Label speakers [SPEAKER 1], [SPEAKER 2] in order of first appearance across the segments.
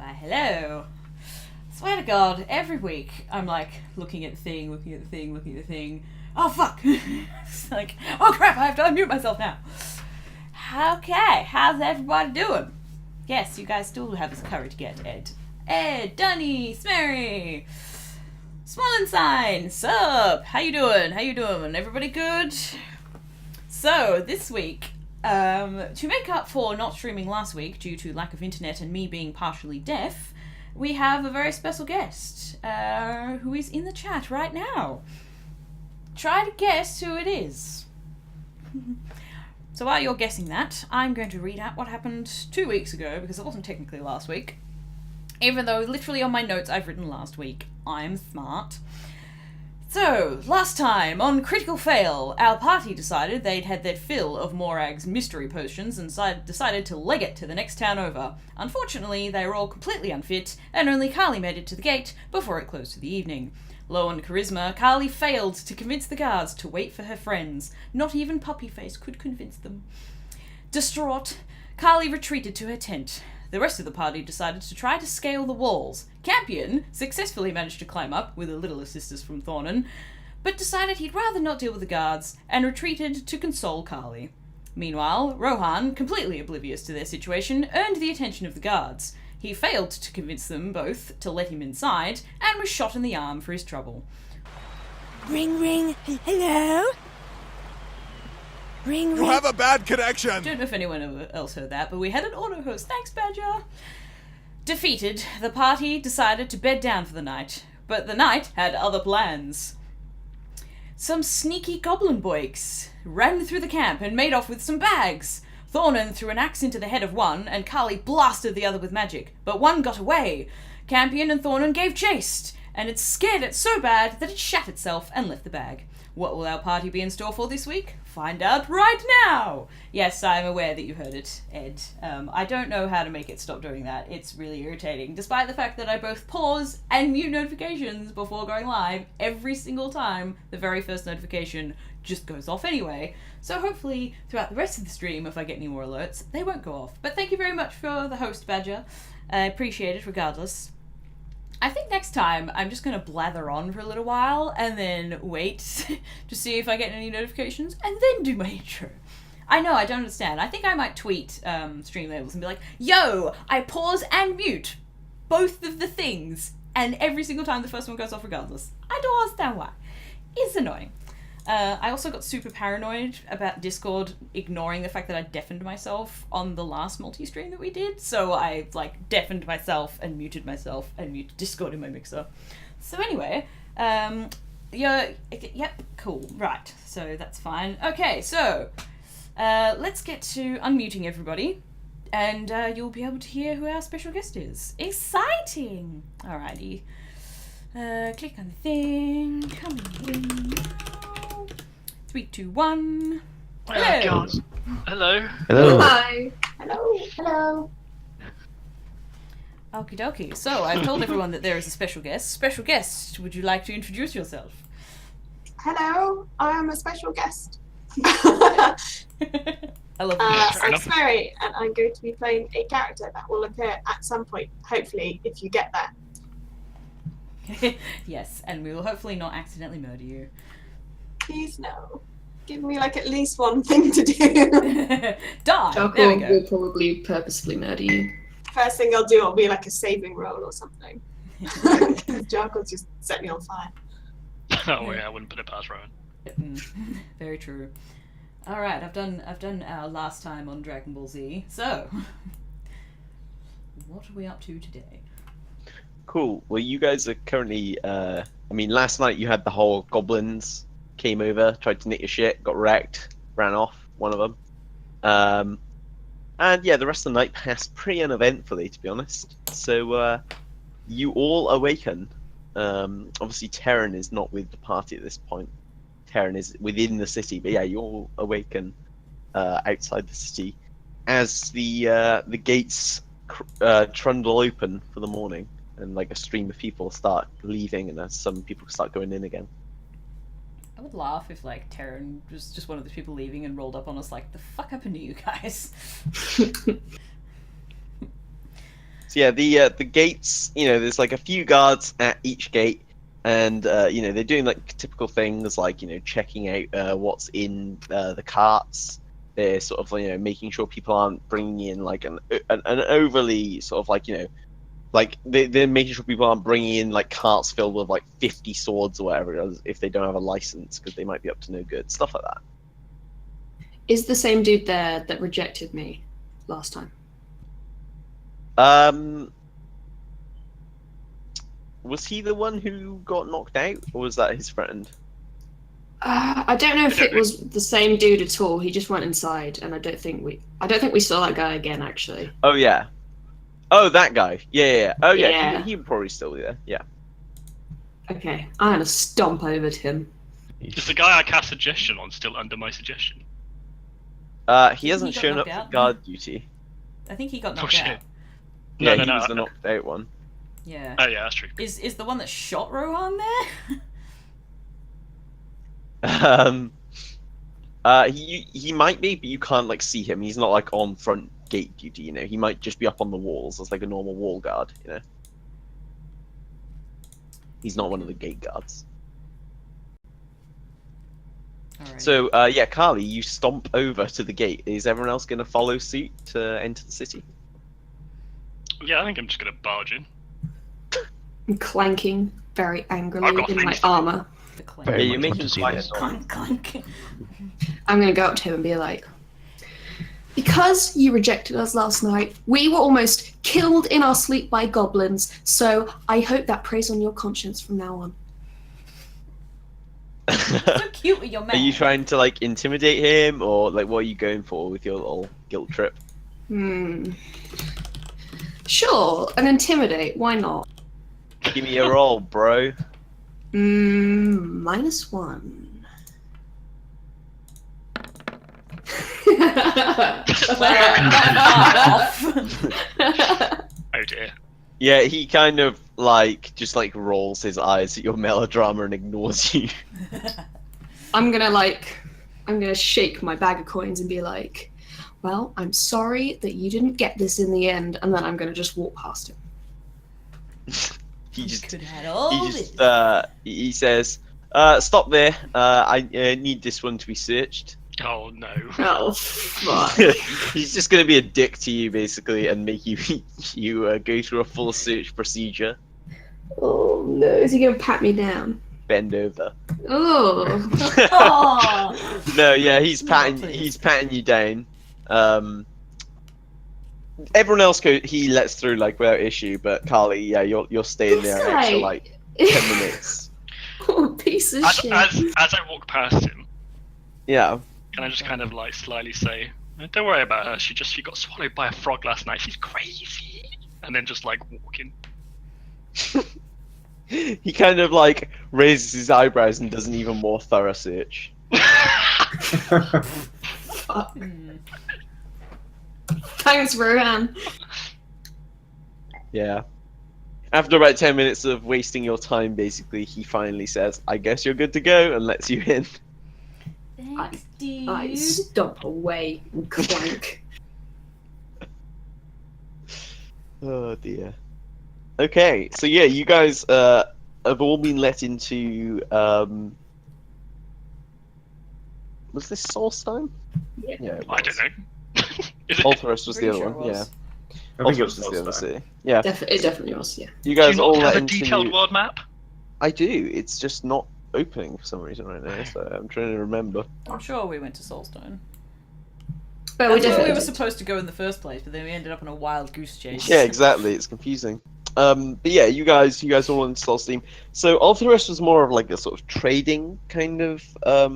[SPEAKER 1] Why, hello. Swear to God, every week I'm like looking at the thing. Oh fuck! It's like, oh crap, I have to unmute myself now. Okay, how's everybody doing? Yes, you guys still have this courage to get Ed, Dunny, Smerry, Smollenstein, sup? How you doing? Everybody good? So, this week, to make up for not streaming last week due to lack of internet and me being partially deaf, we have a very special guest, who is in the chat right now. Try to guess who it is. So while you're guessing that, I'm going to read out what happened 2 weeks ago, because it wasn't technically last week. Even though literally on my notes I've written last week. I'm smart. So, last time, on Critical Fail, our party decided they'd had their fill of Morag's mystery potions and decided to leg it to the next town over. Unfortunately, they were all completely unfit, and only Kaali made it to the gate before it closed for the evening. Low on charisma, Kaali failed to convince the guards to wait for her friends. Not even Puppyface could convince them. Distraught, Kaali retreated to her tent. The rest of the party decided to try to scale the walls. Campion successfully managed to climb up, with a little assistance from Thornan, but decided he'd rather not deal with the guards, and retreated to console Kaali. Meanwhile, Rohan, completely oblivious to their situation, earned the attention of the guards. He failed to convince them both to let him inside, and was shot in the arm for his trouble.
[SPEAKER 2] Ring, ring, hello? Ring,
[SPEAKER 3] You
[SPEAKER 2] ring.
[SPEAKER 3] have a bad connection!
[SPEAKER 1] Don't know if anyone else heard that, but we had an auto-host. Thanks, Badger! Defeated, the party decided to bed down for the night, but the night had other plans. Some sneaky goblin boiks ran through the camp and made off with some bags. Thornan threw an axe into the head of one, and Kaali blasted the other with magic, but one got away. Campion and Thornan gave chase, and it scared it so bad that it shat itself and left the bag. What will our party be in store for this week? Find out right now! Yes, I'm aware that you heard it, Ed. I don't know how to make it stop doing that. It's really irritating, despite the fact that I both pause and mute notifications before going live every single time. The very first notification just goes off anyway. So hopefully, throughout the rest of the stream, if I get any more alerts, they won't go off. But thank you very much for the host, Badger. I appreciate it regardless. I think next time I'm just going to blather on for a little while and then wait to see if I get any notifications and then do my intro. I know, I don't understand. I think I might tweet stream labels and be like, yo, I pause and mute both of the things, and every single time the first one goes off regardless. I don't understand why. It's annoying. I also got super paranoid about Discord ignoring the fact that I deafened myself on the last multi-stream that we did, so I, deafened myself and muted Discord in my mixer. So anyway, yep, cool, right, so that's fine. Okay, so, let's get to unmuting everybody, and you'll be able to hear who our special guest is. Exciting! Alrighty. Click on the thing, come in now. 3, 2, 1. Hello.
[SPEAKER 4] Oh, God. Hello.
[SPEAKER 5] Hello.
[SPEAKER 6] Hi. Hello.
[SPEAKER 1] Okie dokie. So, I've told everyone that there is a special guest. Special guest, would you like to introduce yourself?
[SPEAKER 6] Hello. I am a special guest.
[SPEAKER 1] I love
[SPEAKER 6] I'm Smerry, and I'm going to be playing a character that will appear at some point, hopefully, if you get that.
[SPEAKER 1] Yes, and we will hopefully not accidentally murder you.
[SPEAKER 6] Please no. Give me at least one thing to do.
[SPEAKER 1] Die!
[SPEAKER 7] Jarkor
[SPEAKER 1] There we go.
[SPEAKER 7] will probably purposefully murder you.
[SPEAKER 6] First thing I'll do will be a saving roll or something. Jarkor's just set me on fire.
[SPEAKER 4] Oh yeah, I wouldn't put it past Rohan.
[SPEAKER 1] Very true. Alright, I've done our last time on Dragon Ball Z, so what are we up to today?
[SPEAKER 5] Cool. Well, you guys are currently, last night you had the whole goblins came over, tried to nick your shit, got wrecked, ran off, one of them. And yeah, the rest of the night passed pretty uneventfully, to be honest. So, you all awaken. Obviously Terren is not with the party at this point. Terren is within the city, but yeah, you all awaken outside the city as the gates trundle open for the morning. And a stream of people start leaving, and as some people start going in again.
[SPEAKER 1] I would laugh if Terren was just one of the people leaving and rolled up on us the fuck happened to you guys?
[SPEAKER 5] So yeah, the gates. There's like a few guards at each gate, and they're doing like typical things like checking out what's in the carts. They're sort of making sure people aren't bringing in like an overly sort of like they're making sure people aren't bringing in like carts filled with like 50 swords or whatever it is if they don't have a license, because they might be up to no good, stuff like that.
[SPEAKER 7] Is the same dude there that rejected me last time?
[SPEAKER 5] Was he the one who got knocked out, or was that his friend?
[SPEAKER 7] I don't know if it was the same dude at all. He just went inside, and I don't think we saw that guy again. Actually.
[SPEAKER 5] Oh yeah. Oh, that guy. Yeah. Oh yeah.
[SPEAKER 7] Yeah.
[SPEAKER 5] He would probably still be there. Yeah.
[SPEAKER 7] Okay, I'm gonna stomp over to him.
[SPEAKER 4] Is the guy I cast suggestion on still under my suggestion?
[SPEAKER 5] He hasn't
[SPEAKER 1] got
[SPEAKER 5] shown up
[SPEAKER 1] knocked
[SPEAKER 5] for
[SPEAKER 1] out?
[SPEAKER 5] guard duty.
[SPEAKER 1] I think he got
[SPEAKER 4] Oh
[SPEAKER 1] knocked
[SPEAKER 4] shit.
[SPEAKER 1] out.
[SPEAKER 5] Yeah,
[SPEAKER 4] No,
[SPEAKER 5] he was the
[SPEAKER 4] no.
[SPEAKER 5] knocked out one.
[SPEAKER 1] Yeah.
[SPEAKER 4] Oh yeah, that's true.
[SPEAKER 1] Is the one that shot Rohan there?
[SPEAKER 5] He might be, but you can't like see him. He's not like on front gate duty. He might just be up on the walls as like a normal wall guard. He's not one of the gate guards.
[SPEAKER 1] Alright.
[SPEAKER 5] So yeah, Kaali, you stomp over to the gate. Is everyone else going to follow suit to enter the city?
[SPEAKER 4] Yeah, I think I'm just gonna barge in.
[SPEAKER 7] I'm clanking very angrily
[SPEAKER 4] I've got
[SPEAKER 7] in my
[SPEAKER 4] things to do.
[SPEAKER 7] armor.
[SPEAKER 1] The clank.
[SPEAKER 3] Very
[SPEAKER 5] Yeah, you're
[SPEAKER 3] much want
[SPEAKER 5] making
[SPEAKER 3] to see
[SPEAKER 5] quite
[SPEAKER 3] this.
[SPEAKER 5] a noise.
[SPEAKER 1] Clank, clank.
[SPEAKER 7] I'm gonna go up to him and be like, because you rejected us last night, we were almost killed in our sleep by goblins, so I hope that preys on your conscience from now on.
[SPEAKER 1] So cute with your man.
[SPEAKER 5] Are you trying to like intimidate him, or like what are you going for with your little guilt trip?
[SPEAKER 7] Sure, and intimidate, why not?
[SPEAKER 5] Give me a roll, bro.
[SPEAKER 7] -1.
[SPEAKER 4] Oh dear.
[SPEAKER 5] Yeah, he kind of like just like rolls his eyes at your melodrama and ignores you.
[SPEAKER 7] I'm gonna shake my bag of coins and be like, well, I'm sorry that you didn't get this in the end, and then I'm gonna just walk past him.
[SPEAKER 5] He just
[SPEAKER 1] Could have had all this.
[SPEAKER 5] he says, "Stop there. I need this one to be searched."
[SPEAKER 4] Oh no.
[SPEAKER 7] Oh, fuck.
[SPEAKER 5] He's just gonna be a dick to you basically and make you go through a full search procedure.
[SPEAKER 7] Oh no, is he gonna pat me down?
[SPEAKER 5] Bend over.
[SPEAKER 7] Oh.
[SPEAKER 1] Oh.
[SPEAKER 5] No, yeah, he's
[SPEAKER 1] No,
[SPEAKER 5] patting
[SPEAKER 1] please.
[SPEAKER 5] you down. Everyone else he lets through like without issue, but Kaali, yeah, you're staying there an extra like 10 minutes.
[SPEAKER 7] Oh, piece of shit.
[SPEAKER 4] As I walk past him,
[SPEAKER 5] Yeah.
[SPEAKER 4] can I just kind of like slyly say, "Don't worry about her. She got swallowed by a frog last night. She's crazy." And then just like walking.
[SPEAKER 5] He kind of like raises his eyebrows and does an even more thorough search.
[SPEAKER 7] Fuck. Thanks, Rohan.
[SPEAKER 5] Yeah. After about 10 minutes of wasting your time, basically, he finally says, "I guess you're good to go," and lets you in.
[SPEAKER 1] Thanks, dude.
[SPEAKER 7] I stomp away and clank.
[SPEAKER 5] Oh dear. Okay, so yeah, you guys have all been let into. Was this Solstheim?
[SPEAKER 3] Yeah,
[SPEAKER 4] I don't know. Is it?
[SPEAKER 5] Ulthuras was the
[SPEAKER 1] Pretty
[SPEAKER 5] other
[SPEAKER 1] sure
[SPEAKER 5] one.
[SPEAKER 1] it
[SPEAKER 5] Yeah,
[SPEAKER 1] was.
[SPEAKER 3] I think it
[SPEAKER 5] Ulthuras
[SPEAKER 3] was
[SPEAKER 5] was the other
[SPEAKER 3] Solstheim.
[SPEAKER 5] city. Yeah,
[SPEAKER 7] It definitely was, yeah.
[SPEAKER 5] you
[SPEAKER 4] Do
[SPEAKER 5] guys
[SPEAKER 4] you
[SPEAKER 5] all
[SPEAKER 4] not
[SPEAKER 5] let
[SPEAKER 4] have a
[SPEAKER 5] into.
[SPEAKER 4] detailed world map?
[SPEAKER 5] I do. It's just not opening for some reason right now. So I'm trying to remember.
[SPEAKER 1] I'm sure we went to Soulstone.
[SPEAKER 7] But
[SPEAKER 1] That's where
[SPEAKER 7] definitely
[SPEAKER 1] we were
[SPEAKER 7] did.
[SPEAKER 1] supposed to go in the first place, but then we ended up on a wild goose chase.
[SPEAKER 5] Yeah, exactly. It's confusing. But yeah, you guys all in Solstheim. So Ulthuras was more of like a sort of trading kind of a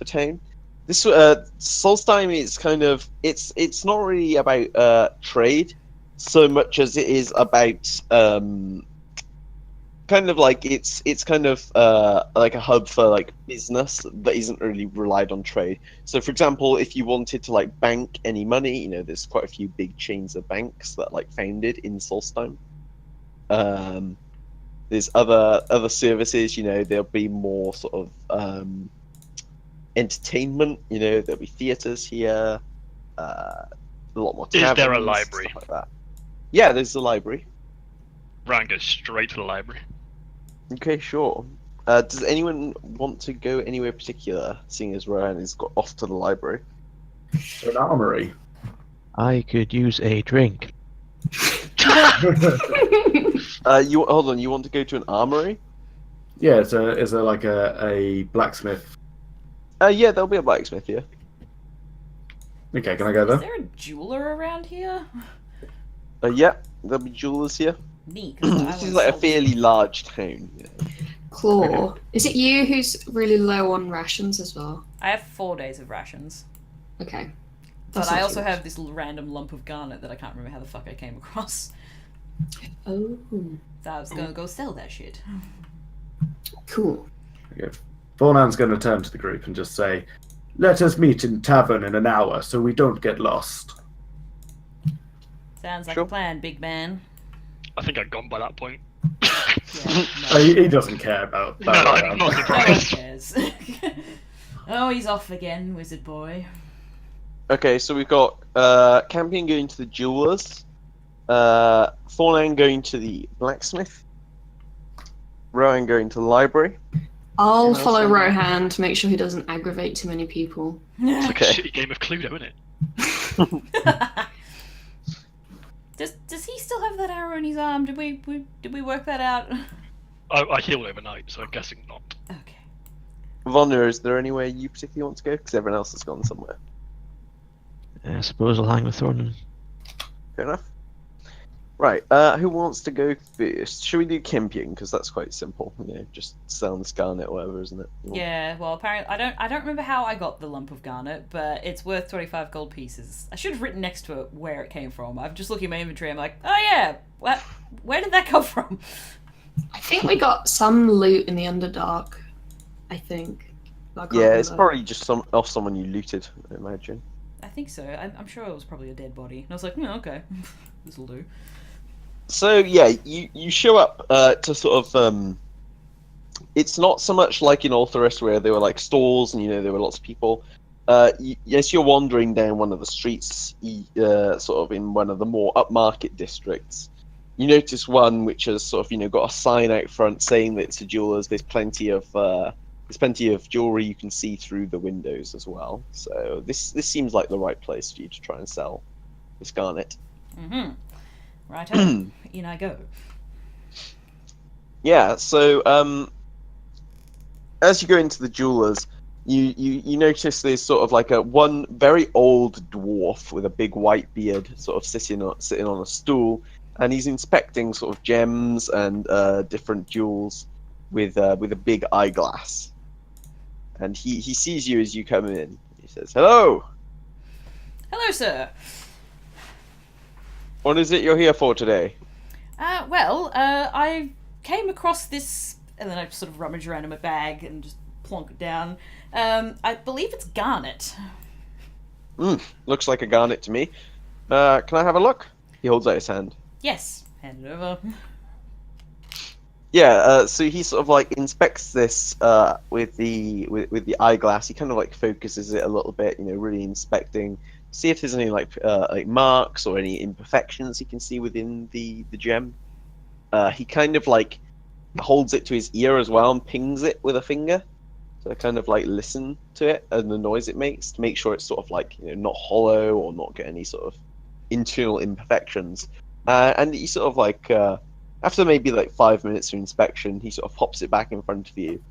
[SPEAKER 5] town. This Solstheim is kind of it's not really about trade so much as it is about kind of like it's kind of like a hub for like business that isn't really relied on trade. So for example, if you wanted to like bank any money, there's quite a few big chains of banks that like founded in Solstheim. There's other services, there'll be more sort of entertainment, there'll be theaters here, a lot more taverns,
[SPEAKER 4] Is there a library?
[SPEAKER 5] stuff like that. Yeah, there's the library.
[SPEAKER 4] Rohan goes straight to the library.
[SPEAKER 5] Okay, sure. Does anyone want to go anywhere particular, seeing as Rohan has got off to the library?
[SPEAKER 3] To an armory.
[SPEAKER 8] I could use a drink.
[SPEAKER 5] You hold on. You want to go to an armory?
[SPEAKER 3] Yeah, is there like a blacksmith?
[SPEAKER 5] Yeah, there'll be a blacksmith here.
[SPEAKER 3] Okay, can I go
[SPEAKER 1] Is
[SPEAKER 3] there?
[SPEAKER 1] there a jeweler around here?
[SPEAKER 5] Yeah, there'll be jewelers here.
[SPEAKER 1] Neat.
[SPEAKER 5] This is like a fairly large town. Yeah.
[SPEAKER 7] Claw. Is it you who's really low on rations as well?
[SPEAKER 1] I have 4 days of rations.
[SPEAKER 7] Okay.
[SPEAKER 1] But
[SPEAKER 7] That's
[SPEAKER 1] I
[SPEAKER 7] not
[SPEAKER 1] also
[SPEAKER 7] too
[SPEAKER 1] have this random lump of garnet that I can't remember how the fuck I came across.
[SPEAKER 7] bad. Oh,
[SPEAKER 1] So I was gonna go sell that shit.
[SPEAKER 7] cool.
[SPEAKER 3] Okay. Thornan's going to turn to the group and just say, "Let us meet in tavern in an hour, so we don't get lost."
[SPEAKER 1] Sounds like
[SPEAKER 5] Sure.
[SPEAKER 1] a plan, big man.
[SPEAKER 4] I think I'd gone by that point.
[SPEAKER 1] Yeah,
[SPEAKER 3] Oh, he doesn't care about
[SPEAKER 4] No,
[SPEAKER 3] that.
[SPEAKER 4] I'm not
[SPEAKER 1] no one
[SPEAKER 4] surprised.
[SPEAKER 1] cares. Oh, he's off again, wizard boy.
[SPEAKER 5] Okay, so we've got Campion going to the jewelers, Thornan going to the blacksmith, Rohan going to the library.
[SPEAKER 7] I'll
[SPEAKER 5] Anyone else
[SPEAKER 7] follow
[SPEAKER 5] want to-
[SPEAKER 7] Rohan to make sure he doesn't aggravate too many people.
[SPEAKER 4] It's like
[SPEAKER 5] Okay.
[SPEAKER 4] a shitty game of Cluedo, isn't it?
[SPEAKER 1] Does he still have that arrow in his arm? Did we work that out?
[SPEAKER 4] I healed overnight, so I'm guessing not.
[SPEAKER 1] Okay.
[SPEAKER 5] Vonnur, is there anywhere you particularly want to go? Because everyone else has gone somewhere.
[SPEAKER 8] I suppose I'll hang with Thornan.
[SPEAKER 5] Fair enough. Right, who wants to go first? Should we do Campion? Because that's quite simple. You know, just sell the scarnet or whatever, isn't it?
[SPEAKER 1] Yeah, well, apparently I don't remember how I got the lump of garnet, but it's worth 25 gold pieces. I should have written next to it where it came from. I'm just looking at my inventory. I'm like, oh yeah, where did that come from?
[SPEAKER 7] I think we got some loot in the Underdark. I think. But I can't
[SPEAKER 5] Yeah, it's
[SPEAKER 7] remember.
[SPEAKER 5] probably just off someone you looted, I imagine.
[SPEAKER 1] I think so. I'm sure it was probably a dead body. And I was like, okay, this will do.
[SPEAKER 5] So yeah, you show up to sort of it's not so much like in Ulthuris where there were like stalls and there were lots of people. Yes, you're wandering down one of the streets, sort of in one of the more upmarket districts. You notice one which has sort of got a sign out front saying that it's a jeweler's. There's plenty of jewelry you can see through the windows as well. So this seems like the right place for you to try and sell this garnet.
[SPEAKER 1] Mm-hmm. Right, in I go.
[SPEAKER 5] Yeah, so as you go into the jewelers, you notice there's sort of like one very old dwarf with a big white beard, sort of sitting on a stool, and he's inspecting sort of gems and different jewels with a big eyeglass. And he sees you as you come in. He says, "Hello.
[SPEAKER 1] Hello, sir.
[SPEAKER 5] What is it you're here for today?"
[SPEAKER 1] I came across this, and then I sort of rummage around in my bag and just plonk it down. I believe it's garnet.
[SPEAKER 5] Looks like a garnet to me. Can I have a look? He holds out his hand.
[SPEAKER 1] Yes, hand it over.
[SPEAKER 5] Yeah, so he sort of like inspects this with the eyeglass. He kind of like focuses it a little bit, really inspecting, see if there's any like marks or any imperfections he can see within the gem. He kind of like holds it to his ear as well and pings it with a finger, so kind of like listen to it and the noise it makes to make sure it's sort of like not hollow or not get any sort of internal imperfections. And he sort of like after maybe like 5 minutes of inspection, he sort of pops it back in front of you.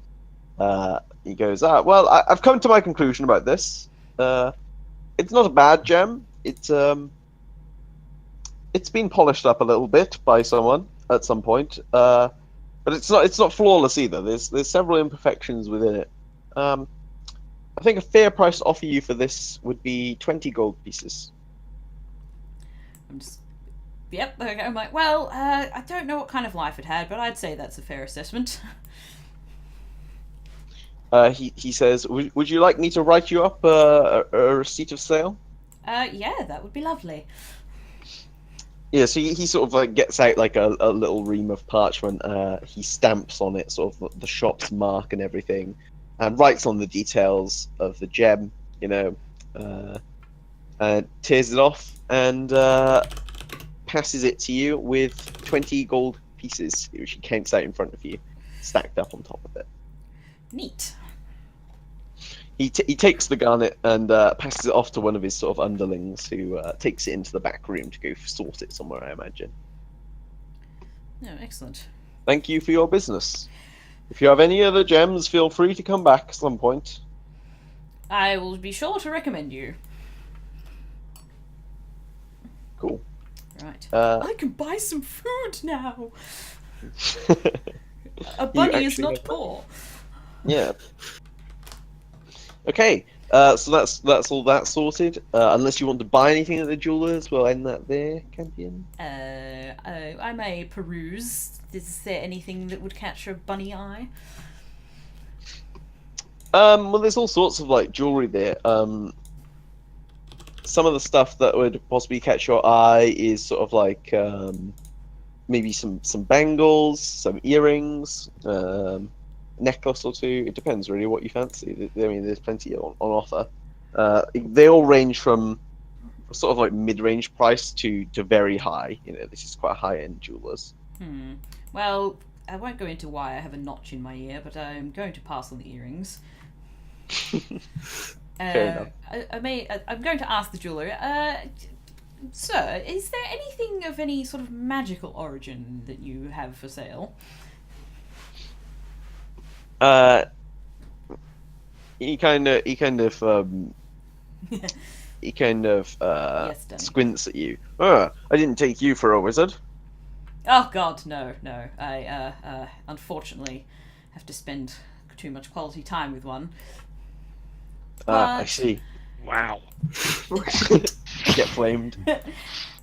[SPEAKER 5] He goes, well, I've come to my conclusion about this. It's not a bad gem. It's been polished up a little bit by someone at some point, but it's not flawless either. There's several imperfections within it. I think a fair price to offer you for this would be 20 gold pieces.
[SPEAKER 1] I'm just... Yep, okay. I'm like, well, I don't know what kind of life it had, but I'd say that's a fair assessment.
[SPEAKER 5] He says, would you like me to write you up a receipt of sale?
[SPEAKER 1] Yeah, that would be lovely.
[SPEAKER 5] Yeah, so he sort of like gets out like a little ream of parchment. He stamps on it sort of the shop's mark and everything, and writes on the details of the gem, tears it off and passes it to you with 20 gold pieces, which he counts out in front of you, stacked up on top of it.
[SPEAKER 1] Neat.
[SPEAKER 5] He takes the garnet and passes it off to one of his sort of underlings, who takes it into the back room to go sort it somewhere, I imagine.
[SPEAKER 1] Oh, excellent.
[SPEAKER 5] Thank you for your business. If you have any other gems, feel free to come back at some point.
[SPEAKER 1] I will be sure to recommend you.
[SPEAKER 5] Cool.
[SPEAKER 1] Right. I can buy some food now. A bunny is
[SPEAKER 5] actually
[SPEAKER 1] not
[SPEAKER 5] have-
[SPEAKER 1] poor.
[SPEAKER 5] Yeah. Okay. So that's all that sorted. Unless you want to buy anything at the jewelers, we'll end that there, Campion.
[SPEAKER 1] I may peruse. Is there anything that would catch your bunny eye?
[SPEAKER 5] Well, there's all sorts of like jewelry there. Some of the stuff that would possibly catch your eye is sort of like maybe some bangles, some earrings, necklace or two. It depends really what you fancy. I mean, there's plenty on offer. They all range from sort of like mid-range price to very high. You know, this is quite high-end jewelers.
[SPEAKER 1] Well, I won't go into why I have a notch in my ear, but I'm going to pass on the earrings.
[SPEAKER 5] Fair enough.
[SPEAKER 1] I'm going to ask the jeweler, sir, is there anything of any sort of magical origin that you have for sale?
[SPEAKER 5] He kind of
[SPEAKER 1] Yes, Danny.
[SPEAKER 5] squints at you. I didn't take you for a wizard.
[SPEAKER 1] Oh God, no. I unfortunately have to spend too much quality time with one.
[SPEAKER 5] I
[SPEAKER 1] But-
[SPEAKER 5] see.
[SPEAKER 4] Wow.
[SPEAKER 5] Get flamed.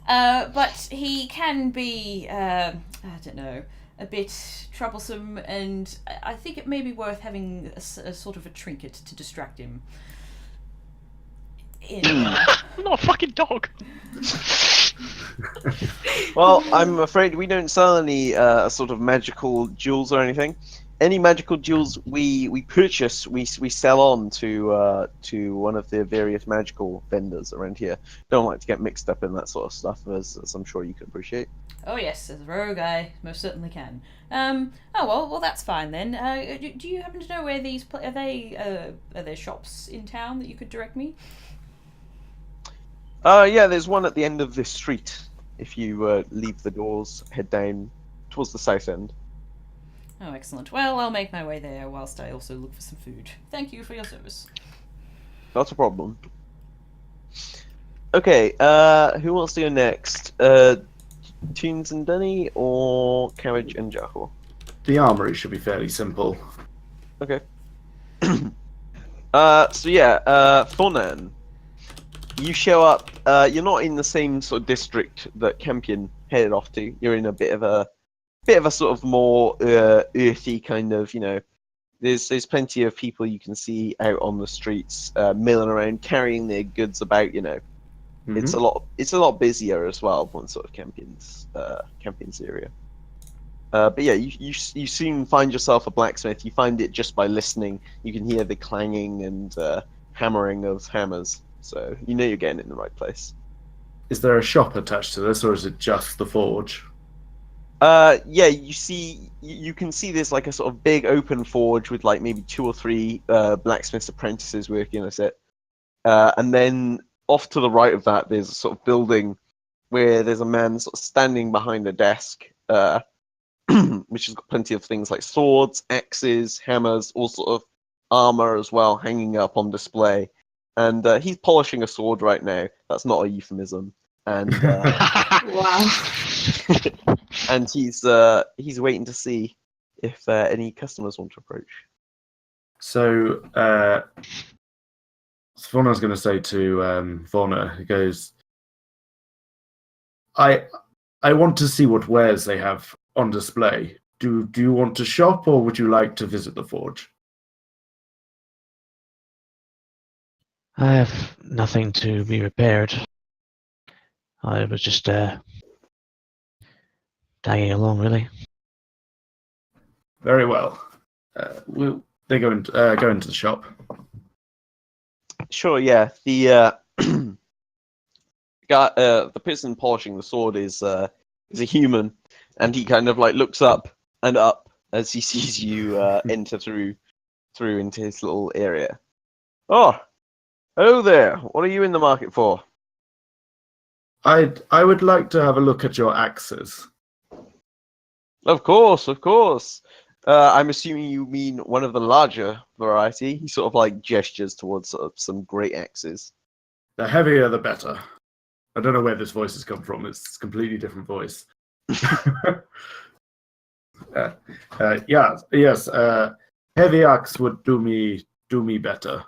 [SPEAKER 1] But he can be, I don't know, a bit troublesome, and I think it may be worth having a sort of a trinket to distract him.
[SPEAKER 4] I'm not a fucking dog.
[SPEAKER 5] Well, I'm afraid we don't sell any sort of magical jewels or anything. Any magical jewels we purchase, we sell on to one of the various magical vendors around here. Don't like to get mixed up in that sort of stuff, as I'm sure you can appreciate.
[SPEAKER 1] Oh yes, as a rogue, I most certainly can. Well, that's fine then. Do you happen to know where these are there shops in town that you could direct me?
[SPEAKER 5] Yeah, there's one at the end of this street. If you leave the doors, head down towards the south end.
[SPEAKER 1] Oh, excellent. Well, I'll make my way there whilst I also look for some food. Thank you for your service.
[SPEAKER 5] Not a problem. Okay, who wants to go next? Toons and Dunny or Cabbage and Jarkor?
[SPEAKER 3] The armory should be fairly simple.
[SPEAKER 5] Okay. Thornan. You show up. You're not in the same sort of district that Campion headed off to. You're in a bit of a sort of more earthy kind of, you know. There's plenty of people you can see out on the streets, milling around, carrying their goods about. You know, it's a lot busier as well than sort of Campion's area. But yeah, you soon find yourself a blacksmith. You find it just by listening. You can hear the clanging and hammering of hammers. So you know you're getting in the right place.
[SPEAKER 3] Is there a shop attached to this, or is it just the forge?
[SPEAKER 5] Yeah, you can see there's like a sort of big open forge with like maybe 2 or 3 blacksmith's apprentices working at it. And then off to the right of that, there's a sort of building where there's a man sort of standing behind a desk, which has got plenty of things like swords, axes, hammers, all sort of armor as well, hanging up on display. And he's polishing a sword right now. That's not a euphemism. And
[SPEAKER 7] Wow.
[SPEAKER 5] and he's waiting to see if any customers want to approach.
[SPEAKER 3] So, Vonnur's going to say to Vonnur, he goes, I want to see what wares they have on display. Do you want to shop, or would you like to visit the forge?
[SPEAKER 8] I have nothing to be repaired. I was just tagging along, really.
[SPEAKER 3] Very well. They go into the shop.
[SPEAKER 5] Sure, yeah. The guy, the person polishing the sword is a human, and he kind of like looks up and up as he sees you enter through into his little area. Oh, hello there. What are you in the market for?
[SPEAKER 3] I would like to have a look at your axes.
[SPEAKER 5] Of course, of course. I'm assuming you mean one of the larger variety. He sort of like gestures towards sort of some great axes.
[SPEAKER 3] The heavier, the better. I don't know where this voice has come from. It's a completely different voice. Yes. Heavy axe would do me better.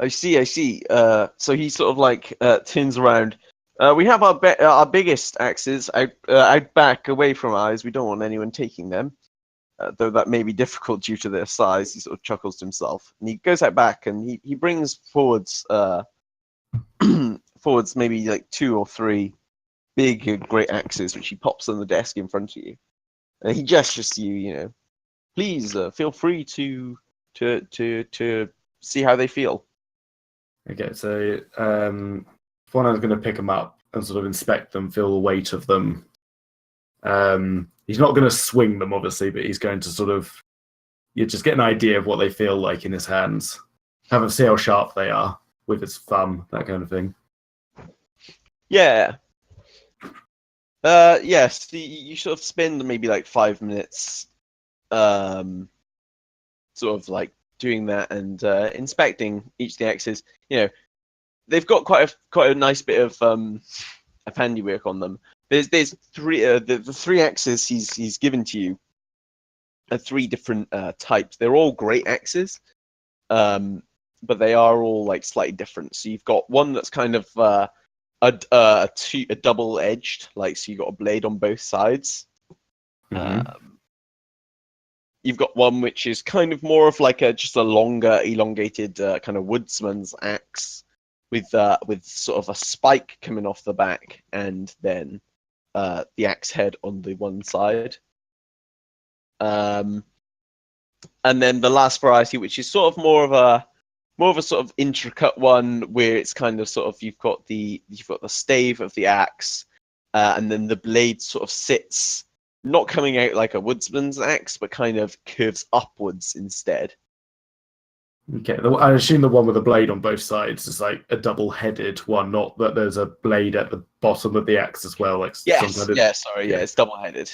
[SPEAKER 5] I see. So he sort of like turns around. We have our biggest axes out back, away from ours. We don't want anyone taking them, though that may be difficult due to their size. He sort of chuckles to himself, and he goes out back and he brings forwards forwards maybe like 2 or 3 big great axes, which he pops on the desk in front of you. He gestures to you, you know, please feel free to see how they feel.
[SPEAKER 3] Okay, so Thornan's going to pick them up and sort of inspect them, feel the weight of them. He's not going to swing them, obviously, but he's going to sort of just get an idea of what they feel like in his hands. Have a see how sharp they are with his thumb, that kind of thing.
[SPEAKER 5] Yeah. Yes, you sort of spend maybe like 5 minutes sort of like doing that and inspecting each of the axes. You know, they've got quite a nice bit of handiwork on them. There's 3 the 3 axes he's given to you are 3 different types. They're all great axes, but they are all like slightly different. So you've got one that's kind of a double-edged, like, so you've got a blade on both sides.
[SPEAKER 3] Mm-hmm.
[SPEAKER 5] You've got one which is kind of more of like just a longer, elongated kind of woodsman's axe with sort of a spike coming off the back, and then the axe head on the one side. And then the last variety, which is sort of more of a sort of intricate one, where it's kind of sort of you've got the stave of the axe, and then the blade sort of sits, not coming out like a woodsman's axe, but kind of curves upwards instead.
[SPEAKER 3] Okay, I assume the one with the blade on both sides is like a double-headed one, not that there's a blade at the bottom of the axe as well. Like
[SPEAKER 5] Yes,
[SPEAKER 3] some kind of,
[SPEAKER 5] it's double-headed.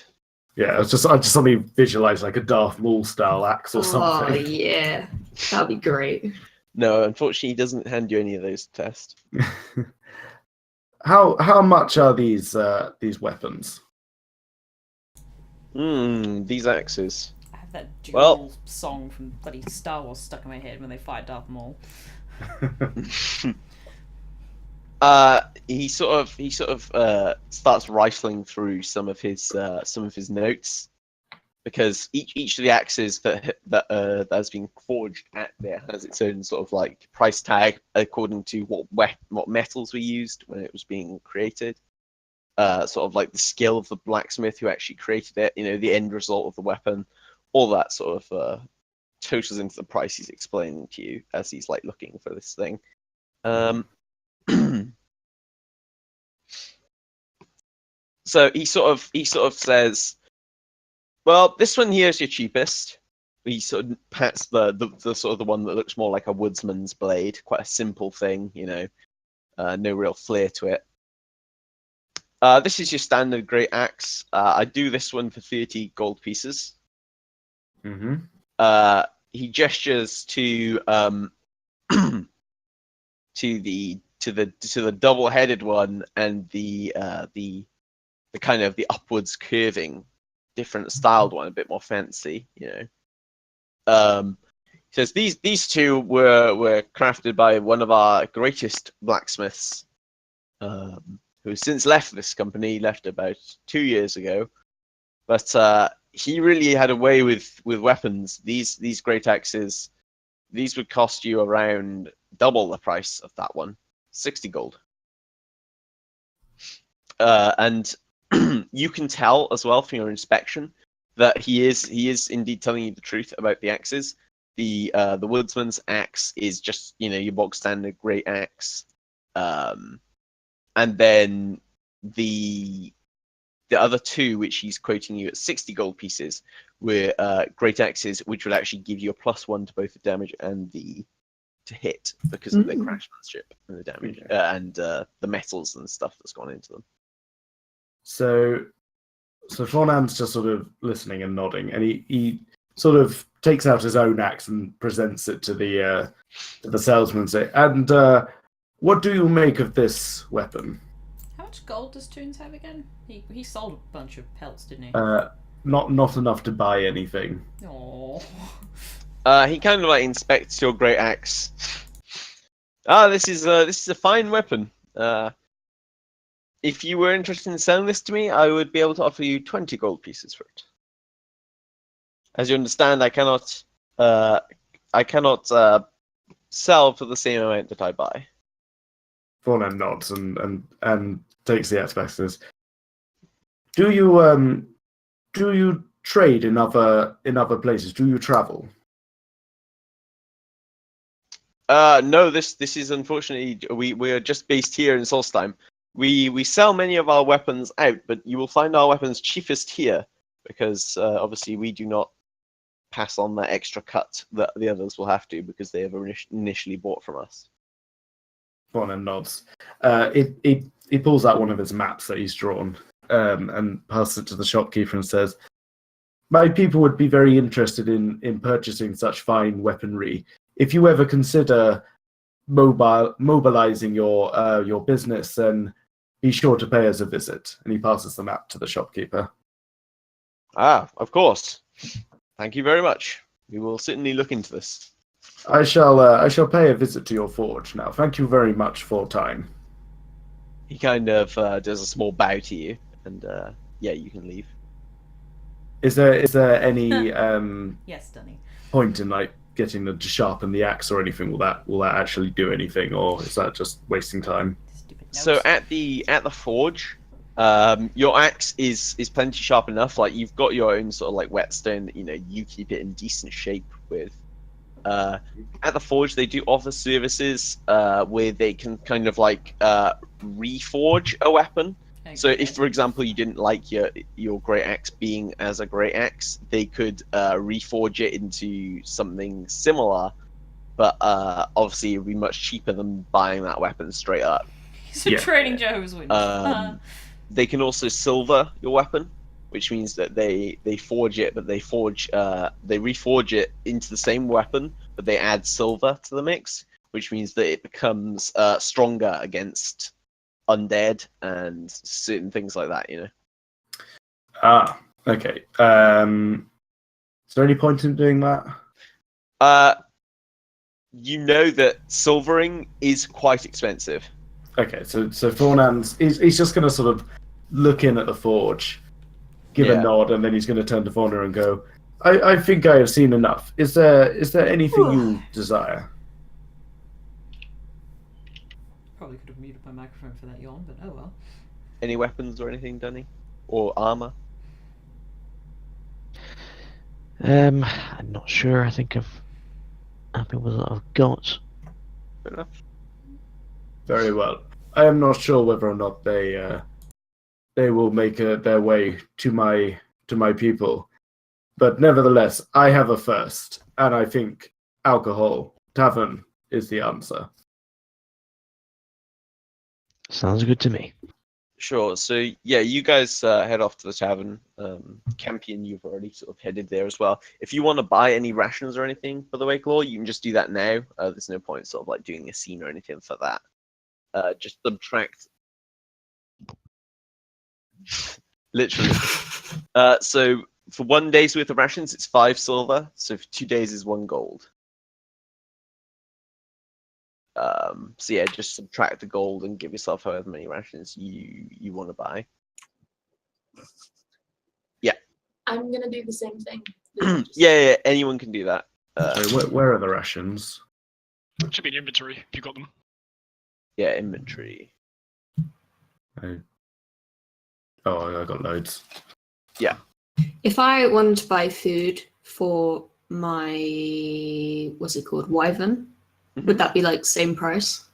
[SPEAKER 3] Yeah, I just suddenly visualized like a Darth Maul style axe or something.
[SPEAKER 7] Oh yeah, that'd be great.
[SPEAKER 5] No, unfortunately, he doesn't hand you any of those tests.
[SPEAKER 3] How much are these weapons?
[SPEAKER 5] These axes.
[SPEAKER 1] I have that dual song from bloody Star Wars stuck in my head when they fight Darth Maul.
[SPEAKER 5] He sort of starts rifling through some of his notes, because each of the axes that has been forged at there has its own sort of like price tag according to what metals were used when it was being created. Sort of like the skill of the blacksmith who actually created it, you know, the end result of the weapon, all that sort of totals into the price he's explaining to you as he's like looking for this thing. So he sort of says, well, this one here is your cheapest. He sort of pats the sort of the one that looks more like a woodsman's blade, quite a simple thing, you know, no real flair to it. This is your standard great axe. I do this one for 30 gold pieces.
[SPEAKER 3] Mm-hmm.
[SPEAKER 5] He gestures to the double-headed one and the kind of the upwards curving, different styled one, a bit more fancy, you know. He says these 2 were crafted by one of our greatest blacksmiths, who since left this company, left about 2 years ago. But he really had a way with weapons. These great axes, these would cost you around double the price of that one, 60 gold. And you can tell as well from your inspection that he is indeed telling you the truth about the axes. The woodsman's axe is just, you know, your bog standard great axe. And then the other two, which he's quoting you at 60 gold pieces, were great axes, which would actually give you a +1 to both the damage and to hit because of their craftsmanship and the damage and the metals and stuff that's gone into them.
[SPEAKER 3] So Thornan's just sort of listening and nodding, and he sort of takes out his own axe and presents it to the salesman and say, "And what do you make of this weapon?"
[SPEAKER 1] How much gold does Toons have again? He sold a bunch of pelts, didn't he?
[SPEAKER 3] Not enough to buy anything.
[SPEAKER 1] Aww.
[SPEAKER 5] He kind of like inspects your great axe. This is a fine weapon. If you were interested in selling this to me, I would be able to offer you 20 gold pieces for it. As you understand, I cannot sell for the same amount that I buy.
[SPEAKER 3] Thornan nods and takes the axe back and says, Do you trade in other places? Do you travel?
[SPEAKER 5] No, this is unfortunately we are just based here in Solstheim. We sell many of our weapons out, but you will find our weapons cheapest here because obviously we do not pass on that extra cut that the others will have to because they have initially bought from us.
[SPEAKER 3] Thornan nods. He pulls out one of his maps that he's drawn and passes it to the shopkeeper and says, "My people would be very interested in purchasing such fine weaponry. If you ever consider mobilizing your business, then be sure to pay us a visit." And he passes the map to the shopkeeper.
[SPEAKER 5] Of course. Thank you very much. We will certainly look into this.
[SPEAKER 3] I shall pay a visit to your forge now. Thank you very much for your time.
[SPEAKER 5] He kind of does a small bow to you, and you can leave.
[SPEAKER 3] Is there any
[SPEAKER 1] Yes, Dunny.
[SPEAKER 3] point in like getting them to sharpen the axe or anything? Will that actually do anything, or is that just wasting time?
[SPEAKER 5] So at the forge, your axe is plenty sharp enough. Like you've got your own sort of like whetstone that you keep it in decent shape with. At the forge, they do offer services where they can kind of like reforge a weapon. Okay. So if, for example, you didn't like your great axe being as a great axe, they could reforge it into something similar, but obviously it would be much cheaper than buying that weapon straight up.
[SPEAKER 1] So trading Jehovah's Witness.
[SPEAKER 5] They can also silver your weapon, which means that they forge it, but they reforge it into the same weapon, but they add silver to the mix, which means that it becomes stronger against undead and certain things like that.
[SPEAKER 3] Okay. Is there any point in doing that?
[SPEAKER 5] You know that silvering is quite expensive.
[SPEAKER 3] Okay, so Thornan's he's just going to sort of look in at the forge, give a nod, and then he's going to turn to Vonnur and go, I think I have seen enough. Is there anything you desire?
[SPEAKER 1] Probably could have muted my microphone for that yawn, but oh well.
[SPEAKER 5] Any weapons or anything, Dunny? Or armor?
[SPEAKER 8] I'm not sure. I think I'm happy with what I've got.
[SPEAKER 5] Fair enough.
[SPEAKER 3] Very well. I am not sure whether or not they will make their way to my people, but nevertheless, I have a thirst, and I think tavern is the answer.
[SPEAKER 8] Sounds good to me.
[SPEAKER 5] Sure. So you guys head off to the tavern. Campion, you've already sort of headed there as well. If you want to buy any rations or anything for the Wake Law, you can just do that now. There's no point sort of like doing a scene or anything for that. Just subtract. Literally. So for 1 day's worth of rations, it's 5 silver. So for 2 days is 1 gold. Just subtract the gold and give yourself however many rations you want to buy. Yeah.
[SPEAKER 6] I'm gonna do the same thing.
[SPEAKER 5] Yeah, anyone can do that.
[SPEAKER 3] So where are the rations?
[SPEAKER 4] Should be in inventory if you got them.
[SPEAKER 5] Yeah, inventory.
[SPEAKER 3] I got loads.
[SPEAKER 5] Yeah.
[SPEAKER 7] If I wanted to buy food for my, what's it called, wyvern, would that be like same price?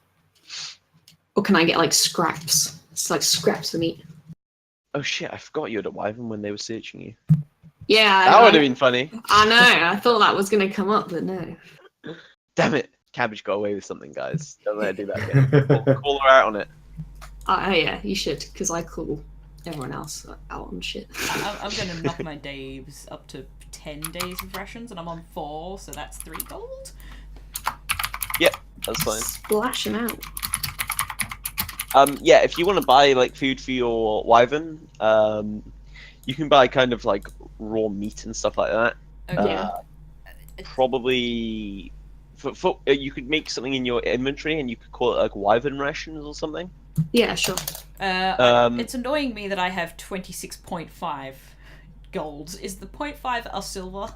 [SPEAKER 7] Or can I get like scraps? It's like scraps of meat.
[SPEAKER 5] Oh shit! I forgot you had a wyvern when they were searching you.
[SPEAKER 7] Yeah.
[SPEAKER 5] That would have been funny.
[SPEAKER 7] I know. I thought that was gonna come up, but no.
[SPEAKER 5] Damn it! Cabbage got away with something, guys. Don't let her do that again. Call her out on it.
[SPEAKER 7] Oh yeah, you should, because I call everyone else out on shit.
[SPEAKER 1] I'm going to knock my days up to 10 days of rations, and I'm on 4, so that's 3 gold.
[SPEAKER 5] Yep, that's fine.
[SPEAKER 7] Splashing out.
[SPEAKER 5] Yeah, if you want to buy like food for your wyvern, you can buy kind of like raw meat and stuff like that.
[SPEAKER 1] Okay.
[SPEAKER 5] Probably, you could make something in your inventory and you could call it like wyvern rations or something.
[SPEAKER 7] Yeah, sure.
[SPEAKER 1] It's annoying me that I have 26.5 gold. Is the 0.5 a silver?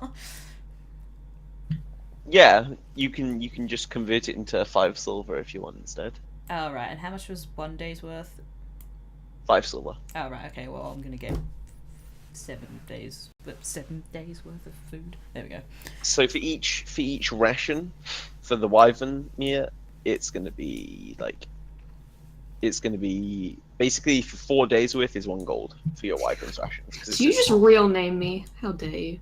[SPEAKER 5] Yeah, you can just convert it into 5 silver if you want instead.
[SPEAKER 1] Oh, right. And how much was 1 day's worth?
[SPEAKER 5] 5 silver.
[SPEAKER 1] Oh, right. Okay, well, I'm going to get 7 days worth of food. There we go.
[SPEAKER 5] So for each ration for the wyvern meat, it's going to be basically for 4 days worth is 1 gold for your wyvern's rations.
[SPEAKER 7] Did you just real name me? How dare you?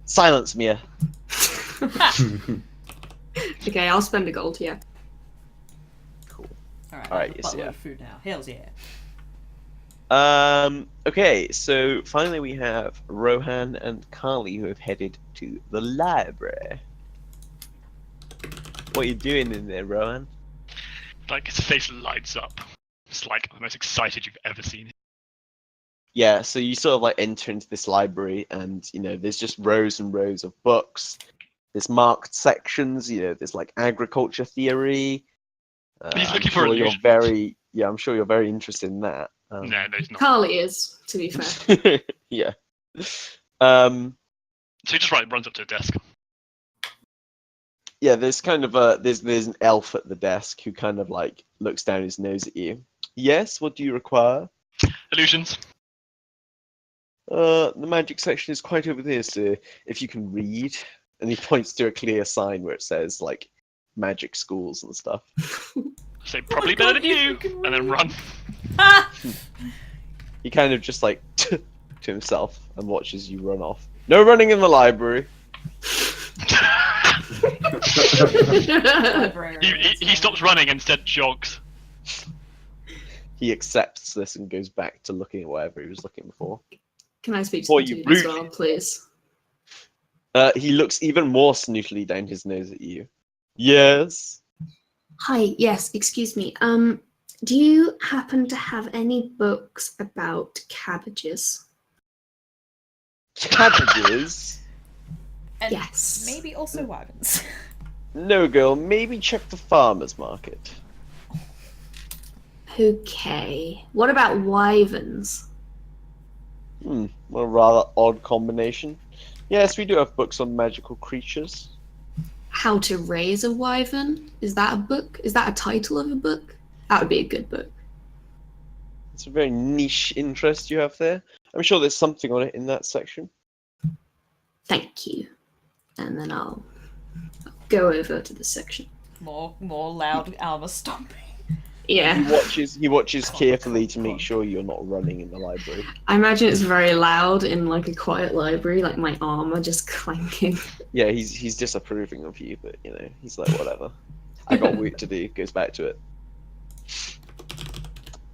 [SPEAKER 5] Silence, Mia.
[SPEAKER 7] Okay, I'll spend a gold, yeah.
[SPEAKER 5] Cool.
[SPEAKER 1] Alright,
[SPEAKER 5] yes, yeah.
[SPEAKER 1] food now. Hells yeah.
[SPEAKER 5] Okay, so finally we have Rohan and Kaali who have headed to the library. What are you doing in there, Rohan?
[SPEAKER 4] Like, his face lights up. It's like the most excited you've ever seen him.
[SPEAKER 5] Yeah, so you sort of like enter into this library and, you know, there's just rows and rows of books. There's marked sections, you know, there's like agriculture theory.
[SPEAKER 4] He's looking
[SPEAKER 5] I'm
[SPEAKER 4] for
[SPEAKER 5] sure you're
[SPEAKER 4] illusion.
[SPEAKER 5] I'm sure you're very interested in that.
[SPEAKER 4] No, he's not.
[SPEAKER 7] Carly is, to be fair.
[SPEAKER 5] Yeah.
[SPEAKER 4] So he just runs up to a desk.
[SPEAKER 5] Yeah, there's kind of there's an elf at the desk who kind of like looks down his nose at you. Yes, what do you require?
[SPEAKER 4] Illusions.
[SPEAKER 5] The magic section is quite over there, sir. If you can read. And he points to a clear sign where it says like magic schools and stuff.
[SPEAKER 4] Say probably better than you, and then run.
[SPEAKER 5] He kind of just like to himself and watches you run off. No running in the library.
[SPEAKER 4] He stops running and instead jogs.
[SPEAKER 5] He accepts this and goes back to looking at whatever he was looking before.
[SPEAKER 7] Can I speak to
[SPEAKER 5] Boy,
[SPEAKER 7] the
[SPEAKER 5] you
[SPEAKER 7] dude as
[SPEAKER 5] rude.
[SPEAKER 7] well, please?
[SPEAKER 5] He looks even more snootily down his nose at you. Yes.
[SPEAKER 7] Hi, yes, excuse me. Do you happen to have any books about cabbages?
[SPEAKER 5] Cabbages?
[SPEAKER 1] And
[SPEAKER 7] Yes.
[SPEAKER 1] maybe also wyverns.
[SPEAKER 5] No, girl. Maybe check the farmer's market.
[SPEAKER 7] Okay. What about wyverns?
[SPEAKER 5] What a rather odd combination. Yes, we do have books on magical creatures.
[SPEAKER 7] How to Raise a Wyvern? Is that a book? Is that a title of a book? That would be a good book.
[SPEAKER 5] It's a very niche interest you have there. I'm sure there's something on it in that section.
[SPEAKER 7] Thank you. And then I'll go over to the section.
[SPEAKER 1] More loud armor stomping.
[SPEAKER 7] Yeah.
[SPEAKER 5] He watches carefully to make sure you're not running in the library.
[SPEAKER 7] I imagine it's very loud in like a quiet library, like my armor just clanking.
[SPEAKER 5] Yeah, he's disapproving of you, but you know, he's like, whatever. I got work to do. Goes back to it.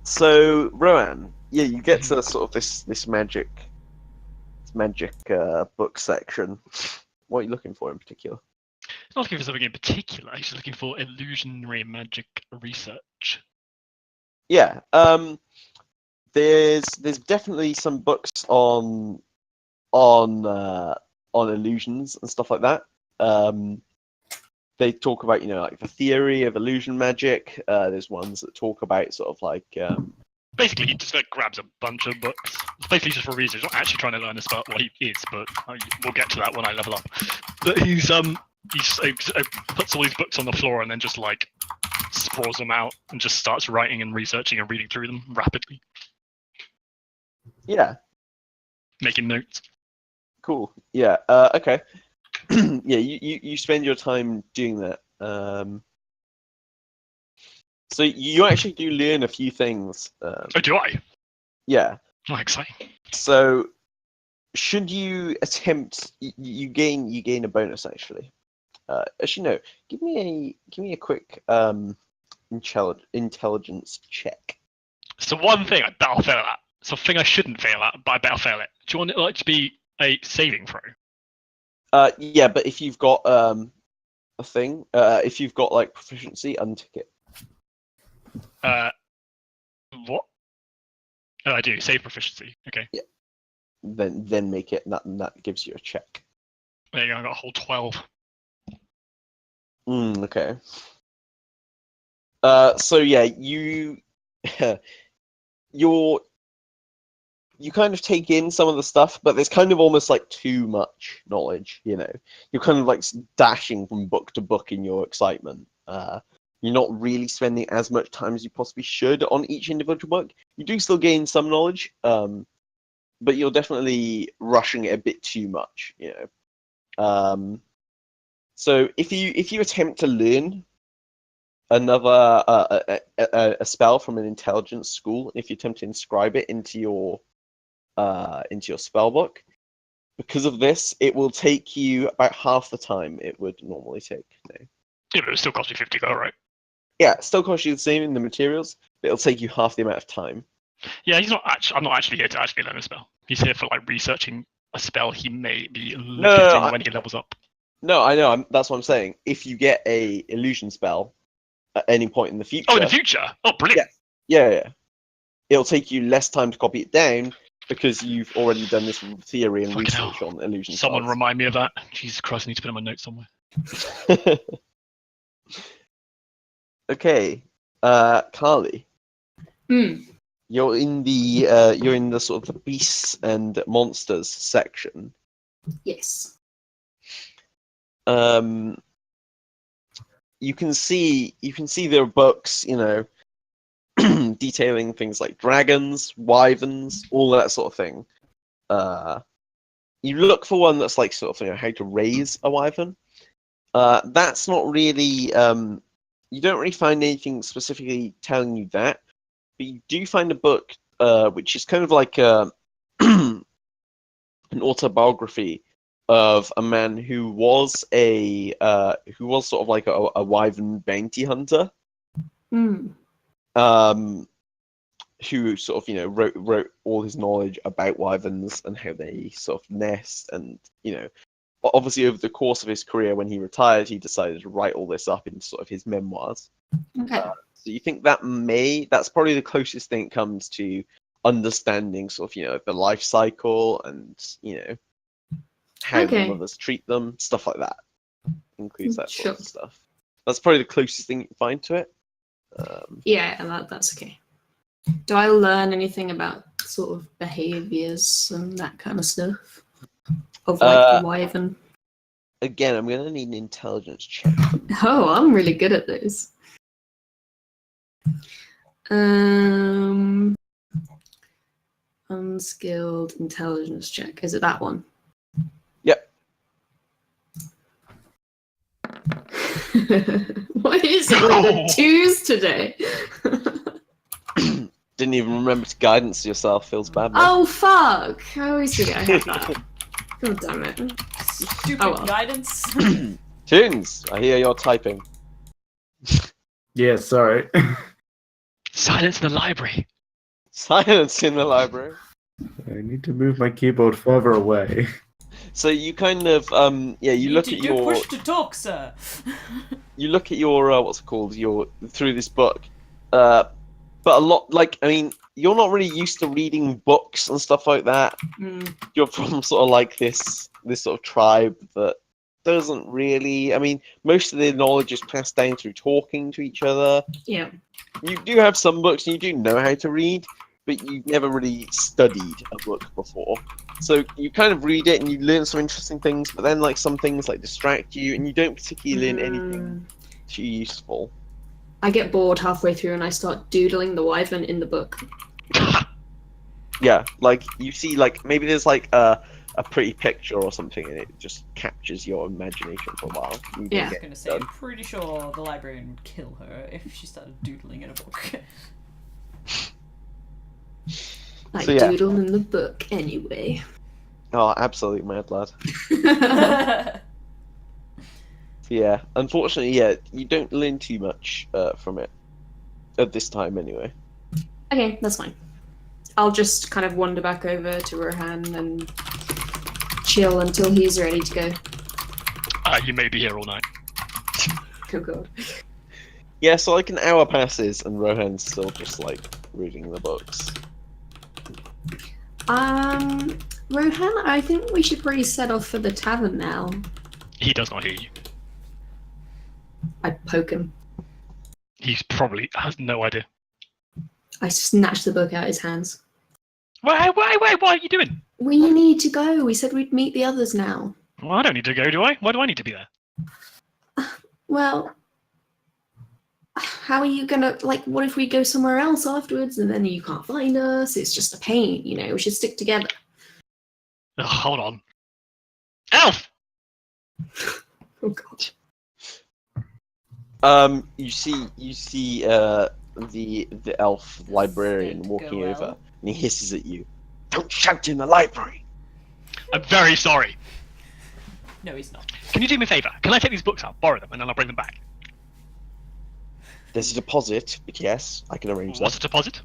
[SPEAKER 5] So Rohan, yeah, you get to sort of this magic book section. What are you looking for in particular?
[SPEAKER 4] He's not looking for something in particular. He's just looking for illusionary magic research.
[SPEAKER 5] Yeah. There's definitely some books on illusions and stuff like that. They talk about, you know, like the theory of illusion magic. There's ones that talk about sort of like
[SPEAKER 4] Basically, he just like grabs a bunch of books. It's basically just for research. He's not actually trying to learn about what he is, but we'll get to that when I level up. But he puts all these books on the floor and then just like sprawls them out and just starts writing and researching and reading through them rapidly.
[SPEAKER 5] Yeah.
[SPEAKER 4] Making notes.
[SPEAKER 5] Cool. Yeah. Okay. Yeah. You spend your time doing that. So you actually do learn a few things.
[SPEAKER 4] Oh, do I?
[SPEAKER 5] Yeah.
[SPEAKER 4] Oh, exciting.
[SPEAKER 5] So should you attempt, you gain a bonus actually. Actually, no. Give me a quick intelligence check.
[SPEAKER 4] So one thing I bet I'll fail at. It's a thing I shouldn't fail at, but I bet I'll fail it. Do you want it to be a saving throw?
[SPEAKER 5] Yeah, but if you've got a thing, if you've got like proficiency, untick it.
[SPEAKER 4] What? Oh, I do. Save proficiency. Okay.
[SPEAKER 5] Yeah. Then make it, and that gives you a check.
[SPEAKER 4] There you go. I got a whole 12.
[SPEAKER 5] Okay. So yeah, you you kind of take in some of the stuff, but there's kind of almost like too much knowledge, you know. You're kind of like dashing from book to book in your excitement. You're not really spending as much time as you possibly should on each individual book. You do still gain some knowledge, but you're definitely rushing it a bit too much, you know. So if you attempt to learn another a spell from an intelligence school, if you attempt to inscribe it into your spell book, because of this, it will take you about half the time it would normally take. No.
[SPEAKER 4] Yeah, but it still costs me 50 gold, right?
[SPEAKER 5] Yeah, it still costs you the same in the materials, but it'll take you half the amount of time.
[SPEAKER 4] Yeah, I'm not actually here to actually learn a spell. He's here for like researching a spell he may be getting when he levels up.
[SPEAKER 5] No, I know. That's what I'm saying. If you get a illusion spell at any point in the future.
[SPEAKER 4] Oh, in the future? Oh, brilliant.
[SPEAKER 5] Yeah. It'll take you less time to copy it down because you've already done this theory and research on illusion spells.
[SPEAKER 4] Someone remind me of that. Jesus Christ, I need to put in my notes somewhere.
[SPEAKER 5] Okay, Kaali.
[SPEAKER 7] Hmm.
[SPEAKER 5] You're in the sort of the beasts and monsters section.
[SPEAKER 7] Yes.
[SPEAKER 5] You can see there are books, you know, detailing things like dragons, wyverns, all that sort of thing. You look for one that's like sort of, you know, how to raise a wyvern. That's not really. You don't really find anything specifically telling you that, but you do find a book which is kind of like an autobiography of a man who was sort of like a wyvern bounty hunter. Who sort of, you know, wrote all his knowledge about wyverns and how they sort of nest, and, you know, obviously over the course of his career when he retired, he decided to write all this up in sort of his memoirs.
[SPEAKER 7] Okay.
[SPEAKER 5] So you think that's probably the closest thing it comes to understanding sort of, you know, the life cycle and, you know, how the mothers treat them, stuff like that. Includes that sort of stuff. That's probably the closest thing you can find to it.
[SPEAKER 7] Yeah, that's okay. Do I learn anything about sort of behaviors and that kind of stuff? Of like the wyvern?
[SPEAKER 5] Again, I'm going to need an intelligence check.
[SPEAKER 7] Oh, I'm really good at those. Unskilled intelligence check. Is it that one?
[SPEAKER 5] Yep.
[SPEAKER 7] What is it with the twos today?
[SPEAKER 5] Didn't even remember to guidance yourself. Feels bad. Man.
[SPEAKER 7] Oh, fuck. I always forget I have that. God damn it.
[SPEAKER 1] Stupid guidance.
[SPEAKER 5] Tunes, I hear you're typing.
[SPEAKER 3] Yeah, sorry.
[SPEAKER 4] Silence in the library.
[SPEAKER 5] Silence in the library.
[SPEAKER 3] I need to move my keyboard further away.
[SPEAKER 5] So you kind of you look at your
[SPEAKER 1] push to talk, sir.
[SPEAKER 5] You look at your what's it called? Through this book. But a lot, like, I mean, you're not really used to reading books and stuff like that. You're from sort of like this sort of tribe that doesn't really, I mean, most of their knowledge is passed down through talking to each other.
[SPEAKER 7] Yeah.
[SPEAKER 5] You do have some books and you do know how to read, but you've never really studied a book before. So you kind of read it and you learn some interesting things, but then like some things like distract you and you don't particularly learn anything too useful.
[SPEAKER 7] I get bored halfway through and I start doodling the wyvern in the book.
[SPEAKER 5] Yeah, like you see, like maybe there's like a pretty picture or something, and it just captures your imagination for a while. You don't
[SPEAKER 7] Yeah.
[SPEAKER 1] I was
[SPEAKER 5] get
[SPEAKER 1] going to
[SPEAKER 5] it
[SPEAKER 1] say,
[SPEAKER 5] done.
[SPEAKER 1] I'm pretty sure the librarian would kill her if she started doodling in a book.
[SPEAKER 7] I
[SPEAKER 5] So, yeah.
[SPEAKER 7] doodle in the book anyway.
[SPEAKER 5] Oh, absolute mad lad. So, yeah, unfortunately, yeah, you don't learn too much from it at this time, anyway.
[SPEAKER 7] Okay, that's fine. I'll just kind of wander back over to Rohan and chill until he's ready to go.
[SPEAKER 4] You may be here all night.
[SPEAKER 7] Oh god.
[SPEAKER 5] Yeah, so like an hour passes, and Rohan's still just like reading the books.
[SPEAKER 7] Rohan, I think we should probably set off for the tavern now.
[SPEAKER 4] He does not hear you.
[SPEAKER 7] I poke him.
[SPEAKER 4] He's probably has no idea.
[SPEAKER 7] I snatch the book out of his hands.
[SPEAKER 4] Wait, what are you doing?
[SPEAKER 7] We need to go. We said we'd meet the others now.
[SPEAKER 4] Well, I don't need to go, do I? Why do I need to be there?
[SPEAKER 7] Well, how are you gonna, like, what if we go somewhere else afterwards and then you can't find us? It's just a pain, you know, we should stick together.
[SPEAKER 4] Ugh, hold on. Elf!
[SPEAKER 7] Oh god.
[SPEAKER 5] You see the elf librarian
[SPEAKER 1] Snake
[SPEAKER 5] walking
[SPEAKER 1] Goel.
[SPEAKER 5] over, and he hisses at you. Don't shout in the library!
[SPEAKER 4] I'm very sorry.
[SPEAKER 1] No, he's not.
[SPEAKER 4] Can you do me a favour? Can I take these books out, borrow them, and then I'll bring them back?
[SPEAKER 5] There's a deposit, but yes, I can arrange
[SPEAKER 4] What's
[SPEAKER 5] that.
[SPEAKER 4] the deposit?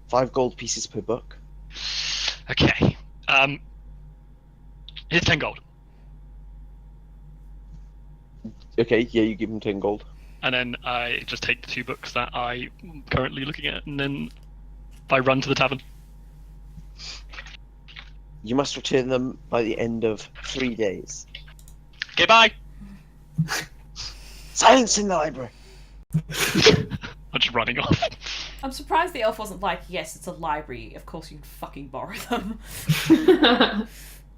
[SPEAKER 5] 5 gold pieces per book.
[SPEAKER 4] Okay. Here's 10 gold.
[SPEAKER 5] Okay, yeah, you give him 10 gold.
[SPEAKER 4] And then I just take the 2 books that I'm currently looking at, and then I run to the tavern.
[SPEAKER 5] You must return them by the end of 3 days.
[SPEAKER 4] Okay, bye!
[SPEAKER 5] Silence in the library!
[SPEAKER 4] I'm just running off.
[SPEAKER 1] I'm surprised the elf wasn't like, yes, it's a library. Of course you can fucking borrow them.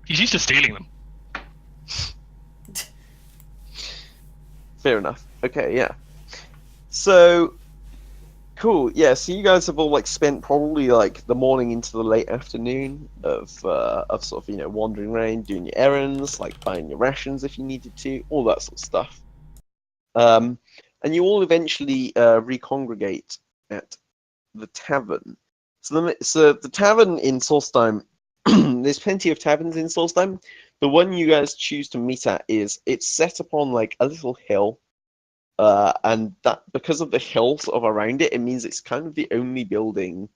[SPEAKER 4] He's used to stealing them.
[SPEAKER 5] Fair enough. Okay, yeah. So, cool. Yeah, so you guys have all like spent probably like the morning into the late afternoon of sort of, you know, wandering around, doing your errands, like buying your rations if you needed to, all that sort of stuff. And you all eventually recongregate at the tavern. So the tavern in Solstheim, there's plenty of taverns in Solstheim. The one you guys choose to meet at it's set upon like a little hill, and that because of the hill sort of around it, it means it's kind of the only building.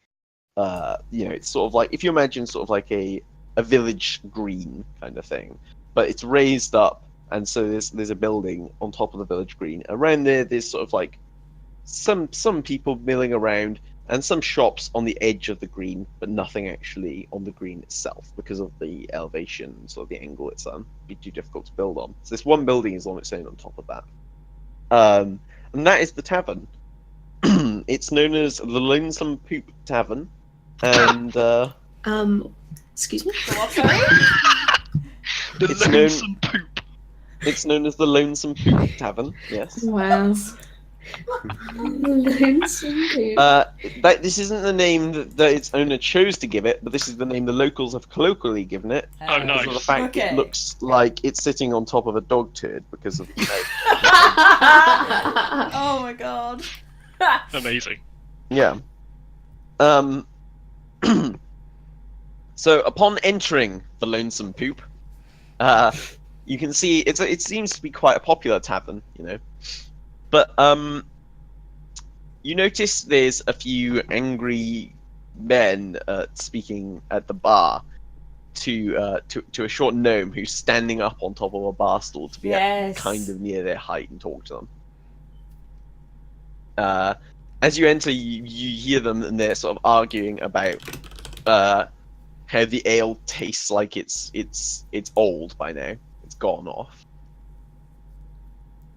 [SPEAKER 5] You know, it's sort of like if you imagine sort of like a village green kind of thing, but it's raised up, and so there's a building on top of the village green. Around there's sort of like some people milling around, and some shops on the edge of the green, but nothing actually on the green itself because of the elevation, sort of the angle it's on. It'd be too difficult to build on. So this one building is on its own on top of that. And that is the tavern. It's known as the Lonesome Poop Tavern. And
[SPEAKER 7] excuse me?
[SPEAKER 1] What, sorry?
[SPEAKER 4] The
[SPEAKER 5] It's
[SPEAKER 4] lonesome poop.
[SPEAKER 5] it's known as the Lonesome Poop Tavern. Yes.
[SPEAKER 7] Wow. Lonesome poop.
[SPEAKER 5] This isn't the name that its owner chose to give it, but this is the name the locals have colloquially given it.
[SPEAKER 4] Oh, nice.
[SPEAKER 5] Because of the fact
[SPEAKER 1] Okay.
[SPEAKER 5] it looks like it's sitting on top of a dog turd because of, you know.
[SPEAKER 1] Oh my god.
[SPEAKER 4] Amazing.
[SPEAKER 5] Yeah. So upon entering the Lonesome Poop, you can see it seems to be quite a popular tavern, you know. But you notice there's a few angry men speaking at the bar to a short gnome who's standing up on top of a bar stool to be
[SPEAKER 1] Yes.
[SPEAKER 5] kind of near their height and talk to them. As you enter, you hear them, and they're sort of arguing about how the ale tastes like it's old by now. It's gone off.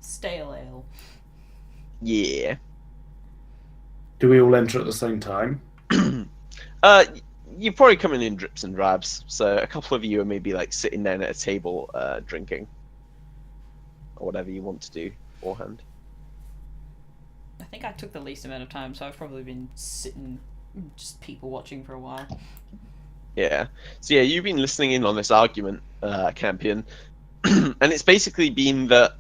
[SPEAKER 1] Stale ale.
[SPEAKER 5] Yeah.
[SPEAKER 3] Do we all enter at the same time?
[SPEAKER 5] You're probably coming in drips and drabs. So a couple of you are maybe like sitting down at a table, drinking, or whatever you want to do beforehand.
[SPEAKER 1] I think I took the least amount of time, so I've probably been sitting, just people watching for a while.
[SPEAKER 5] Yeah. So yeah, you've been listening in on this argument, Campion, and it's basically been that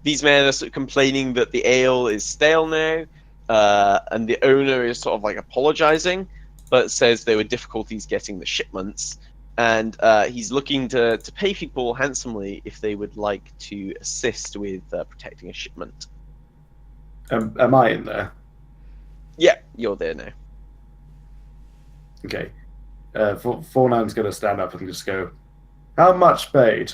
[SPEAKER 5] these men are sort of complaining that the ale is stale now, and the owner is sort of like apologizing, but says there were difficulties getting the shipments, and he's looking to pay people handsomely if they would like to assist with protecting a shipment.
[SPEAKER 3] Am I in there?
[SPEAKER 5] Yeah, you're there now.
[SPEAKER 3] Okay. Thornan's going to stand up and just go, how much paid?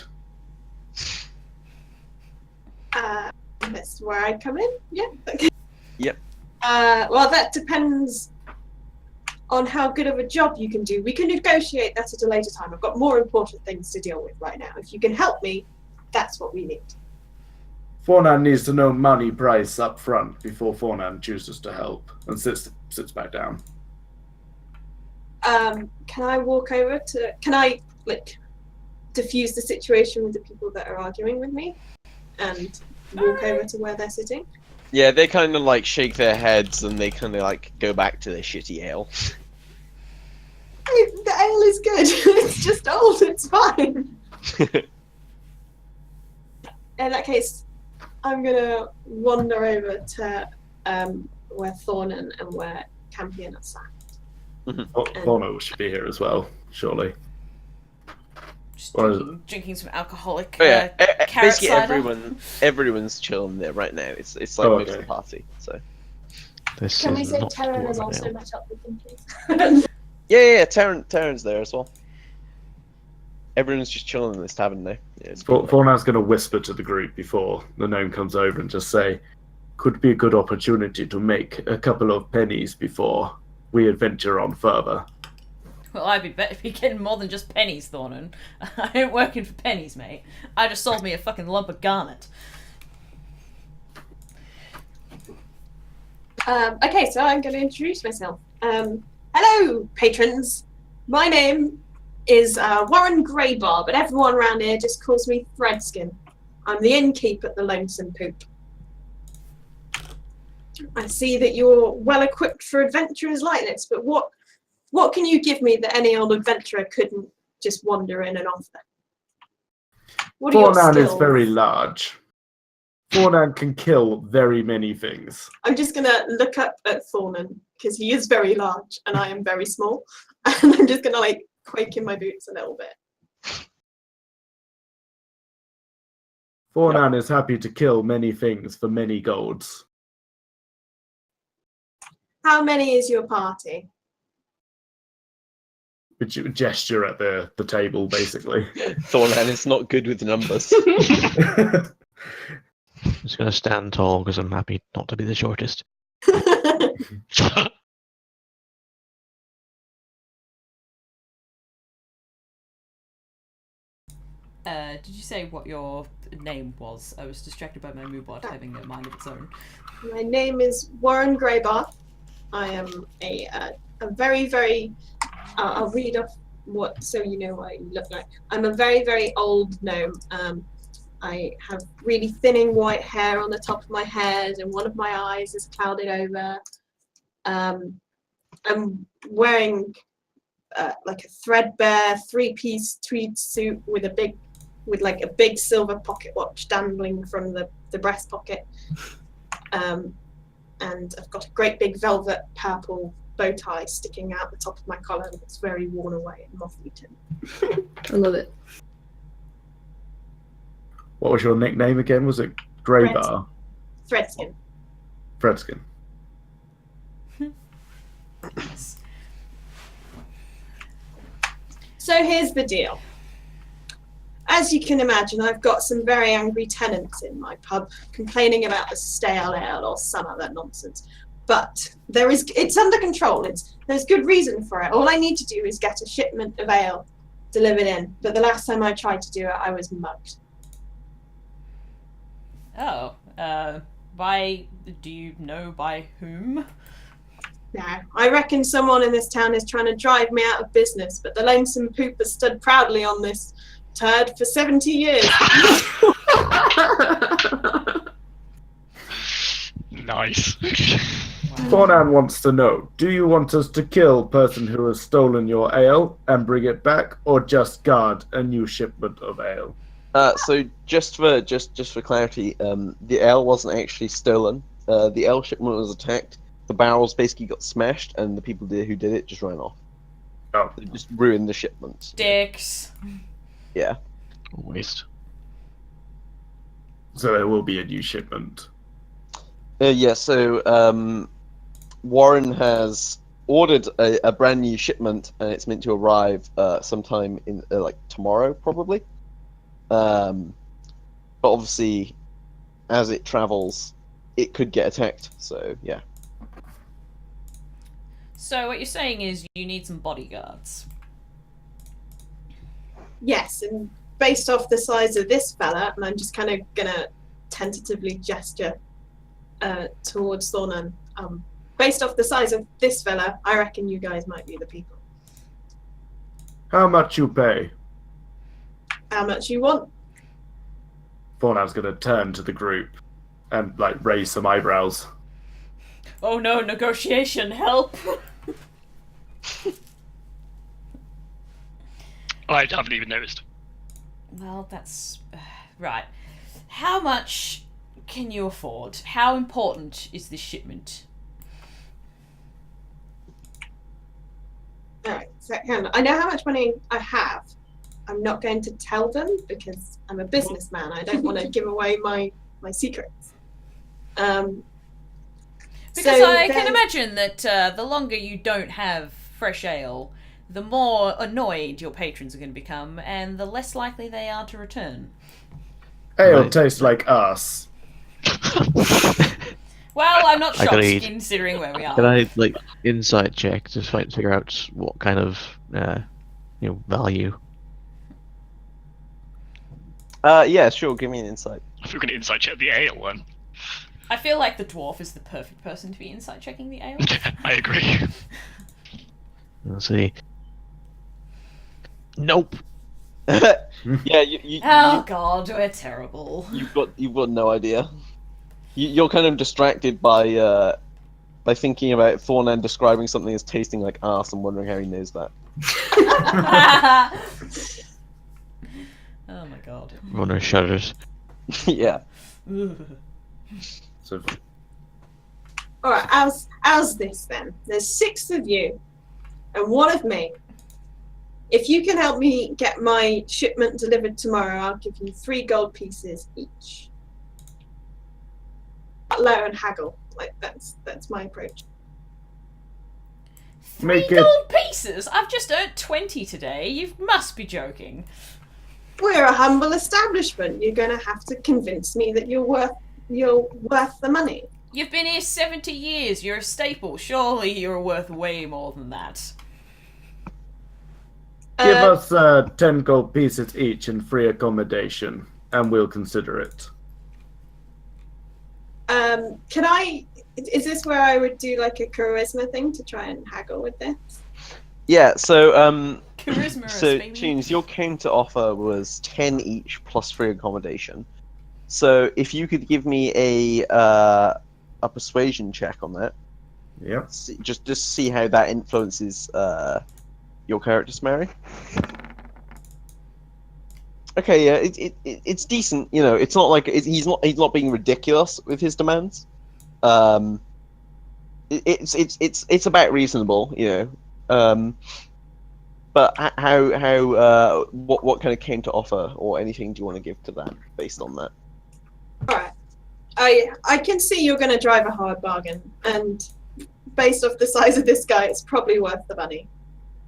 [SPEAKER 6] That's where I come in. Yeah. Okay.
[SPEAKER 5] Yep.
[SPEAKER 6] Well, that depends on how good of a job you can do. We can negotiate that at a later time. I've got more important things to deal with right now. If you can help me, that's what we need.
[SPEAKER 3] Thornan needs to know money price up front before Thornan chooses to help and sits back down.
[SPEAKER 6] Can I walk over to... Can I, diffuse the situation with the people that are arguing with me? And walk over to where they're sitting?
[SPEAKER 5] Yeah, they kind of, shake their heads and they kind of, go back to their shitty ale.
[SPEAKER 6] The ale is good. It's just old. It's fine. In that case, I'm going to wander over to where Thornan and where Campion are sat.
[SPEAKER 3] Vonnur should be here as well, surely.
[SPEAKER 1] Just drinking some alcoholic
[SPEAKER 5] carrot basically
[SPEAKER 1] cider.
[SPEAKER 5] everyone's chilling there right now. It's like most of the party. So
[SPEAKER 6] Can we say Terren is also met up with them, please?
[SPEAKER 5] yeah, Terren's there as well. Everyone's just chilling in this tavern now. Yeah,
[SPEAKER 3] Thornan's going to whisper to the group before the gnome comes over and just say, could be a good opportunity to make a couple of pennies before we adventure on further.
[SPEAKER 1] Well, I'd be better if you're getting more than just pennies, Thornan. I ain't working for pennies, mate. I just sold me a fucking lump of garnet.
[SPEAKER 6] Okay, so I'm going to introduce myself. Hello, patrons. My name is Warryn Graybar, but everyone around here just calls me Threadskin. I'm the innkeep at the Lonesome Poop. I see that you're well equipped for adventurers like this, but what can you give me that any old adventurer couldn't just wander in and offer? What are your
[SPEAKER 3] Thornan
[SPEAKER 6] skills?
[SPEAKER 3] is very large. Thornan can kill very many things.
[SPEAKER 6] I'm just going to look up at Thornan, because he is very large and I am very small. And I'm just going to quake in my boots a little bit.
[SPEAKER 3] Thornan is happy to kill many things for many golds.
[SPEAKER 6] How many is your party?
[SPEAKER 3] Which you gesture at the table, basically.
[SPEAKER 5] Thornan is not good with numbers.
[SPEAKER 8] I'm just going to stand tall because I'm happy not to be the shortest.
[SPEAKER 1] Did you say what your name was? I was distracted by my moobot having a mind of its own.
[SPEAKER 6] My name is Warryn Graybar. I am a very, very... I'll read off what, so you know what you look like. I'm a very, very old gnome. I have really thinning white hair on the top of my head, and one of my eyes is clouded over. I'm wearing a threadbare three-piece tweed suit with a big silver pocket watch dangling from the breast pocket. And I've got a great big velvet purple bow tie sticking out the top of my collar that's very worn away and moth-eaten.
[SPEAKER 7] I love it.
[SPEAKER 3] What was your nickname again? Was it Graybar?
[SPEAKER 6] Threadskin.
[SPEAKER 3] Threadskin.
[SPEAKER 1] Yes.
[SPEAKER 6] So here's the deal. As you can imagine, I've got some very angry tenants in my pub complaining about the stale ale or some other nonsense. But it's under control. There's good reason for it. All I need to do is get a shipment of ale delivered in. But the last time I tried to do it, I was mugged.
[SPEAKER 1] Oh, do you know by whom?
[SPEAKER 6] No, I reckon someone in this town is trying to drive me out of business, but the Lonesome Poop has stood proudly on this turd for 70 years.
[SPEAKER 4] Nice.
[SPEAKER 3] Thornan wants to know, do you want us to kill person who has stolen your ale and bring it back, or just guard a new shipment of ale?
[SPEAKER 5] So just for clarity, the ale wasn't actually stolen. The ale shipment was attacked. The barrels basically got smashed, and the people who did it just ran off.
[SPEAKER 3] Oh.
[SPEAKER 5] They just ruined the shipment.
[SPEAKER 1] Dicks.
[SPEAKER 5] Yeah.
[SPEAKER 8] Waste.
[SPEAKER 3] So there will be a new shipment.
[SPEAKER 5] Yeah, so Warryn has ordered a brand new shipment, and it's meant to arrive sometime in like tomorrow, probably. But obviously, as it travels, it could get attacked. So yeah.
[SPEAKER 1] So what you're saying is you need some bodyguards.
[SPEAKER 6] Yes, and based off the size of this fella, and I'm just kind of gonna tentatively gesture towards Thornan. Based off the size of this fella, I reckon you guys might be the people.
[SPEAKER 3] How much you pay?
[SPEAKER 6] How much you want?
[SPEAKER 3] Thornan's going to turn to the group and like raise some eyebrows.
[SPEAKER 1] Oh no, negotiation, help!
[SPEAKER 4] I haven't even noticed.
[SPEAKER 1] Well, that's... right. How much can you afford? How important is this shipment?
[SPEAKER 6] Alright, so hang on. I know how much money I have. I'm not going to tell them because I'm a businessman. I don't want to give away my secrets.
[SPEAKER 1] Because
[SPEAKER 6] so
[SPEAKER 1] I can imagine that the longer you don't have fresh ale, the more annoyed your patrons are going to become, and the less likely they are to return.
[SPEAKER 3] Ale tastes like us.
[SPEAKER 1] Well, I'm not shocked,
[SPEAKER 8] Agreed.
[SPEAKER 1] considering where we are.
[SPEAKER 8] Can I insight check to try and figure out what kind of value?
[SPEAKER 5] Yeah, sure. Give me an insight.
[SPEAKER 4] If we're going to insight check the ale one.
[SPEAKER 1] I feel like the dwarf is the perfect person to be insight checking the ale.
[SPEAKER 4] I agree.
[SPEAKER 8] Let's see. Nope.
[SPEAKER 5] Yeah,
[SPEAKER 1] Oh god, we're terrible.
[SPEAKER 5] you've got no idea. You're kind of distracted by thinking about Thornan describing something as tasting like arse and wondering how he knows that.
[SPEAKER 1] Oh my god.
[SPEAKER 8] Vonnur shudders.
[SPEAKER 5] Yeah.
[SPEAKER 3] So,
[SPEAKER 6] Alright, how's this then? There's 6 of you and 1 of me. If you can help me get my shipment delivered tomorrow, I'll give you 3 gold pieces each. Low and haggle. Like that's my approach.
[SPEAKER 1] 3
[SPEAKER 3] Make it-
[SPEAKER 1] gold pieces? I've just earned 20 today. You must be joking.
[SPEAKER 6] We're a humble establishment. You're gonna have to convince me that you're worth the money.
[SPEAKER 1] You've been here 70 years. You're a staple. Surely you're worth way more than that.
[SPEAKER 3] give us 10 gold pieces each and free accommodation, and we'll consider it.
[SPEAKER 6] Can I? Is this where I would do like a charisma thing to try and haggle with this?
[SPEAKER 5] Yeah. So
[SPEAKER 1] Charisma,
[SPEAKER 5] so
[SPEAKER 1] baby.
[SPEAKER 5] Tunes, your counter offer was 10 each plus free accommodation. So if you could give me a persuasion check on that,
[SPEAKER 3] Yep.
[SPEAKER 5] just see how that influences your character, smerry. Okay, yeah, it's decent. You know, it's not like he's not being ridiculous with his demands. It's about reasonable, you know. But what kind of counter offer or anything do you want to give to that based on that?
[SPEAKER 6] All right. I can see you're going to drive a hard bargain, and based off the size of this guy, it's probably worth the money.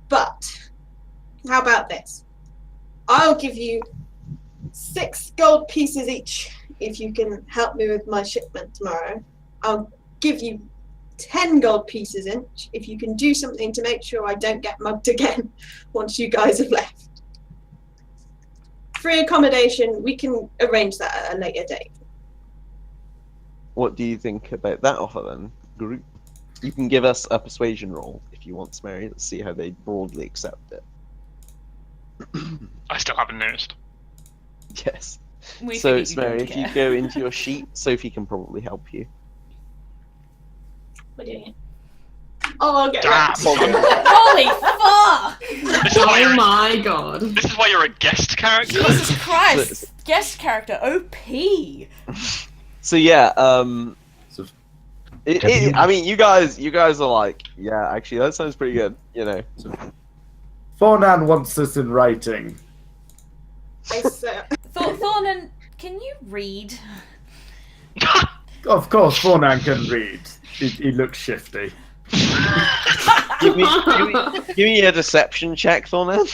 [SPEAKER 6] But how about this? I'll give you 6 gold pieces each if you can help me with my shipment tomorrow. I'll give you 10 gold pieces each if you can do something to make sure I don't get mugged again once you guys have left. Free accommodation, we can arrange that at a later date.
[SPEAKER 5] What do you think about that offer then, group? You can give us a persuasion roll if you want, smerry. Let's see how they broadly accept it.
[SPEAKER 4] I still haven't noticed.
[SPEAKER 5] Yes.
[SPEAKER 1] We
[SPEAKER 5] So,
[SPEAKER 1] figured you
[SPEAKER 5] smerry,
[SPEAKER 1] don't
[SPEAKER 5] if you
[SPEAKER 1] care.
[SPEAKER 5] go into your sheet, Sophie can probably help you.
[SPEAKER 6] We're doing it. Oh, I'll get
[SPEAKER 4] Damn.
[SPEAKER 6] wrecked.
[SPEAKER 1] Holy fuck!
[SPEAKER 4] This is why
[SPEAKER 7] Oh
[SPEAKER 4] you're.
[SPEAKER 7] my god.
[SPEAKER 4] This is why you're a guest character.
[SPEAKER 1] Jesus Christ! Guest character OP.
[SPEAKER 5] So yeah,
[SPEAKER 3] So-
[SPEAKER 5] I mean, you guys are like, yeah, actually, that sounds pretty good. You know.
[SPEAKER 3] Thornan wants this in writing.
[SPEAKER 1] Thornan, can you read?
[SPEAKER 3] Of course, Thornan can read. He looks shifty.
[SPEAKER 5] give me a deception check, Thornan.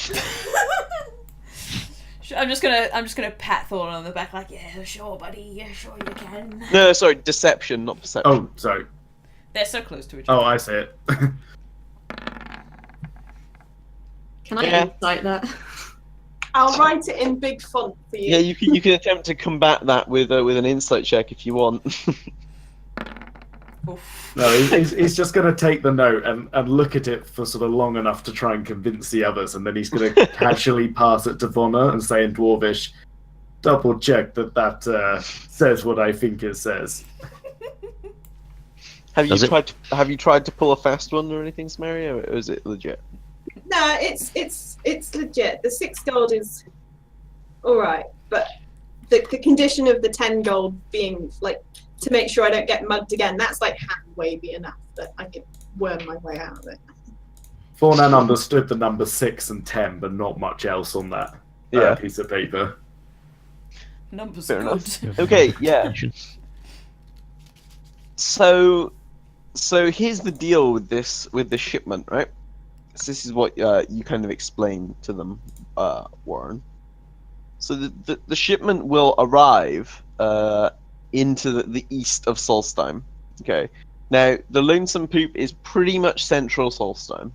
[SPEAKER 1] I'm just gonna pat Thornan on the back like, yeah, sure, buddy, yeah, sure you can.
[SPEAKER 5] No, sorry, deception, not perception.
[SPEAKER 3] Oh, sorry.
[SPEAKER 1] They're so close to each other.
[SPEAKER 3] Oh, I see it.
[SPEAKER 7] Can I
[SPEAKER 5] Yeah.
[SPEAKER 7] insight that?
[SPEAKER 6] I'll write it in big font for you.
[SPEAKER 5] Yeah, you can attempt to combat that with an insight check if you want.
[SPEAKER 1] Oof.
[SPEAKER 3] No, he's just going to take the note and look at it for sort of long enough to try and convince the others, and then he's going to casually pass it to Vonnur and say in Dwarvish, double check that says what I think it says.
[SPEAKER 5] Have
[SPEAKER 8] Does it?
[SPEAKER 5] you tried to pull a fast one or anything, smerry, or is it legit?
[SPEAKER 6] No, it's legit. The 6 gold is all right, but the condition of the 10 gold being like to make sure I don't get mugged again. That's like hand wavy enough that I could worm my way out of it.
[SPEAKER 3] Thornan understood the number 6 and 10, but not much else on that piece of paper.
[SPEAKER 1] Numbers
[SPEAKER 5] Fair
[SPEAKER 1] good.
[SPEAKER 5] enough. Okay, yeah. So here's the deal with this shipment, right? So this is what you kind of explained to them, Warryn. So the shipment will arrive into the east of Solstheim. Okay. Now the Lonesome Poop is pretty much central Solstheim.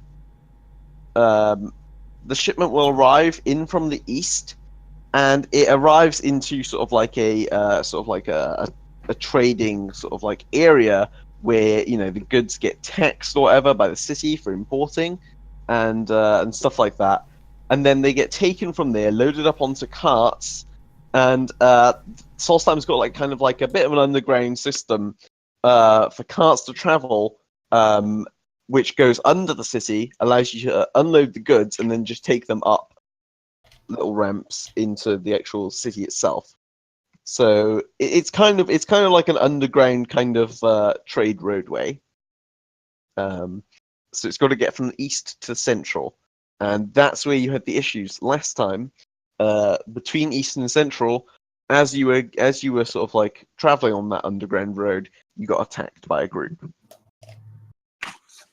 [SPEAKER 5] The shipment will arrive in from the east, and it arrives into sort of like a trading sort of like area where the goods get taxed or whatever by the city for importing, and stuff like that, and then they get taken from there, loaded up onto carts, and Solstheim's got like kind of like a bit of an underground system for carts to travel, which goes under the city, allows you to unload the goods and then just take them up little ramps into the actual city itself. So it's kind of like an underground kind of trade roadway. So it's got to get from the east to central, and that's where you had the issues last time between east and central. As you were sort of like traveling on that underground road, you got attacked by a group.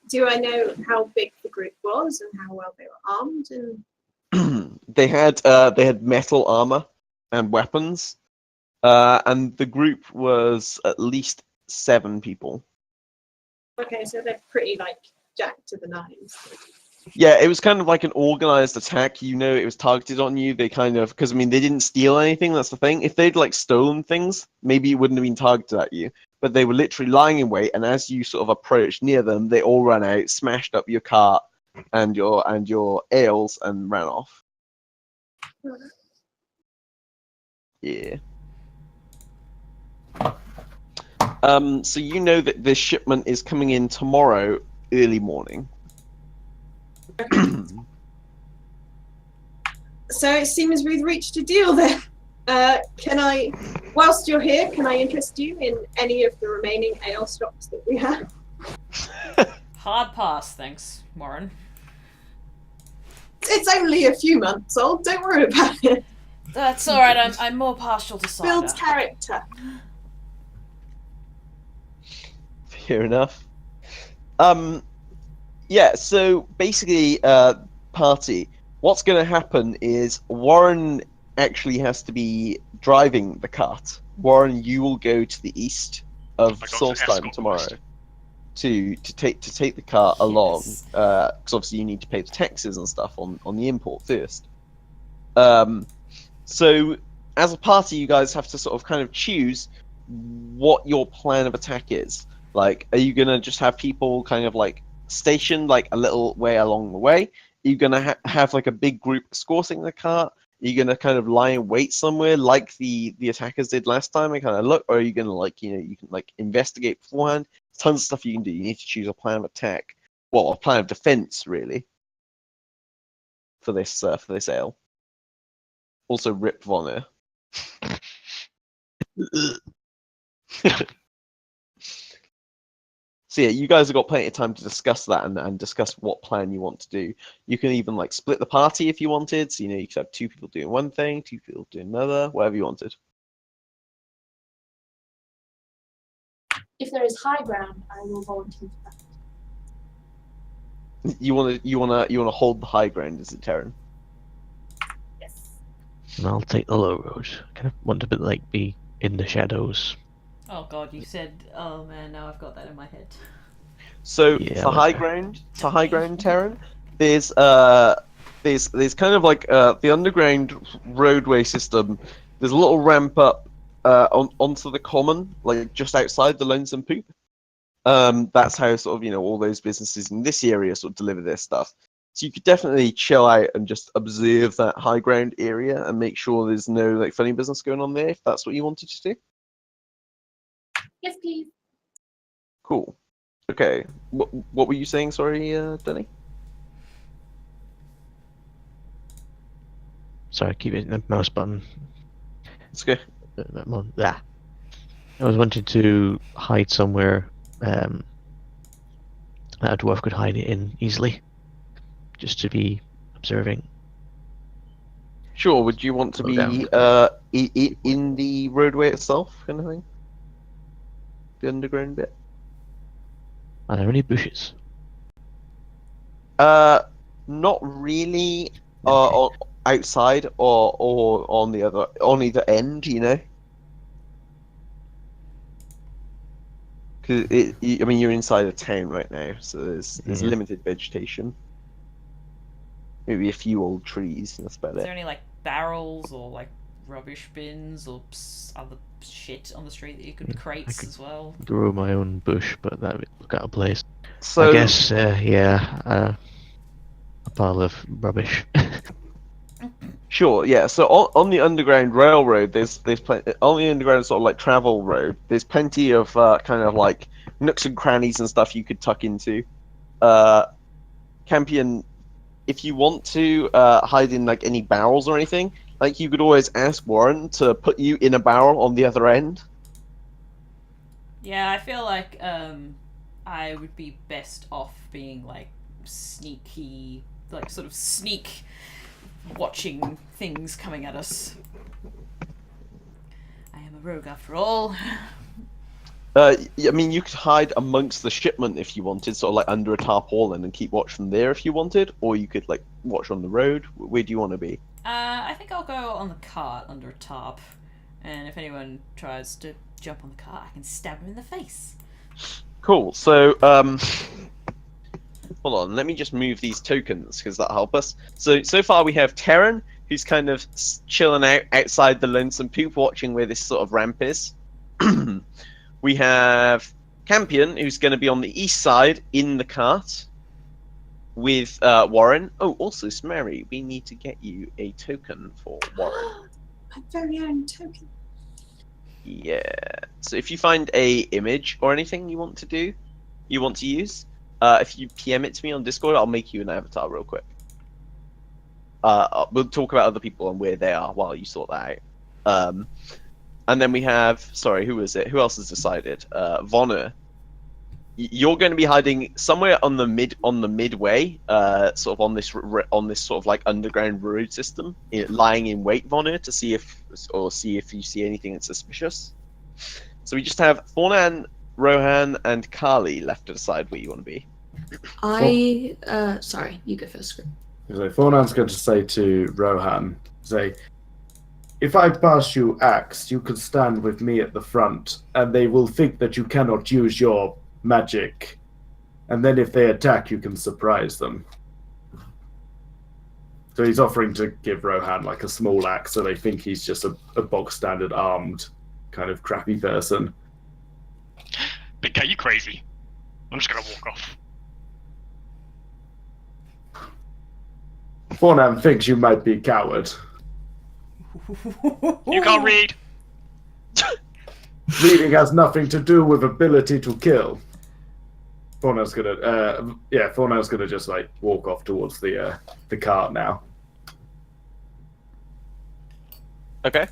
[SPEAKER 6] Do I know how big the group was and how well they were armed? And
[SPEAKER 5] They had metal armor and weapons. And the group was at least 7 people.
[SPEAKER 6] okay, so they're pretty like jacked to the nines.
[SPEAKER 5] Yeah, it was kind of like an organized attack. It was targeted on you. They kind of, because I mean, they didn't steal anything. That's the thing. If they'd like stolen things, maybe it wouldn't have been targeted at you. But they were literally lying in wait, and as you sort of approached near them, they all ran out, smashed up your cart and your ales, and ran off. Yeah. So that this shipment is coming in tomorrow early morning.
[SPEAKER 6] So it seems we've reached a deal there. Can I, whilst you're here, can I interest you in any of the remaining ale stocks that we have?
[SPEAKER 1] Hard pass, thanks, Warryn.
[SPEAKER 6] It's only a few months old. Don't worry about it.
[SPEAKER 1] That's alright, I'm more partial to cider.
[SPEAKER 6] Builds character.
[SPEAKER 5] Fair enough. Yeah, so basically, party. What's going to happen is Warryn actually has to be driving the cart. Warryn, you will go to the east of
[SPEAKER 4] I got an
[SPEAKER 5] Solstheim
[SPEAKER 4] escort
[SPEAKER 5] tomorrow
[SPEAKER 4] first.
[SPEAKER 5] to take the cart along,
[SPEAKER 1] Yes.
[SPEAKER 5] because obviously you need to pay the taxes and stuff on the import first. So as a party, you guys have to sort of kind of choose what your plan of attack is. Like, are you gonna just have people kind of like stationed like a little way along the way? Are you gonna have like a big group escorting the cart? Are you gonna kind of lie in wait somewhere like the attackers did last time and kind of look, or are you gonna like you can like investigate beforehand? Tons of stuff you can do. You need to choose a plan of attack, well, a plan of defense really for this ale. Also, rip Vonnur. So yeah, you guys have got plenty of time to discuss that and discuss what plan you want to do. You can even like split the party if you wanted. So you could have 2 people doing one thing, 2 people doing another, whatever you wanted.
[SPEAKER 7] If there is high ground, I will volunteer for that.
[SPEAKER 5] You wanna hold the high ground, is it, Terren?
[SPEAKER 7] Yes.
[SPEAKER 8] And I'll take the low road. I kind of want to be in the shadows.
[SPEAKER 1] Oh god, you said. Oh man, now I've got that in my head.
[SPEAKER 5] So
[SPEAKER 8] Yeah,
[SPEAKER 5] for
[SPEAKER 8] like
[SPEAKER 5] high
[SPEAKER 8] that.
[SPEAKER 5] ground, Terren, there's kind of like the underground roadway system. There's a little ramp up onto the common, like just outside the Lonesome Poop. That's how sort of all those businesses in this area sort of deliver their stuff. So you could definitely chill out and just observe that high ground area and make sure there's no like funny business going on there if that's what you wanted to do.
[SPEAKER 7] Yes, please.
[SPEAKER 5] Cool. Okay. What were you saying? Sorry, Denny.
[SPEAKER 8] Sorry, I keep hitting the mouse button.
[SPEAKER 5] It's okay.
[SPEAKER 8] Yeah. I was wanting to hide somewhere that a dwarf could hide it in easily, just to be observing.
[SPEAKER 5] Sure. Would you want to
[SPEAKER 8] Slow
[SPEAKER 5] be
[SPEAKER 8] down.
[SPEAKER 5] in the roadway itself, kind of thing? The underground bit.
[SPEAKER 8] Are there any bushes?
[SPEAKER 5] Not really.
[SPEAKER 8] Okay.
[SPEAKER 5] Outside or on either end, Because I mean, you're inside a town right now, so there's
[SPEAKER 8] Yeah.
[SPEAKER 5] limited vegetation. Maybe a few old trees. That's about
[SPEAKER 1] Is there
[SPEAKER 5] it.
[SPEAKER 1] any like barrels or like rubbish bins or other shit on the street that you could crates
[SPEAKER 8] could-
[SPEAKER 1] as well?
[SPEAKER 8] Grow my own bush, but that would look out of place.
[SPEAKER 5] So
[SPEAKER 8] I guess, a pile of rubbish.
[SPEAKER 5] sure, yeah. So on the underground railroad, there's plenty on the underground sort of like travel road. There's plenty of kind of like nooks and crannies and stuff you could tuck into. Campion, if you want to hide in like any barrels or anything, like you could always ask Warryn to put you in a barrel on the other end.
[SPEAKER 1] Yeah, I feel like I would be best off being like sneaky, like sort of sneak watching things coming at us. I am a rogue after all.
[SPEAKER 5] I mean, you could hide amongst the shipment if you wanted, sort of like under a tarpaulin and keep watch from there if you wanted, or you could like watch on the road. Where do you want to be?
[SPEAKER 1] I think I'll go on the cart under a tarp, and if anyone tries to jump on the cart, I can stab him in the face.
[SPEAKER 5] Cool. So, hold on. Let me just move these tokens because that'll help us. So far we have Terren, who's kind of chilling out outside the Lonesome Poop, watching where this sort of ramp is. We have Campion, who's going to be on the east side in the cart with Warryn. Oh, also Smerry, we need to get you a token for Warryn.
[SPEAKER 6] My very own token.
[SPEAKER 5] Yeah. So if you find a image or anything you want to use, if you PM it to me on Discord, I'll make you an avatar real quick. We'll talk about other people and where they are while you sort that out. And then we have, sorry, who is it? Who else has decided? Vonnur. You're going to be hiding somewhere on the midway, sort of on this sort of like underground road system, lying in wait, Vonnur, to see if you see anything that's suspicious. So we just have Thornan, Rohan, and Kaali left to decide where you want to be.
[SPEAKER 7] Sorry, you go first.
[SPEAKER 3] So Thornan's going to say to Rohan, if I pass you axe, you could stand with me at the front, and they will think that you cannot use your magic. And then if they attack, you can surprise them. So he's offering to give Rohan like a small axe, so they think he's just a bog standard armed kind of crappy person.
[SPEAKER 4] Big K, you crazy? I'm just gonna walk off.
[SPEAKER 3] Thornan thinks you might be a coward.
[SPEAKER 4] You can't read.
[SPEAKER 3] Reading has nothing to do with ability to kill. Thornan's gonna just like walk off towards the cart now.
[SPEAKER 5] Okay.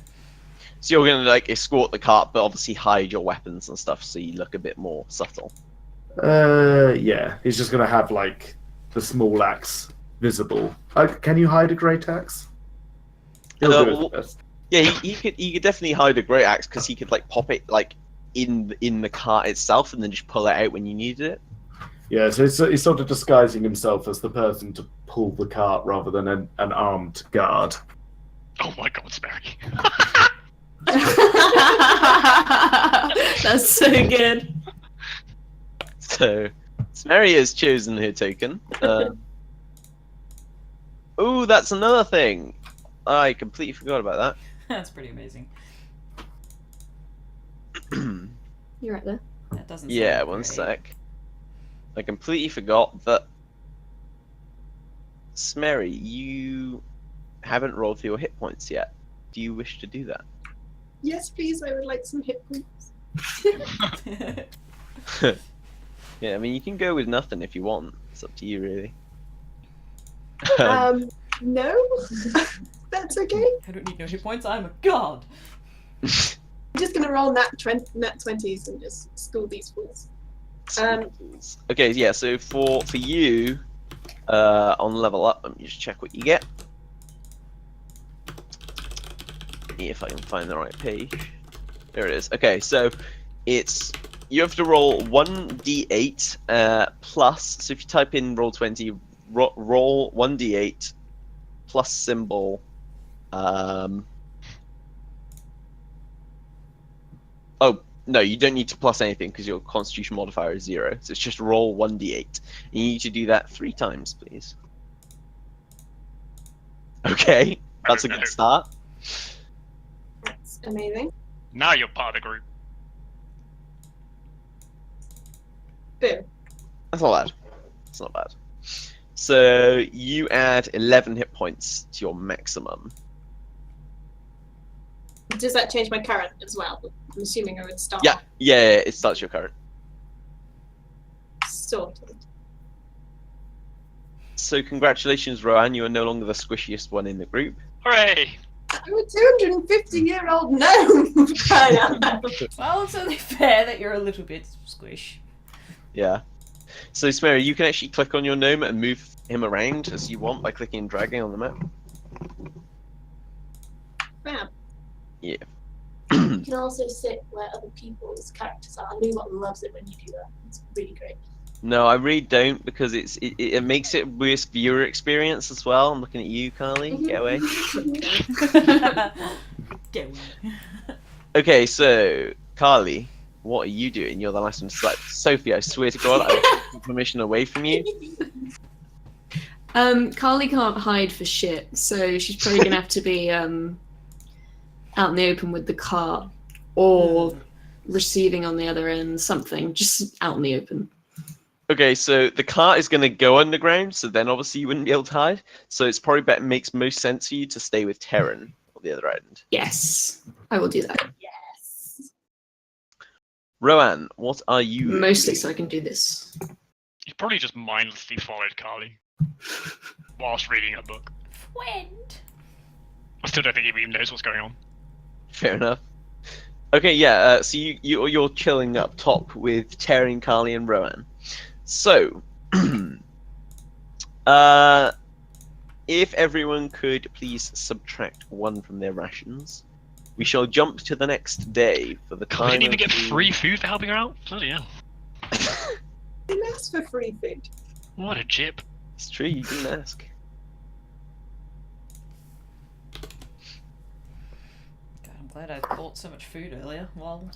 [SPEAKER 5] So you're gonna like escort the cart, but obviously hide your weapons and stuff, so you look a bit more subtle.
[SPEAKER 3] Yeah. He's just gonna have like the small axe visible. Can you hide a great axe? He'll do his
[SPEAKER 5] Well,
[SPEAKER 3] best.
[SPEAKER 5] yeah, he could definitely hide a great axe because he could like pop it like in the cart itself and then just pull it out when you needed it.
[SPEAKER 3] Yeah, so he's sort of disguising himself as the person to pull the cart rather than an armed guard.
[SPEAKER 4] Oh my god, Smerry.
[SPEAKER 7] That's so good.
[SPEAKER 5] So Smerry has chosen her token. Oh, that's another thing. I completely forgot about
[SPEAKER 1] That's pretty amazing.
[SPEAKER 5] that.
[SPEAKER 7] You're right there.
[SPEAKER 1] That doesn't.
[SPEAKER 5] Yeah,
[SPEAKER 1] sound
[SPEAKER 5] one
[SPEAKER 1] great.
[SPEAKER 5] sec. I completely forgot that Smerry, you haven't rolled for your hit points yet. Do you wish to do that?
[SPEAKER 6] Yes, please. I would like some hit points.
[SPEAKER 5] Yeah, I mean, you can go with nothing if you want. It's up to you, really.
[SPEAKER 6] No, that's okay.
[SPEAKER 1] I don't need no hit points. I'm a god.
[SPEAKER 6] I'm just gonna roll nat 20s and just school these fools.
[SPEAKER 5] Okay, yeah. So for you, on level up, let me just check what you get. If I can find the right page. There it is. Okay, so you have to roll 1d8 plus. So if you type in roll 20, roll 1d8 plus symbol. Oh no, you don't need to plus anything because your Constitution modifier is 0. So it's just roll 1d8. You need to do that 3 times, please. Okay, that's a good start.
[SPEAKER 6] That's amazing.
[SPEAKER 4] Now you're part of the group.
[SPEAKER 6] Boom.
[SPEAKER 5] That's not bad. It's not bad. So you add 11 hit points to your maximum.
[SPEAKER 6] Does that change my current as well? I'm assuming I would start.
[SPEAKER 5] Yeah, it starts your current.
[SPEAKER 6] Sorted.
[SPEAKER 5] So congratulations, Rohan. You are no longer the squishiest one in the group.
[SPEAKER 4] Hooray!
[SPEAKER 6] I'm a 250-year-old gnome.
[SPEAKER 1] Well, it's only fair that you're a little bit squish.
[SPEAKER 5] Yeah. So Smerry, you can actually click on your gnome and move him around as you want by clicking and dragging on the map.
[SPEAKER 6] Bam.
[SPEAKER 5] Yeah.
[SPEAKER 2] You can also sit where other people's characters are. Lewbot loves it when you do that. It's really great.
[SPEAKER 5] No, I really don't because it makes it worse viewer experience as well. I'm looking at you, Kaali. Get away.
[SPEAKER 1] Get away.
[SPEAKER 5] Okay, so Kaali, what are you doing? You're the last one to select. Sophie, I swear to God, I took permission away from you.
[SPEAKER 7] Kaali can't hide for shit, so she's probably gonna have to be out in the open with the cart or receiving on the other end, something. Just out in the open.
[SPEAKER 5] Okay, so the cart is going to go underground, so then obviously you wouldn't be able to hide. So it's probably makes most sense for you to stay with Terren on the other end.
[SPEAKER 7] Yes, I will do that.
[SPEAKER 2] Yes.
[SPEAKER 5] Rohan, what are you?
[SPEAKER 7] Mostly so I can do this.
[SPEAKER 4] You probably just mindlessly followed Kaali whilst reading a book.
[SPEAKER 1] Friend.
[SPEAKER 4] I still don't think he even knows what's going on.
[SPEAKER 5] Fair enough. Okay, yeah. So you're chilling up top with Terren, Kaali, and Rohan. So, if everyone could please subtract 1 from their rations, we shall jump to the next day for the
[SPEAKER 4] God,
[SPEAKER 5] time.
[SPEAKER 4] we didn't even get
[SPEAKER 5] of the-
[SPEAKER 4] free food for helping her out? Bloody hell.
[SPEAKER 6] I didn't ask for free food.
[SPEAKER 4] What a jip.
[SPEAKER 5] It's true, you didn't ask.
[SPEAKER 1] God, I'm glad I bought so much food earlier. Well,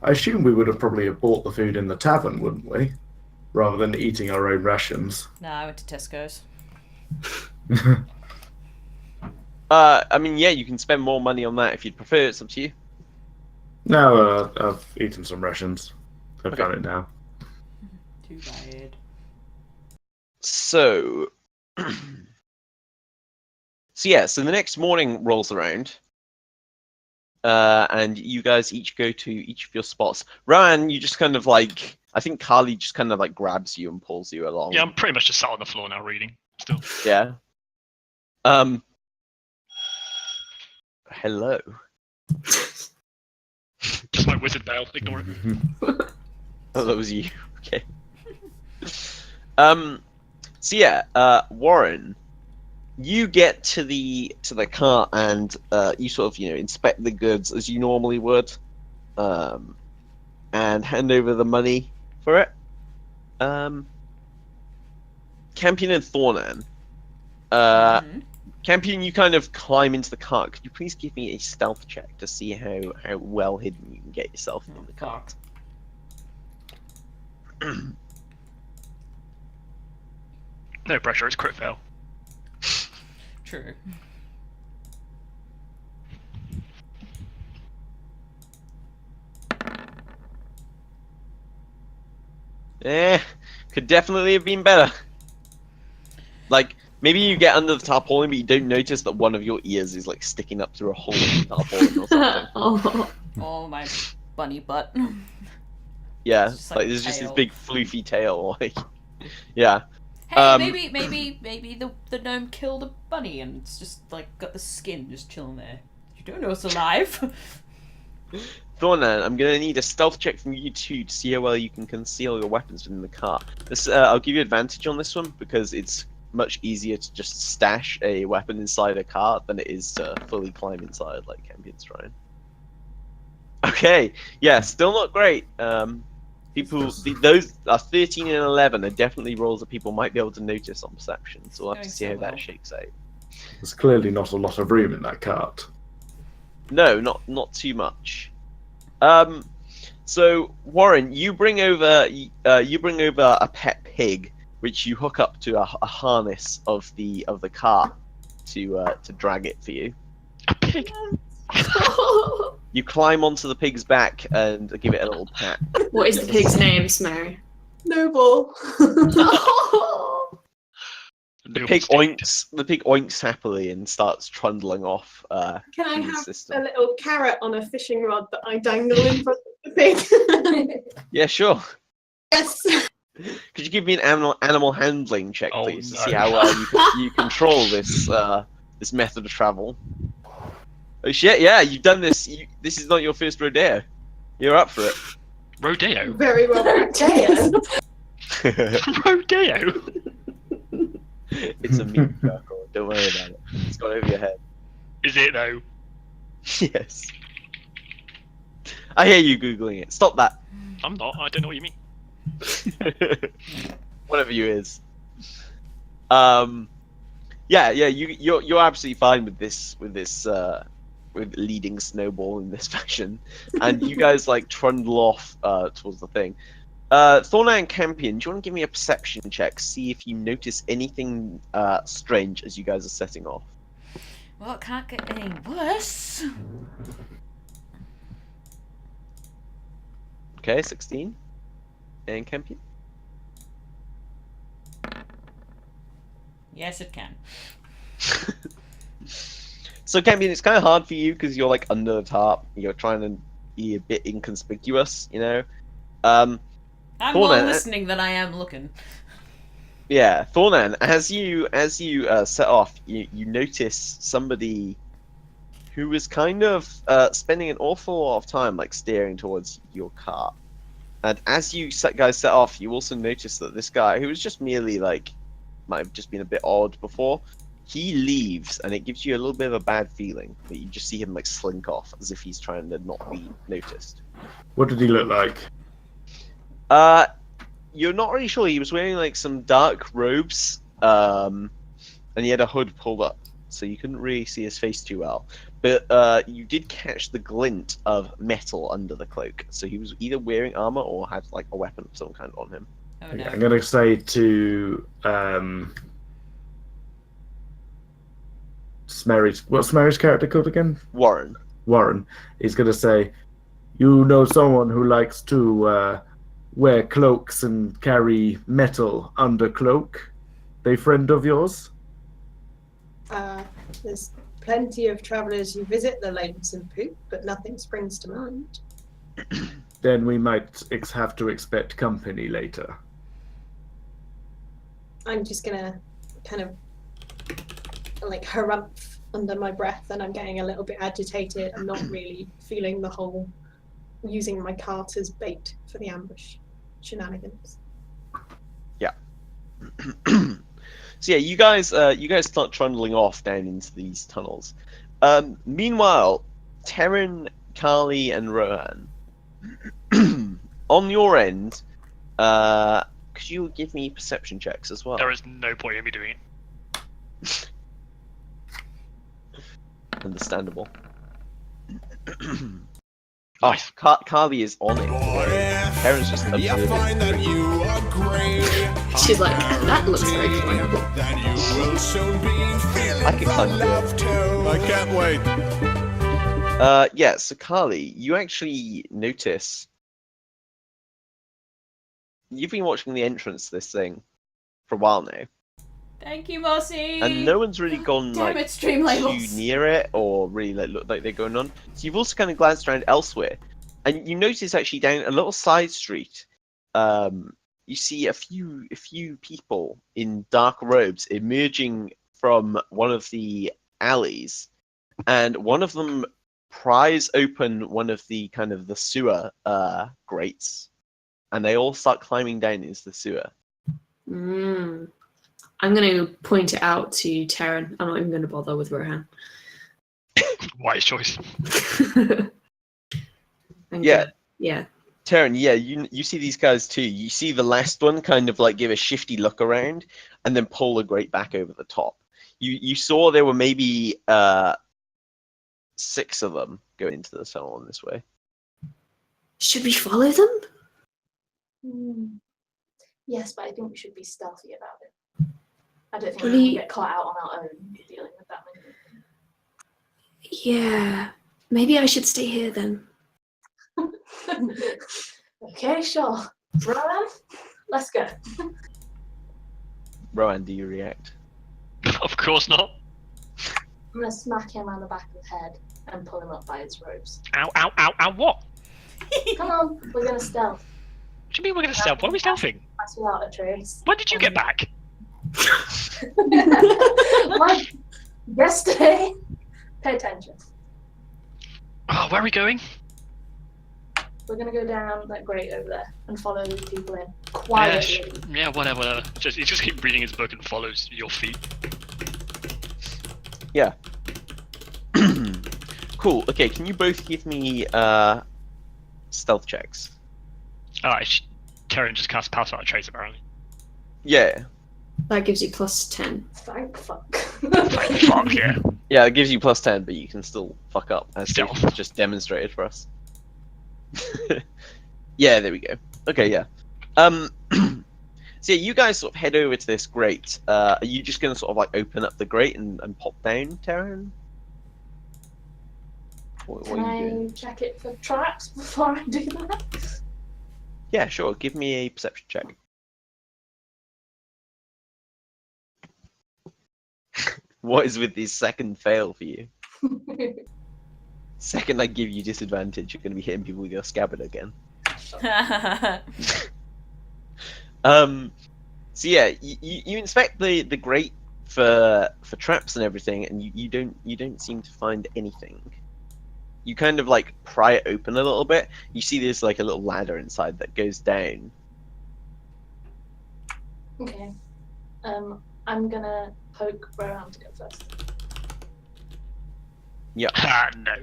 [SPEAKER 3] I assume we would have probably bought the food in the tavern, wouldn't we? Rather than eating our own rations.
[SPEAKER 1] nah, I went to Tesco's.
[SPEAKER 5] I mean, yeah, you can spend more money on that if you'd prefer. It's up to you.
[SPEAKER 3] No, I've eaten some rations. I've
[SPEAKER 5] Okay.
[SPEAKER 3] done it now.
[SPEAKER 1] Too bad.
[SPEAKER 5] So, So yeah, so the next morning rolls around, and you guys each go to each of your spots. Rohan, you just kind of like, I think Kaali just kind of like grabs you and pulls you along.
[SPEAKER 4] Yeah, I'm pretty much just sat on the floor now reading. Still.
[SPEAKER 5] Yeah. Hello.
[SPEAKER 4] Just my wizard veil. Ignore it.
[SPEAKER 5] Oh, that was you. Okay. So yeah, Warryn, you get to the cart and you sort of inspect the goods as you normally would, and hand over the money for it. Campion and Thornan. Campion, you kind of climb into the cart. Could you please give me a stealth check to see how well hidden you can get yourself in the cart?
[SPEAKER 4] No pressure, it's crit fail.
[SPEAKER 1] True.
[SPEAKER 5] Could definitely have been better. Like, maybe you get under the tarpaulin, but you don't notice that one of your ears is like sticking up through a hole in the tarpaulin or something.
[SPEAKER 1] Oh, my bunny butt.
[SPEAKER 5] Yeah,
[SPEAKER 1] It's just
[SPEAKER 5] like
[SPEAKER 1] like
[SPEAKER 5] there's just this
[SPEAKER 1] tail.
[SPEAKER 5] big floofy tail. Like, yeah.
[SPEAKER 1] Hey, maybe the gnome killed a bunny and it's just like got the skin just chilling there. You don't know it's alive.
[SPEAKER 5] Thornan, I'm gonna need a stealth check from you two to see how well you can conceal your weapons within the cart. This, I'll give you advantage on this one because it's much easier to just stash a weapon inside a cart than it is to fully climb inside like Campion's trying. Okay, yeah, still not great. Those are 13 and 11 are definitely rolls that people might be able to notice on perception, so we'll have to see how that shakes out.
[SPEAKER 3] There's clearly not a lot of room in that cart.
[SPEAKER 5] No, not too much. So Warryn, you bring over a pet pig, which you hook up to a harness of the cart to drag it for you.
[SPEAKER 4] A pig.
[SPEAKER 5] You climb onto the pig's back and give it a little pat.
[SPEAKER 7] What is the pig's name, Smerry?
[SPEAKER 6] Noble.
[SPEAKER 5] The pig oinks happily and starts trundling off.
[SPEAKER 6] Can I
[SPEAKER 5] in the
[SPEAKER 6] have
[SPEAKER 5] system.
[SPEAKER 6] a little carrot on a fishing rod that I dangle in front of the pig?
[SPEAKER 5] Yeah, sure.
[SPEAKER 6] Yes.
[SPEAKER 5] Could you give me an animal handling check,
[SPEAKER 4] Oh,
[SPEAKER 5] please, to
[SPEAKER 4] no.
[SPEAKER 5] see how well you control this this method of travel? Oh shit! Yeah, you've done this. This is not your first rodeo. You're up for it.
[SPEAKER 4] Rodeo.
[SPEAKER 6] Very well.
[SPEAKER 4] Rodeo.
[SPEAKER 5] It's a meme, Jarkor. Don't worry about it. It's gone over your head.
[SPEAKER 4] Is it though?
[SPEAKER 5] Yes. I hear you googling it. Stop that.
[SPEAKER 4] I'm not. I don't know what you mean.
[SPEAKER 5] Whatever you is. Yeah. You're absolutely fine with this with leading Snowball in this fashion, and you guys like trundle off towards the thing. Thornan and Campion, do you want to give me a perception check? See if you notice anything strange as you guys are setting off.
[SPEAKER 1] Well, it can't get any worse.
[SPEAKER 5] Okay, 16. And Campion?
[SPEAKER 1] Yes, it can.
[SPEAKER 5] So Campion, it's kind of hard for you because you're like under the tarp. You're trying to be a bit inconspicuous, you know.
[SPEAKER 1] I'm
[SPEAKER 5] Thornan,
[SPEAKER 1] more listening than I am looking.
[SPEAKER 5] Yeah, Thornan, as you set off, you notice somebody who is kind of spending an awful lot of time like staring towards your car. And as you guys set off, you also notice that this guy, who was just merely like, might have just been a bit odd before, he leaves, and it gives you a little bit of a bad feeling that you just see him like slink off as if he's trying to not be noticed.
[SPEAKER 3] What did he look like?
[SPEAKER 5] You're not really sure. He was wearing like some dark robes, and he had a hood pulled up, so you couldn't really see his face too well. But you did catch the glint of metal under the cloak, so he was either wearing armor or had like a weapon of some kind on him.
[SPEAKER 1] Oh
[SPEAKER 3] Okay,
[SPEAKER 1] no.
[SPEAKER 3] I'm going to say to Smerry's, what's Smerry's character called again?
[SPEAKER 5] Warryn.
[SPEAKER 3] Warryn. He's going to say, you know someone who likes to wear cloaks and carry metal under cloak? They friend of yours?
[SPEAKER 6] There's plenty of travellers who visit the Lonesome Poop, but nothing springs to mind.
[SPEAKER 3] Then we might have to expect company later.
[SPEAKER 6] I'm just gonna kind of like harumph under my breath, and I'm getting a little bit agitated. I'm not really feeling the whole using my cart as bait for the ambush shenanigans.
[SPEAKER 5] Yeah. So yeah, you guys start trundling off down into these tunnels. Meanwhile, Terren, Kaali, and Rohan, on your end, could you give me perception checks as well?
[SPEAKER 4] There is no point in me doing it.
[SPEAKER 5] Understandable.
[SPEAKER 4] Nice.
[SPEAKER 5] Kaali is on it. Terren's just observing.
[SPEAKER 9] Find that you are great.
[SPEAKER 7] She's like, that looks very flammable.
[SPEAKER 9] That you will soon be feeling
[SPEAKER 5] I could climb
[SPEAKER 9] love too. I can't wait.
[SPEAKER 5] Yeah, so Kaali, you actually notice you've been watching the entrance to this thing for a while now,
[SPEAKER 1] Thank you, Mossy.
[SPEAKER 5] and no one's really gone
[SPEAKER 1] Damn
[SPEAKER 5] like
[SPEAKER 1] it, stream
[SPEAKER 5] too
[SPEAKER 1] labels.
[SPEAKER 5] near it or really like look like they're going on. So you've also kind of glanced around elsewhere, and you notice actually down a little side street, you see a few people in dark robes emerging from one of the alleys, and one of them pries open one of the kind of the sewer grates, and they all start climbing down into the sewer.
[SPEAKER 7] I'm going to point it out to Terren. I'm not even going to bother with Rohan.
[SPEAKER 4] Wise choice.
[SPEAKER 5] Yeah.
[SPEAKER 7] Yeah.
[SPEAKER 5] Terren, yeah, you see these guys too. You see the last one kind of like give a shifty look around and then pull the grate back over the top. You saw there were maybe 6 of them going into the tunnel in this way.
[SPEAKER 7] Should we follow them?
[SPEAKER 2] Yes, but I think we should be stealthy about it. I don't think we
[SPEAKER 7] Really?
[SPEAKER 2] can get caught out on our own dealing with that many.
[SPEAKER 7] Yeah. Maybe I should stay here then.
[SPEAKER 2] Okay, sure. Rohan, let's go.
[SPEAKER 5] Rohan, do you react?
[SPEAKER 4] Of course not.
[SPEAKER 2] I'm gonna smack him on the back of the head and pull him up by his robes.
[SPEAKER 4] Ow, ow, ow, ow, what?
[SPEAKER 2] Come on, we're gonna stealth.
[SPEAKER 4] What do you mean we're going to stealth? What are we stealthing?
[SPEAKER 2] Pass without a trace.
[SPEAKER 4] When did you get back?
[SPEAKER 2] Like yesterday. Pay attention.
[SPEAKER 4] Oh, where are we going?
[SPEAKER 2] We're gonna go down that grate over there and follow these people in quietly.
[SPEAKER 4] Yeah, whatever. He just keep reading his book and follows your feet.
[SPEAKER 5] Yeah. Cool. Okay, can you both give me stealth checks?
[SPEAKER 4] Alright, Terren just cast Pass Without a Trace apparently.
[SPEAKER 5] Yeah.
[SPEAKER 7] That gives you plus 10.
[SPEAKER 2] Thank fuck.
[SPEAKER 4] Thank fuck, yeah.
[SPEAKER 5] Yeah, it gives you plus 10, but you can still fuck up, as
[SPEAKER 4] Stealth.
[SPEAKER 5] Steve just demonstrated for us. Yeah, there we go. Okay, yeah. So yeah, you guys sort of head over to this grate. Are you just going to sort of like open up the grate and pop down, Terren? What
[SPEAKER 2] Can
[SPEAKER 5] are you doing?
[SPEAKER 2] I check it for traps before I do that?
[SPEAKER 5] Yeah, sure. Give me a perception check. What is with this second fail for you? Second I give you disadvantage, you're going to be hitting people with your scabbard again. So yeah, you inspect the grate for traps and everything, and you don't seem to find anything. You kind of like pry it open a little bit. You see there's like a little ladder inside that goes down.
[SPEAKER 2] Okay. I'm gonna poke Rohan to go first.
[SPEAKER 5] Yeah.
[SPEAKER 4] Ah, no.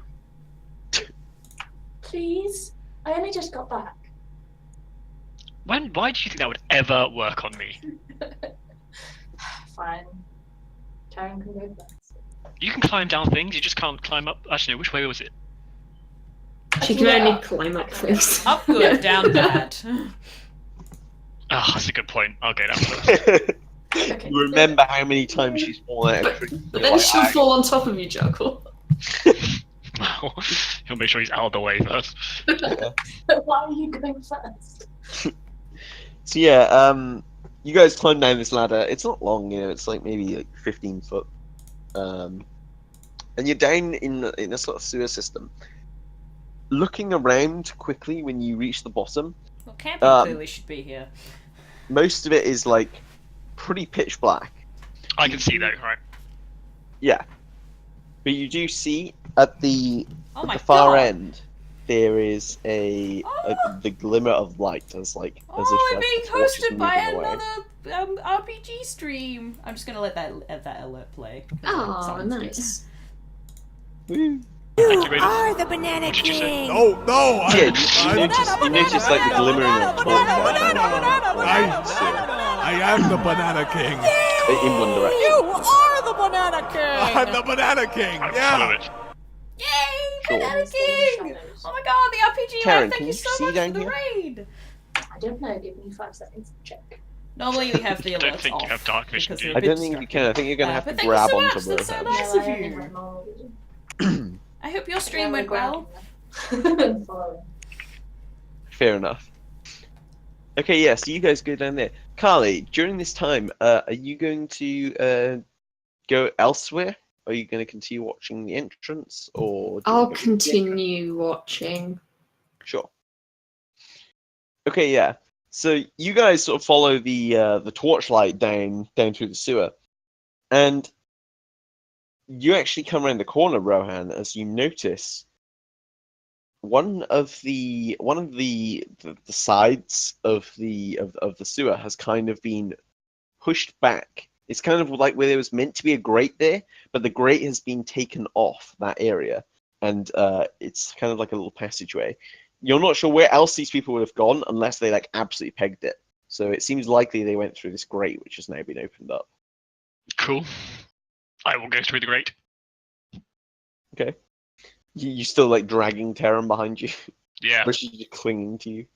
[SPEAKER 2] Please? I only just got back.
[SPEAKER 4] Why do you think that would ever work on me?
[SPEAKER 2] Fine. Terren can go first.
[SPEAKER 4] You can climb down things, you just can't climb up. Actually, no, which way was it?
[SPEAKER 7] She can only climb up cliffs.
[SPEAKER 1] Up good, down bad.
[SPEAKER 4] Ah, that's a good point. I'll go down first.
[SPEAKER 2] Okay.
[SPEAKER 5] You remember how many times she's fallen out of trees.
[SPEAKER 7] But then she'll fall on top of you, Jarkor.
[SPEAKER 4] Well, he'll make sure he's out of the way first.
[SPEAKER 2] Why are you going first?
[SPEAKER 5] So yeah, you guys climb down this ladder. It's not long, it's like maybe like 15 foot. and you're down in a sort of sewer system. Looking around quickly when you reach the bottom,
[SPEAKER 1] Well, Campion clearly should be here.
[SPEAKER 5] most of it is like pretty pitch black.
[SPEAKER 4] I can see that, right?
[SPEAKER 5] Yeah, but you do see at the
[SPEAKER 1] Oh my
[SPEAKER 5] far
[SPEAKER 1] God.
[SPEAKER 5] end there is the glimmer of light as like
[SPEAKER 1] Oh,
[SPEAKER 5] as if
[SPEAKER 1] we're
[SPEAKER 5] like,
[SPEAKER 1] being
[SPEAKER 5] the torch is
[SPEAKER 1] hosted by
[SPEAKER 5] moving away.
[SPEAKER 1] another RPG stream. I'm just gonna let that alert play.
[SPEAKER 7] Oh,
[SPEAKER 1] Sounds good.
[SPEAKER 7] nice.
[SPEAKER 5] Woo.
[SPEAKER 4] Thank you, Raiden.
[SPEAKER 10] Are the Banana
[SPEAKER 4] What did you say?
[SPEAKER 10] King.
[SPEAKER 9] No, no,
[SPEAKER 5] Yeah, you notice like the glimmering of torch
[SPEAKER 9] I am the Banana King.
[SPEAKER 5] in one direction.
[SPEAKER 10] You are the Banana King.
[SPEAKER 9] I'm the Banana King.
[SPEAKER 4] I'm
[SPEAKER 9] Yeah.
[SPEAKER 4] full of it.
[SPEAKER 1] Yay!
[SPEAKER 5] Sure.
[SPEAKER 1] Banana King! Oh my God, the RPG
[SPEAKER 5] Terren,
[SPEAKER 1] live, thank
[SPEAKER 5] can
[SPEAKER 1] you
[SPEAKER 5] you
[SPEAKER 1] so
[SPEAKER 5] see
[SPEAKER 1] much
[SPEAKER 5] down
[SPEAKER 1] for the
[SPEAKER 5] here?
[SPEAKER 1] raid!
[SPEAKER 2] I don't know. Give me 5 seconds to check.
[SPEAKER 1] Normally we have the
[SPEAKER 4] I
[SPEAKER 1] alerts
[SPEAKER 4] don't think you
[SPEAKER 1] off
[SPEAKER 4] have dark vision,
[SPEAKER 1] because
[SPEAKER 4] do you?
[SPEAKER 1] they're a
[SPEAKER 5] I
[SPEAKER 1] bit
[SPEAKER 5] don't think you can. I think you're gonna have
[SPEAKER 1] but
[SPEAKER 5] to
[SPEAKER 1] thank
[SPEAKER 5] grab
[SPEAKER 1] you so
[SPEAKER 5] onto
[SPEAKER 1] much,
[SPEAKER 5] the
[SPEAKER 1] that's so
[SPEAKER 5] tabs.
[SPEAKER 1] nice
[SPEAKER 2] No,
[SPEAKER 1] of
[SPEAKER 2] I only
[SPEAKER 1] you.
[SPEAKER 2] have normal vision.
[SPEAKER 1] I hope your stream
[SPEAKER 2] I'm
[SPEAKER 1] went well.
[SPEAKER 2] following.
[SPEAKER 5] Fair enough. Okay, yeah, so you guys go down there. Kaali, during this time, are you going to go elsewhere? Are you going to continue watching the entrance, or? do you
[SPEAKER 7] I'll
[SPEAKER 5] wanna go to the entrance?
[SPEAKER 7] continue watching.
[SPEAKER 5] Sure. Okay, yeah. So you guys sort of follow the torchlight down through the sewer, and you actually come around the corner, Rohan, as you notice one of the sides of the sewer has kind of been pushed back. It's kind of like where there was meant to be a grate there, but the grate has been taken off that area, and it's kind of like a little passageway. You're not sure where else these people would have gone unless they like absolutely pegged it. So it seems likely they went through this grate, which has now been opened up.
[SPEAKER 4] Cool. I will go through the grate.
[SPEAKER 5] Okay. You still like dragging Terren behind you,
[SPEAKER 4] Yeah.
[SPEAKER 5] but she's clinging to you.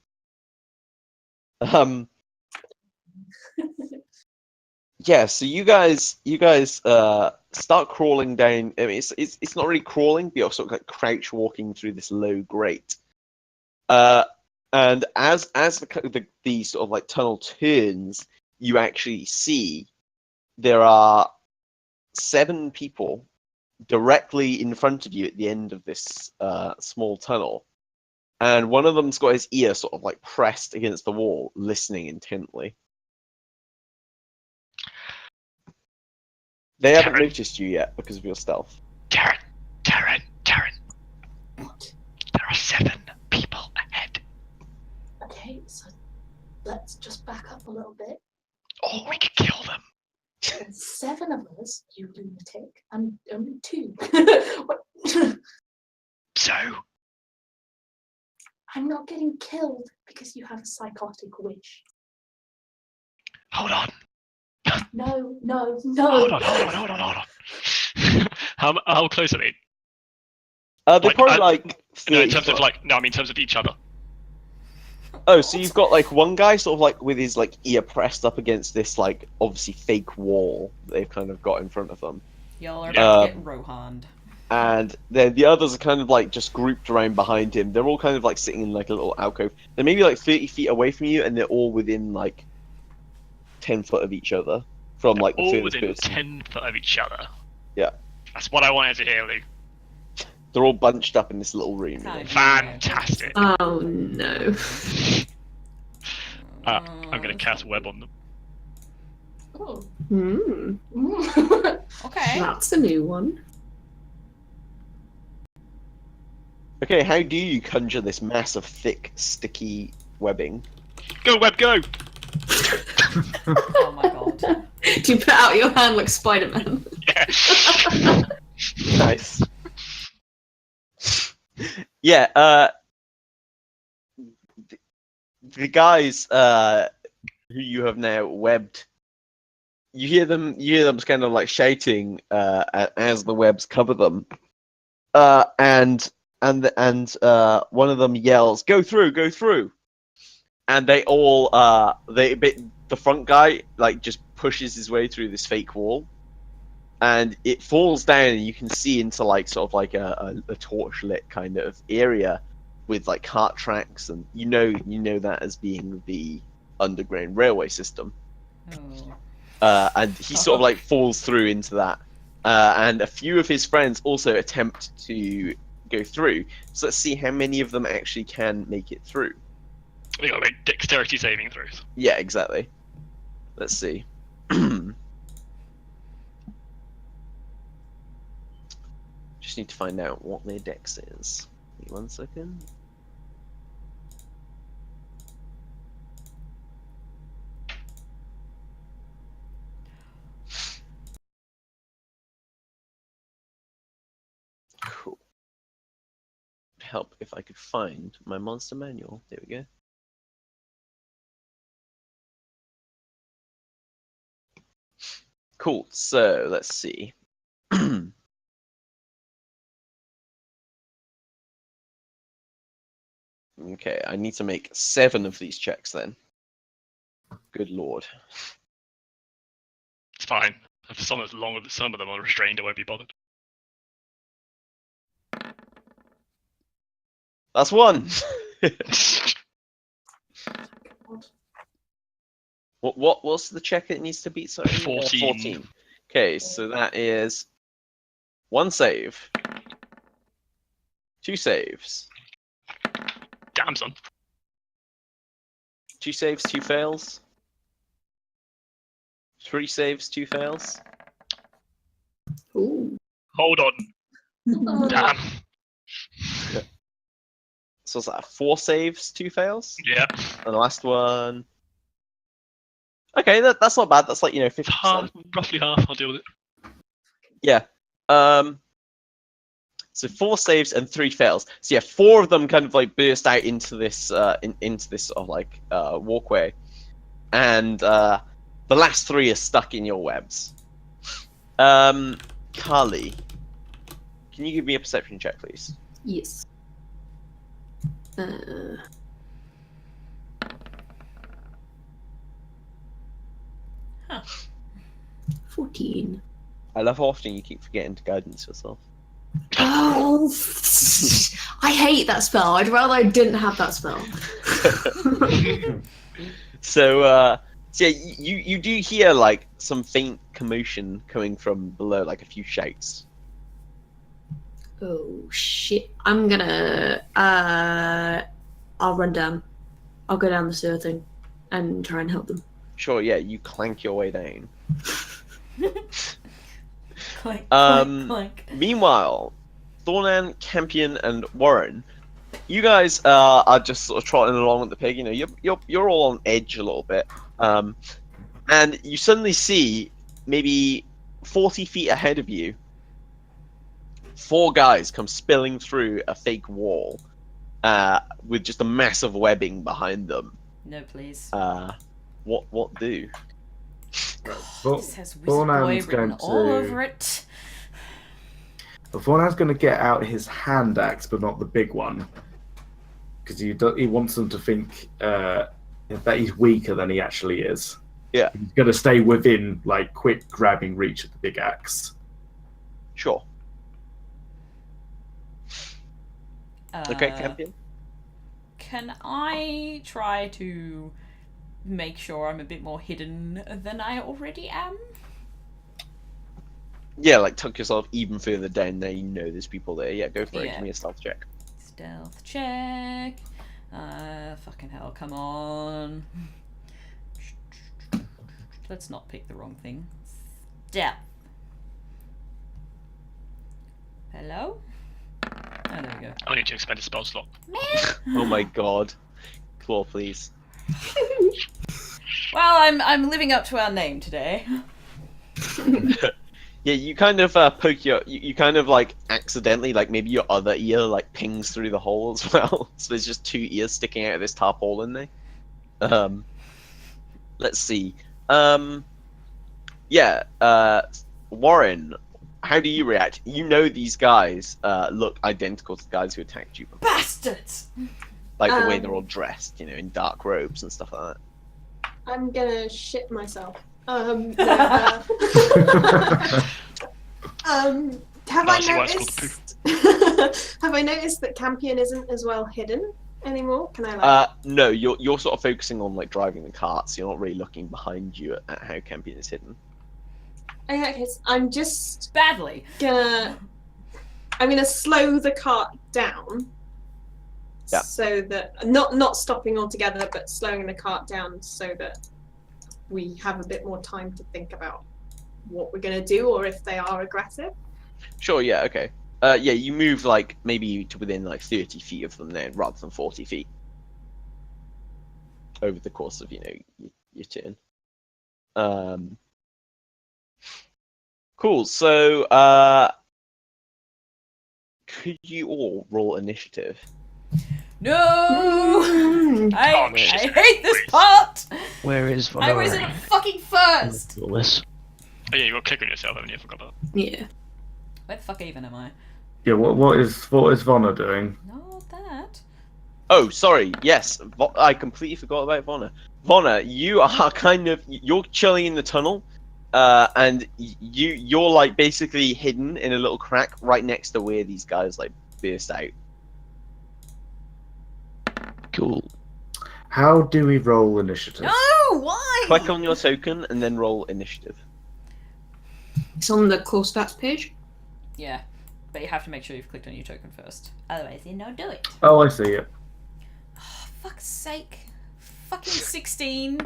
[SPEAKER 5] Yeah, so you guys start crawling down. I mean, it's not really crawling, but you're sort of like crouch walking through this low grate. And as the sort of like tunnel turns, you actually see there are 7 people directly in front of you at the end of this small tunnel, and one of them's got his ear sort of like pressed against the wall, listening intently. They haven't
[SPEAKER 4] Terren.
[SPEAKER 5] noticed you yet because of your stealth.
[SPEAKER 4] Terren.
[SPEAKER 2] What?
[SPEAKER 4] There are 7 people ahead.
[SPEAKER 2] Okay, so let's just back up a little bit.
[SPEAKER 4] Oh, we could kill them.
[SPEAKER 2] 7 of us, you lunatic, and only 2. What?
[SPEAKER 4] So,
[SPEAKER 2] I'm not getting killed because you have a psychotic wish.
[SPEAKER 4] hold on.
[SPEAKER 2] No, no,
[SPEAKER 4] Hold
[SPEAKER 2] no.
[SPEAKER 4] on. How close are they?
[SPEAKER 5] They're
[SPEAKER 4] Like,
[SPEAKER 5] probably like
[SPEAKER 4] No, in
[SPEAKER 5] 30
[SPEAKER 4] terms of
[SPEAKER 5] foot.
[SPEAKER 4] like, no, I mean in terms of each other.
[SPEAKER 5] Oh, so you've got like one guy sort of like with his like ear pressed up against this like obviously fake wall that they've kind of got in front of them.
[SPEAKER 1] Y'all are about to get
[SPEAKER 5] Um,
[SPEAKER 1] Rohan'd.
[SPEAKER 5] And then the others are kind of like just grouped around behind him. They're all kind of like sitting in like a little alcove. They're maybe like 30 feet away from you, and they're all within like 10 foot of each other from like the
[SPEAKER 4] All
[SPEAKER 5] furthest
[SPEAKER 4] within
[SPEAKER 5] person.
[SPEAKER 4] 10 foot of each other.
[SPEAKER 5] Yeah.
[SPEAKER 4] That's what I wanted to hear, Luke.
[SPEAKER 5] They're all bunched up in this little room. you know.
[SPEAKER 1] Kind of.
[SPEAKER 4] Fantastic.
[SPEAKER 7] Oh no.
[SPEAKER 4] I'm going to cast web on them.
[SPEAKER 2] Oh.
[SPEAKER 7] Hmm.
[SPEAKER 1] Okay.
[SPEAKER 7] That's a new one.
[SPEAKER 5] Okay, how do you conjure this mass of thick, sticky webbing?
[SPEAKER 4] Go, web, go!
[SPEAKER 1] Oh my God.
[SPEAKER 7] Do you put out your hand like Spider-Man?
[SPEAKER 4] Yeah.
[SPEAKER 5] Nice. Yeah, the guys who you have now webbed, you hear them kind of like shouting as the webs cover them, and one of them yells, "Go through!" And they all the front guy like just pushes his way through this fake wall, and it falls down, and you can see into like sort of like a torch lit kind of area with like cart tracks, and you know that as being the underground railway system.
[SPEAKER 1] Oh.
[SPEAKER 5] And he sort of like falls through into that, and a few of his friends also attempt to go through. So let's see how many of them actually can make it through.
[SPEAKER 4] We gotta make dexterity saving throws.
[SPEAKER 5] Yeah, exactly. Let's see. Just need to find out what their dex is. Wait 1 second. Cool. Help if I could find my monster manual. There we go. Cool. So let's see. Okay, I need to make 7 of these checks then. Good lord.
[SPEAKER 4] It's fine. If some of them are restrained, I won't be bothered.
[SPEAKER 5] That's 1. What's the check it needs to beat? Sorry,
[SPEAKER 4] 14.
[SPEAKER 5] 14. Okay, so that is 1 save, 2 saves,
[SPEAKER 4] Damn, son.
[SPEAKER 5] 2 saves, 2 fails, 3 saves, 2 fails.
[SPEAKER 7] Ooh.
[SPEAKER 4] Hold on. Damn.
[SPEAKER 5] So what's that? 4 saves, 2 fails,
[SPEAKER 4] Yeah.
[SPEAKER 5] and the last one. Okay, that's not bad. That's like 50%.
[SPEAKER 4] Roughly half. I'll deal with it.
[SPEAKER 5] Yeah. So 4 saves and 3 fails. So yeah, 4 of them kind of like burst out into this into this sort of like walkway, and the last 3 are stuck in your webs. Kaali, can you give me a perception check, please?
[SPEAKER 7] Yes. 14.
[SPEAKER 5] I love how often you keep forgetting to guidance yourself.
[SPEAKER 7] Oh, I hate that spell. I'd rather I didn't have that spell.
[SPEAKER 5] So yeah, you do hear like some faint commotion coming from below, like a few shouts.
[SPEAKER 7] Oh shit! I'm gonna. I'll run down. I'll go down the sewer thing, and try and help them.
[SPEAKER 5] Sure, yeah, you clank your way down.
[SPEAKER 1] Clank, clank, clank.
[SPEAKER 5] Meanwhile, Thornan, Campion, and Warryn, you guys are just sort of trotting along with the pig. You're all on edge a little bit, and you suddenly see maybe 40 feet ahead of you, 4 guys come spilling through a fake wall, with just a massive webbing behind them.
[SPEAKER 1] No, please.
[SPEAKER 5] What do?
[SPEAKER 1] This has Wizard Boy written all over it.
[SPEAKER 3] Thornan's going to get out his hand axe, but not the big one, because he wants them to think that he's weaker than he actually is.
[SPEAKER 5] Yeah.
[SPEAKER 3] He's going to stay within like quick grabbing reach of the big axe.
[SPEAKER 5] Sure. Okay, Campion.
[SPEAKER 1] Can I try to make sure I'm a bit more hidden than I already am?
[SPEAKER 5] Yeah, like tuck yourself even further down there. You know there's people there. Yeah, go for it.
[SPEAKER 1] Yeah.
[SPEAKER 5] Give me a stealth check.
[SPEAKER 1] Stealth check. Fucking hell, come on. Let's not pick the wrong thing. Stealth. Hello? Oh, there we go.
[SPEAKER 4] I need to expend a spell slot.
[SPEAKER 5] Oh my god. Claw, please.
[SPEAKER 1] Well, I'm living up to our name today.
[SPEAKER 5] Yeah, you kind of poke you kind of like accidentally, like maybe your other ear like pings through the hole as well. So there's just 2 ears sticking out of this tarpaulin there. Let's see. Yeah, Warryn, how do you react? You know these guys look identical to the guys who attacked you.
[SPEAKER 1] Bastards!
[SPEAKER 5] Like the way they're all dressed, in dark robes and stuff like that.
[SPEAKER 6] I'm gonna shit myself. Have I noticed? Have I noticed that Campion isn't as well hidden anymore? Can I like?
[SPEAKER 5] No, you're sort of focusing on like driving the cart, so you're not really looking behind you at how Campion is hidden.
[SPEAKER 6] Okay, so I'm just
[SPEAKER 1] Badly.
[SPEAKER 6] I'm gonna slow the cart down.
[SPEAKER 5] Yeah.
[SPEAKER 6] So that not stopping altogether, but slowing the cart down so that we have a bit more time to think about what we're gonna do or if they are aggressive.
[SPEAKER 5] Sure, yeah, okay. Yeah, you move like maybe to within like 30 feet of them then, rather than 40 feet. Over the course of, your turn. Cool, so, could you all roll initiative?
[SPEAKER 1] No!
[SPEAKER 7] Mm.
[SPEAKER 1] I
[SPEAKER 4] shit.
[SPEAKER 1] hate this part!
[SPEAKER 8] Where is Vonnur?
[SPEAKER 1] I was in fucking first!
[SPEAKER 8] All this.
[SPEAKER 4] Oh yeah, you got to click on yourself, haven't you? I forgot that.
[SPEAKER 7] Yeah.
[SPEAKER 1] Where the fuck even am I?
[SPEAKER 3] Yeah, what is Vonnur doing?
[SPEAKER 1] Not that.
[SPEAKER 5] Oh, sorry, yes, I completely forgot about Vonnur. Vonnur, you are you're chilling in the tunnel, and you're like basically hidden in a little crack right next to where these guys like burst out.
[SPEAKER 8] Cool.
[SPEAKER 3] How do we roll initiative?
[SPEAKER 1] No! Why?
[SPEAKER 5] Click on your token and then roll initiative.
[SPEAKER 7] It's on the core stats page.
[SPEAKER 1] Yeah, but you have to make sure you've clicked on your token first. Otherwise, you don't do it.
[SPEAKER 3] Oh, I see it.
[SPEAKER 1] Oh, fuck's sake. Fucking 16.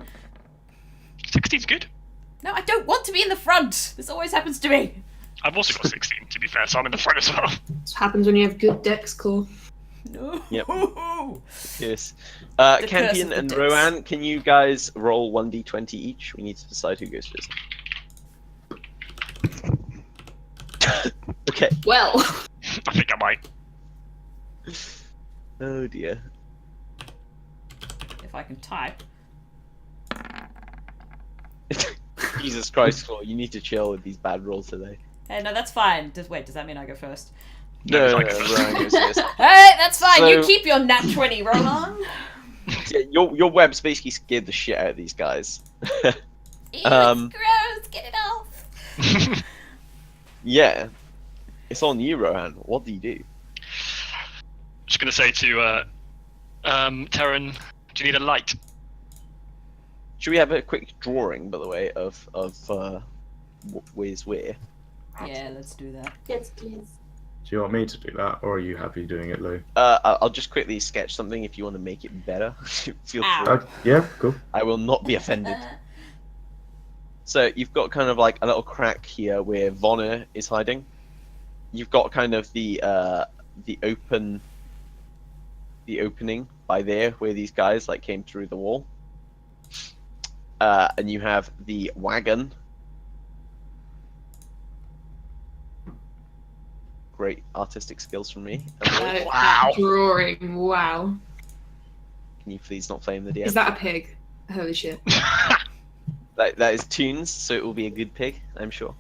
[SPEAKER 4] 16's good.
[SPEAKER 1] No, I don't want to be in the front. This always happens to me.
[SPEAKER 4] I've also got 16, to be fair, so I'm in the front as well.
[SPEAKER 7] This happens when you have good dex core.
[SPEAKER 1] No.
[SPEAKER 5] Yep. Yes.
[SPEAKER 1] curse
[SPEAKER 5] Campion
[SPEAKER 1] of the
[SPEAKER 5] and
[SPEAKER 1] dicks.
[SPEAKER 5] Rohan, can you guys roll 1d20 each? We need to decide who goes first. Okay.
[SPEAKER 7] Well,
[SPEAKER 4] I think I might.
[SPEAKER 5] Oh dear.
[SPEAKER 1] If I can type.
[SPEAKER 5] Jesus Christ, Claw, you need to chill with these bad rolls today.
[SPEAKER 1] Hey, no, that's fine. Wait, does that mean I go first?
[SPEAKER 5] No,
[SPEAKER 4] it's like-
[SPEAKER 5] Rohan goes first.
[SPEAKER 1] Hey, that's fine. You
[SPEAKER 5] So-
[SPEAKER 1] keep your nat 20, Rohan.
[SPEAKER 5] Yeah, your webs basically scared the shit out of these guys.
[SPEAKER 1] Ew,
[SPEAKER 5] Um,
[SPEAKER 1] it's gross. Get it off.
[SPEAKER 5] Yeah. It's on you, Rohan. What do you do?
[SPEAKER 4] Just gonna say to Terren, do you need a light?
[SPEAKER 5] Should we have a quick drawing, by the way, of where's where?
[SPEAKER 1] Yeah, let's do that.
[SPEAKER 2] Yes, please.
[SPEAKER 3] Do you want me to do that, or are you happy doing it, Lou?
[SPEAKER 5] I'll just quickly sketch something if you want to make it better. Feel
[SPEAKER 1] Ow.
[SPEAKER 5] free.
[SPEAKER 3] Yeah, cool.
[SPEAKER 5] I will not be offended. So you've got kind of like a little crack here where Vonnur is hiding. You've got kind of the opening by there where these guys like came through the wall. And you have the wagon. Great artistic skills from me. And
[SPEAKER 7] that drawing. Wow.
[SPEAKER 5] can you please not flame the DM?
[SPEAKER 7] Is that a pig? Holy shit.
[SPEAKER 5] That is Toons, so it will be a good pig, I'm sure.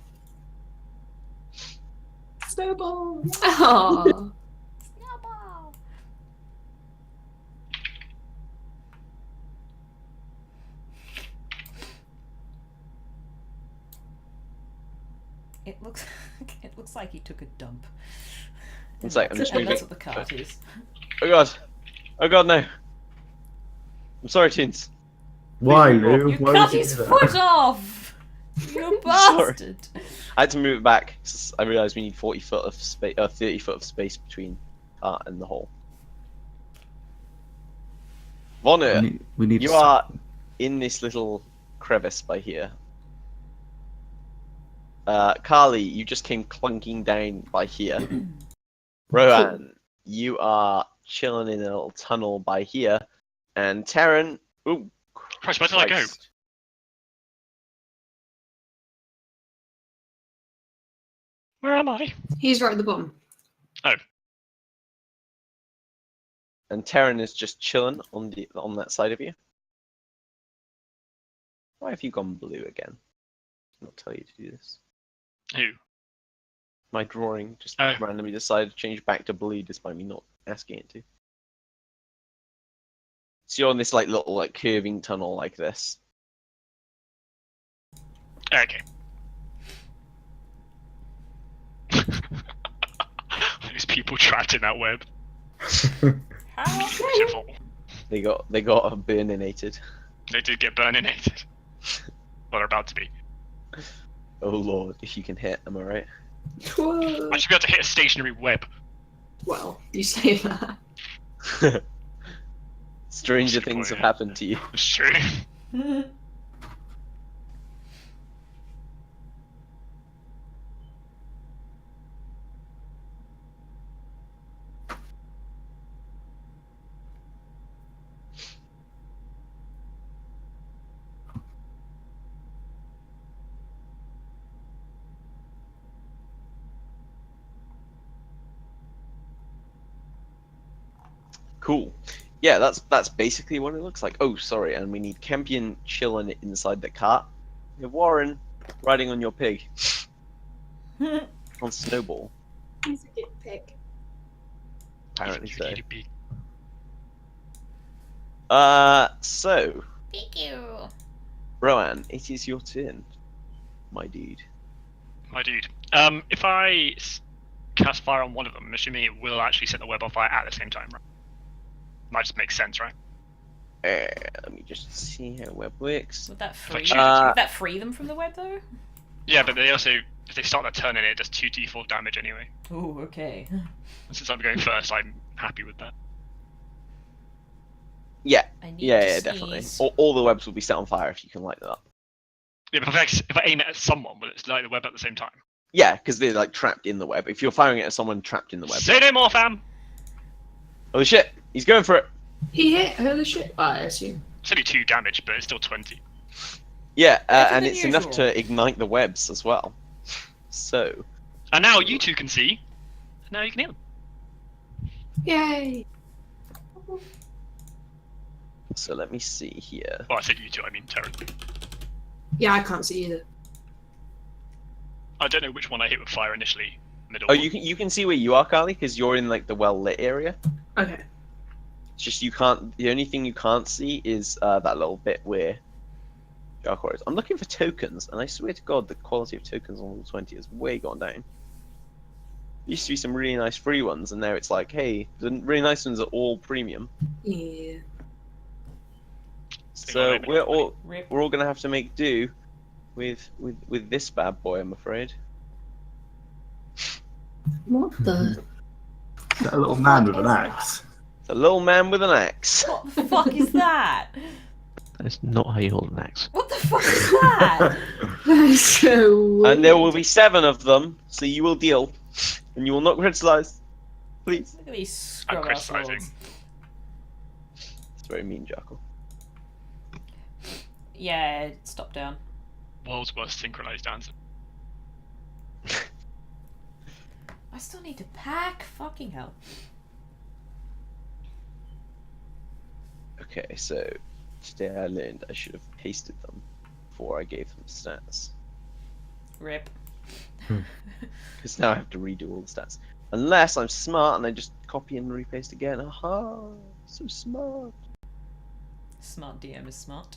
[SPEAKER 2] Snowball.
[SPEAKER 7] Oh.
[SPEAKER 1] Snowball. It looks like he took a dump.
[SPEAKER 5] It's like, I'm just
[SPEAKER 1] And that's
[SPEAKER 5] moving.
[SPEAKER 1] what the cart is.
[SPEAKER 5] Oh god. Oh god, no. I'm sorry, Toons.
[SPEAKER 3] Why, Lou?
[SPEAKER 1] You
[SPEAKER 3] Why
[SPEAKER 1] cut
[SPEAKER 3] would you
[SPEAKER 1] his
[SPEAKER 3] do that?
[SPEAKER 1] foot off! You
[SPEAKER 5] Sorry.
[SPEAKER 1] bastard!
[SPEAKER 5] I had to move it back, 'cause I realised we need 40 foot of space, 30 foot of space between cart and the hole. Vonnur,
[SPEAKER 3] We need
[SPEAKER 5] you
[SPEAKER 3] to-
[SPEAKER 5] are in this little crevice by here. Kaali, you just came clunking down by here. Rohan, you are chilling in a little tunnel by here. And Terren, ooh,
[SPEAKER 4] Christ, where did I go?
[SPEAKER 5] Christ.
[SPEAKER 4] Where am I?
[SPEAKER 7] He's right at the bottom.
[SPEAKER 5] And Terren is just chilling on that side of you. Why have you gone blue again? I'll not tell you to do this.
[SPEAKER 4] Who?
[SPEAKER 5] My drawing just
[SPEAKER 4] Oh.
[SPEAKER 5] randomly decided to change back to blue despite me not asking it to. So you're on this like little like curving tunnel like this.
[SPEAKER 4] Okay. These people trapped in that web. Pitiful.
[SPEAKER 5] They got burninated.
[SPEAKER 4] They did get burninated. Well, they're about to be.
[SPEAKER 5] Oh lord, if you can hit, am I right?
[SPEAKER 7] Whoa.
[SPEAKER 4] I should be able to hit a stationary web.
[SPEAKER 7] Well, you say that.
[SPEAKER 5] Stranger
[SPEAKER 4] That's a good
[SPEAKER 5] things
[SPEAKER 4] point,
[SPEAKER 5] have happened to you.
[SPEAKER 4] It's true.
[SPEAKER 5] Cool. Yeah, that's basically what it looks like. Oh, sorry, and we need Campion chilling inside the cart. We have Warryn riding on your pig. On Snowball,
[SPEAKER 6] He's a good pig.
[SPEAKER 5] apparently so.
[SPEAKER 4] He's a big-
[SPEAKER 5] So,
[SPEAKER 1] Thank you.
[SPEAKER 5] Rohan, it is your turn, my dude.
[SPEAKER 4] My dude. If I cast fire on one of them, I'm assuming it will actually set the web on fire at the same time, right? Might just make sense, right?
[SPEAKER 5] Let me just see how web works.
[SPEAKER 1] Would that free?
[SPEAKER 4] choose it.
[SPEAKER 1] Would that free them from the web though?
[SPEAKER 4] Yeah, but they also, if they start their turn in it, does 2d4 damage anyway.
[SPEAKER 1] Oh, okay.
[SPEAKER 4] And since I'm going first, I'm happy with that.
[SPEAKER 5] Yeah,
[SPEAKER 1] I need
[SPEAKER 5] yeah,
[SPEAKER 1] to
[SPEAKER 5] definitely.
[SPEAKER 1] sneeze.
[SPEAKER 5] All the webs will be set on fire if you can light them up.
[SPEAKER 4] Yeah, but if I aim it at someone, will it light the web at the same time?
[SPEAKER 5] Yeah, because they're like trapped in the web. If you're firing it at someone trapped in the web.
[SPEAKER 4] Say no more, fam!
[SPEAKER 5] Oh shit, he's going for it.
[SPEAKER 7] He hit holy shit. I assume.
[SPEAKER 4] It's only 2 damage, but it's still 20.
[SPEAKER 5] Yeah,
[SPEAKER 1] Better
[SPEAKER 5] and
[SPEAKER 1] than
[SPEAKER 5] it's enough
[SPEAKER 1] usual.
[SPEAKER 5] to ignite the webs as well. So,
[SPEAKER 4] And now you two can see. Now you can hear them.
[SPEAKER 7] Yay!
[SPEAKER 5] so let me see here.
[SPEAKER 4] Well, I said you two, I mean Terren.
[SPEAKER 7] Yeah, I can't see either.
[SPEAKER 4] I don't know which one I hit with fire initially. Middle
[SPEAKER 5] Oh,
[SPEAKER 4] one.
[SPEAKER 5] you can see where you are, Kaali, because you're in like the well lit area.
[SPEAKER 7] Okay.
[SPEAKER 5] It's just you can't. The only thing you can't see is that little bit where Jarkor is. I'm looking for tokens, and I swear to God, the quality of tokens on level 20 has way gone down. Used to be some really nice free ones, and now it's like, hey, the really nice ones are all premium.
[SPEAKER 7] Yeah.
[SPEAKER 5] So
[SPEAKER 4] Rip.
[SPEAKER 5] we're all
[SPEAKER 1] Rip.
[SPEAKER 5] gonna have to make do with this bad boy, I'm afraid.
[SPEAKER 7] What the?
[SPEAKER 3] Is that a little man with an axe?
[SPEAKER 5] It's a little man with an axe.
[SPEAKER 1] What the fuck is that?
[SPEAKER 8] That is not how you hold an axe.
[SPEAKER 1] What the fuck is that?
[SPEAKER 7] That is so.
[SPEAKER 5] And there will be 7 of them, so you will deal, and you will not criticize. Please.
[SPEAKER 1] Look at these scrub
[SPEAKER 4] I'm criticising.
[SPEAKER 1] assholes.
[SPEAKER 5] It's very mean, Jarkor.
[SPEAKER 1] Yeah, stop down.
[SPEAKER 4] World's worst synchronized dancer.
[SPEAKER 1] I still need to pack. Fucking hell.
[SPEAKER 5] Okay, so today I learned I should have pasted them before I gave them stats.
[SPEAKER 1] Rip.
[SPEAKER 5] Because now I have to redo all the stats. Unless I'm smart and I just copy and repaste again. Aha! So smart.
[SPEAKER 1] Smart DM is smart.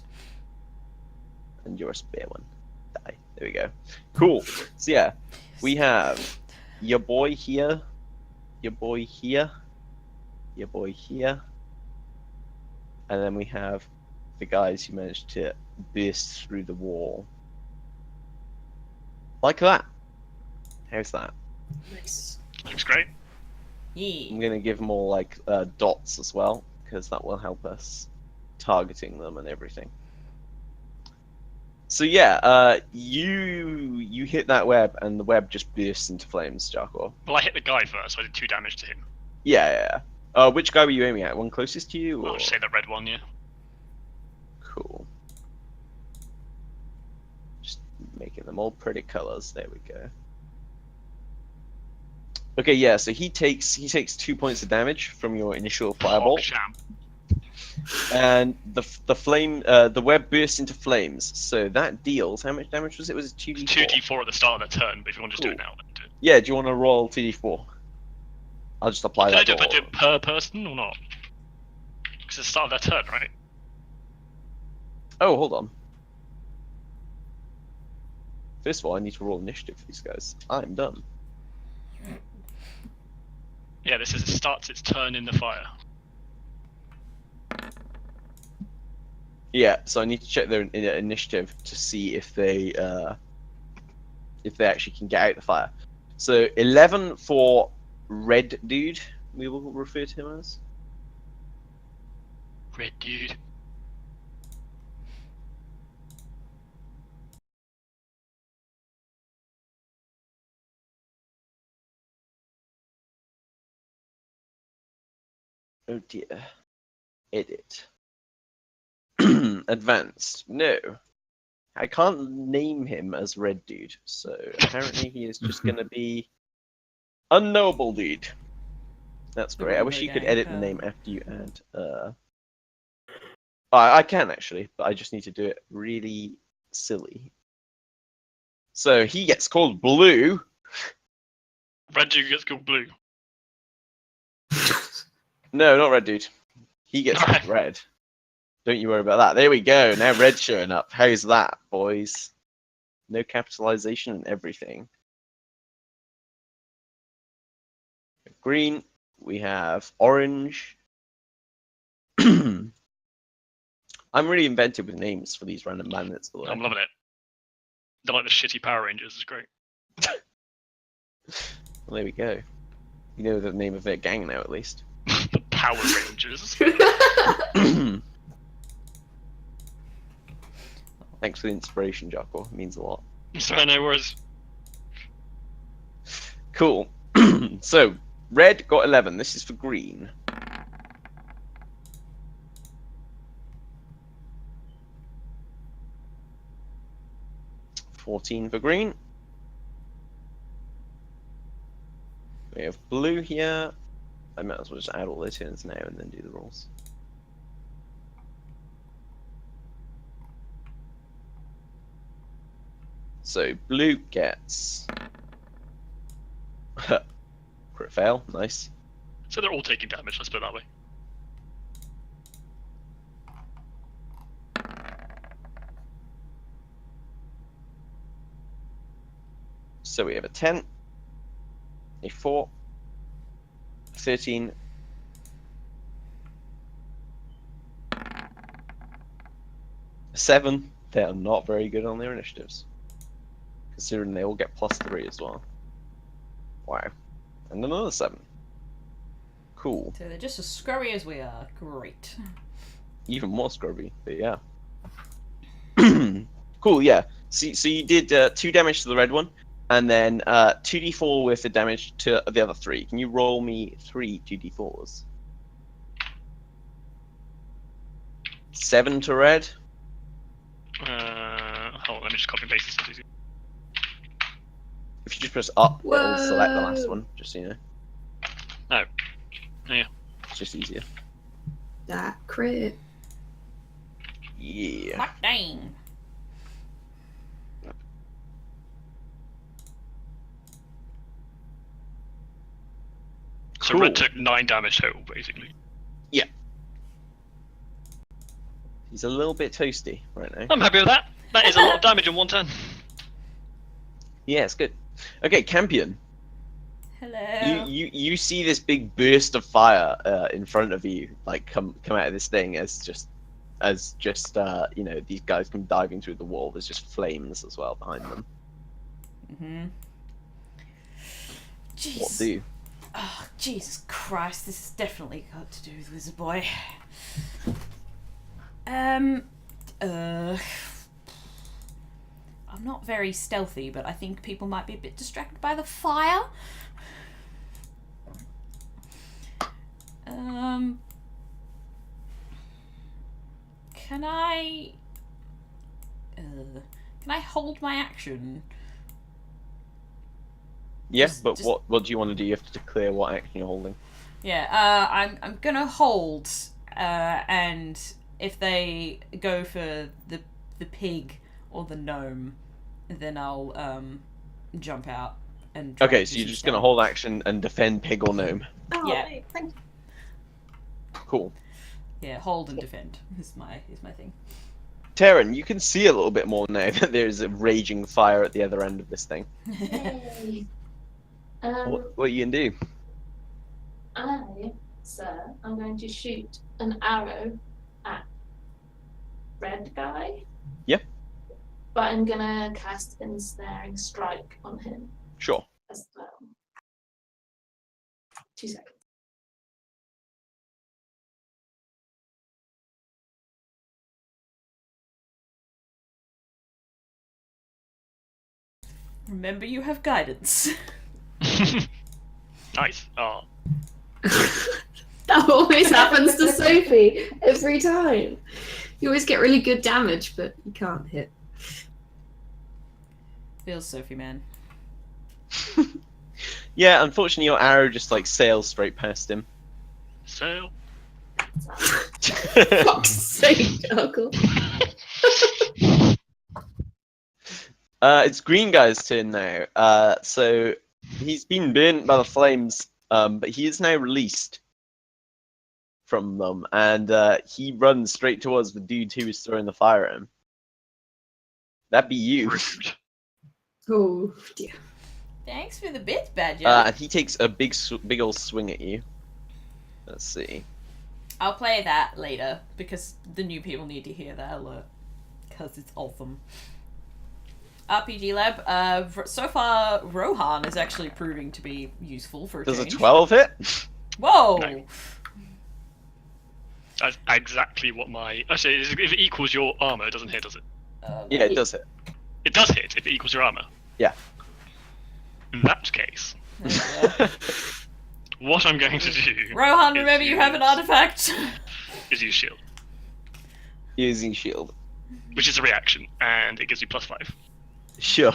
[SPEAKER 5] And you're a spare one. Die. There we go. Cool. So yeah, we have your boy here, your boy here, your boy here, and then we have the guys who managed to burst through the wall. Like that. How's that?
[SPEAKER 7] Nice.
[SPEAKER 4] Looks great.
[SPEAKER 5] I'm
[SPEAKER 1] Yeah.
[SPEAKER 5] gonna give them all like dots as well, because that will help us targeting them and everything. So yeah, you hit that web and the web just bursts into flames, Jarkor.
[SPEAKER 4] Well, I hit the guy first, so I did 2 damage to him.
[SPEAKER 5] Yeah. Which guy were you aiming at? One closest to you? Or...
[SPEAKER 4] I'll just say the red one, yeah.
[SPEAKER 5] Cool. Just making them all pretty colors. There we go. Okay, yeah. So he takes 2 points of damage from your initial fireball,
[SPEAKER 4] Champ.
[SPEAKER 5] and the web bursts into flames. So that deals how much damage was it? Was it 2d4?
[SPEAKER 4] 2d4 at the start of the turn, but if you want to just do it now, then do it.
[SPEAKER 5] Yeah. Do you want to roll 2d4? I'll just apply
[SPEAKER 4] Can I
[SPEAKER 5] that.
[SPEAKER 4] do it per person or not? Because it's the start of their turn, right?
[SPEAKER 5] Oh, hold on. First of all, I need to roll initiative for these guys. I'm done.
[SPEAKER 4] Yeah, this is it starts its turn in the fire.
[SPEAKER 5] Yeah, so I need to check their initiative to see if they if they actually can get out the fire. So 11 for red dude, we will refer to him as.
[SPEAKER 4] Red dude.
[SPEAKER 5] Oh dear. Edit. Advanced. No. I can't name him as red dude, so apparently he is just gonna be unknowable dude. That's
[SPEAKER 1] The
[SPEAKER 5] great. I wish
[SPEAKER 1] rainbow
[SPEAKER 5] you could
[SPEAKER 1] gang,
[SPEAKER 5] edit the name after you add I can actually, but I just need to do it really silly. So he gets called Blue.
[SPEAKER 4] Red dude gets called blue.
[SPEAKER 5] No, not red dude. He gets called
[SPEAKER 4] Alright.
[SPEAKER 5] red. Don't you worry about that. There we go. Now red's showing up. How's that, boys? No capitalization and everything. Green. We have orange. I'm really inventive with names for these random bandits. By the way.
[SPEAKER 4] I'm loving it. They're like the shitty Power Rangers. It's great.
[SPEAKER 5] Well, there we go. You know the name of their gang now, at least.
[SPEAKER 4] The Power Rangers.
[SPEAKER 5] Thanks for the inspiration, Jarkor. It means a lot.
[SPEAKER 4] Sorry, no worries.
[SPEAKER 5] Cool. So, red got 11. This is for green. $14 for green. We have blue here. I might as well just add all their turns now and then do the rolls. So blue gets crit fail, nice.
[SPEAKER 4] So they're all taking damage, let's put it that way.
[SPEAKER 5] So we have a 10, a 4, 13, a 7. They are not very good on their initiatives, considering they all get +3 as well. Wow. And another 7. Cool.
[SPEAKER 1] So they're just as scurry as we are. Great.
[SPEAKER 5] Even more scrubby, but yeah. Cool, yeah. So you did 2 damage to the red one, and then 2d4 with the damage to the other 3. Can you roll me 3 2d4s? 7 to red.
[SPEAKER 4] Hold on, let me just copy and paste this. It's easy.
[SPEAKER 5] If you just press up, it'll select the last
[SPEAKER 7] Whoa.
[SPEAKER 5] one, just so you know.
[SPEAKER 4] Oh. Yeah.
[SPEAKER 5] It's just easier.
[SPEAKER 7] That crit.
[SPEAKER 5] Yeah.
[SPEAKER 1] Hot dang.
[SPEAKER 4] So
[SPEAKER 5] Cool.
[SPEAKER 4] red took 9 damage total, basically.
[SPEAKER 5] He's a little bit toasty right now.
[SPEAKER 4] I'm happy with that. That is a lot of damage in one turn.
[SPEAKER 5] Yeah, it's good. Okay, Campion.
[SPEAKER 1] Hello.
[SPEAKER 5] You see this big burst of fire in front of you, like come out of this thing as just you know, these guys come diving through the wall. There's just flames as well behind them.
[SPEAKER 1] Mm-hmm. Jeez.
[SPEAKER 5] What do?
[SPEAKER 1] Oh, Jesus Christ, this has definitely got to do with Wizard Boy. I'm not very stealthy, but I think people might be a bit distracted by the fire. Can I hold my action?
[SPEAKER 5] Yeah,
[SPEAKER 1] Just-
[SPEAKER 5] but
[SPEAKER 1] just-
[SPEAKER 5] what do you want to do? You have to declare what action you're holding.
[SPEAKER 1] Yeah, I'm gonna hold, and if they go for the pig or the gnome, then I'll jump out and. try
[SPEAKER 5] Okay,
[SPEAKER 1] to
[SPEAKER 5] so
[SPEAKER 1] do
[SPEAKER 5] you're
[SPEAKER 1] some
[SPEAKER 5] just gonna
[SPEAKER 1] damage.
[SPEAKER 5] hold action and defend pig or gnome.
[SPEAKER 6] Oh,
[SPEAKER 1] Yeah.
[SPEAKER 6] wait, thank you.
[SPEAKER 5] Cool.
[SPEAKER 1] Yeah, hold and defend is my thing.
[SPEAKER 5] Terren, you can see a little bit more now that there's a raging fire at the other end of this thing.
[SPEAKER 2] Yay.
[SPEAKER 5] What you can do?
[SPEAKER 2] I, sir, I'm going to shoot an arrow at red guy.
[SPEAKER 5] Yep.
[SPEAKER 2] But I'm gonna cast Ensnaring Strike on him
[SPEAKER 5] Sure.
[SPEAKER 2] as well. 2 seconds.
[SPEAKER 1] Remember, you have guidance.
[SPEAKER 4] Nice. Oh,
[SPEAKER 7] That always happens to Sophie every time. You always get really good damage, but you can't hit.
[SPEAKER 1] Feels Sophie, man.
[SPEAKER 5] Yeah, unfortunately, your arrow just like sails straight past him.
[SPEAKER 4] so
[SPEAKER 7] Fuck's sake, Jarkor.
[SPEAKER 5] It's Green Guy's turn now. So he's been burnt by the flames, but he is now released from them, and he runs straight towards the dude who was throwing the fire at him. That'd be you.
[SPEAKER 4] rude.
[SPEAKER 7] Oh dear.
[SPEAKER 1] Thanks for the bit, Badger.
[SPEAKER 5] And he takes a big old swing at you. Let's see.
[SPEAKER 1] I'll play that later because the new people need to hear that alert because it's awesome. RPG Lab. So far, Rohan is actually proving to be useful for a
[SPEAKER 5] Does a
[SPEAKER 1] change.
[SPEAKER 5] 12 hit?
[SPEAKER 1] Whoa!
[SPEAKER 4] No. That's exactly what my. Actually, if it equals your armor, it doesn't hit, does it?
[SPEAKER 5] Yeah, it does hit.
[SPEAKER 4] It does hit if it equals your armor.
[SPEAKER 5] Yeah.
[SPEAKER 4] In that case, what I'm going to do.
[SPEAKER 1] Rohan,
[SPEAKER 4] is
[SPEAKER 1] remember you have an
[SPEAKER 4] use-
[SPEAKER 1] artifact.
[SPEAKER 4] Is use shield,
[SPEAKER 5] Using shield.
[SPEAKER 4] which is a reaction, and it gives you +5.
[SPEAKER 5] Sure.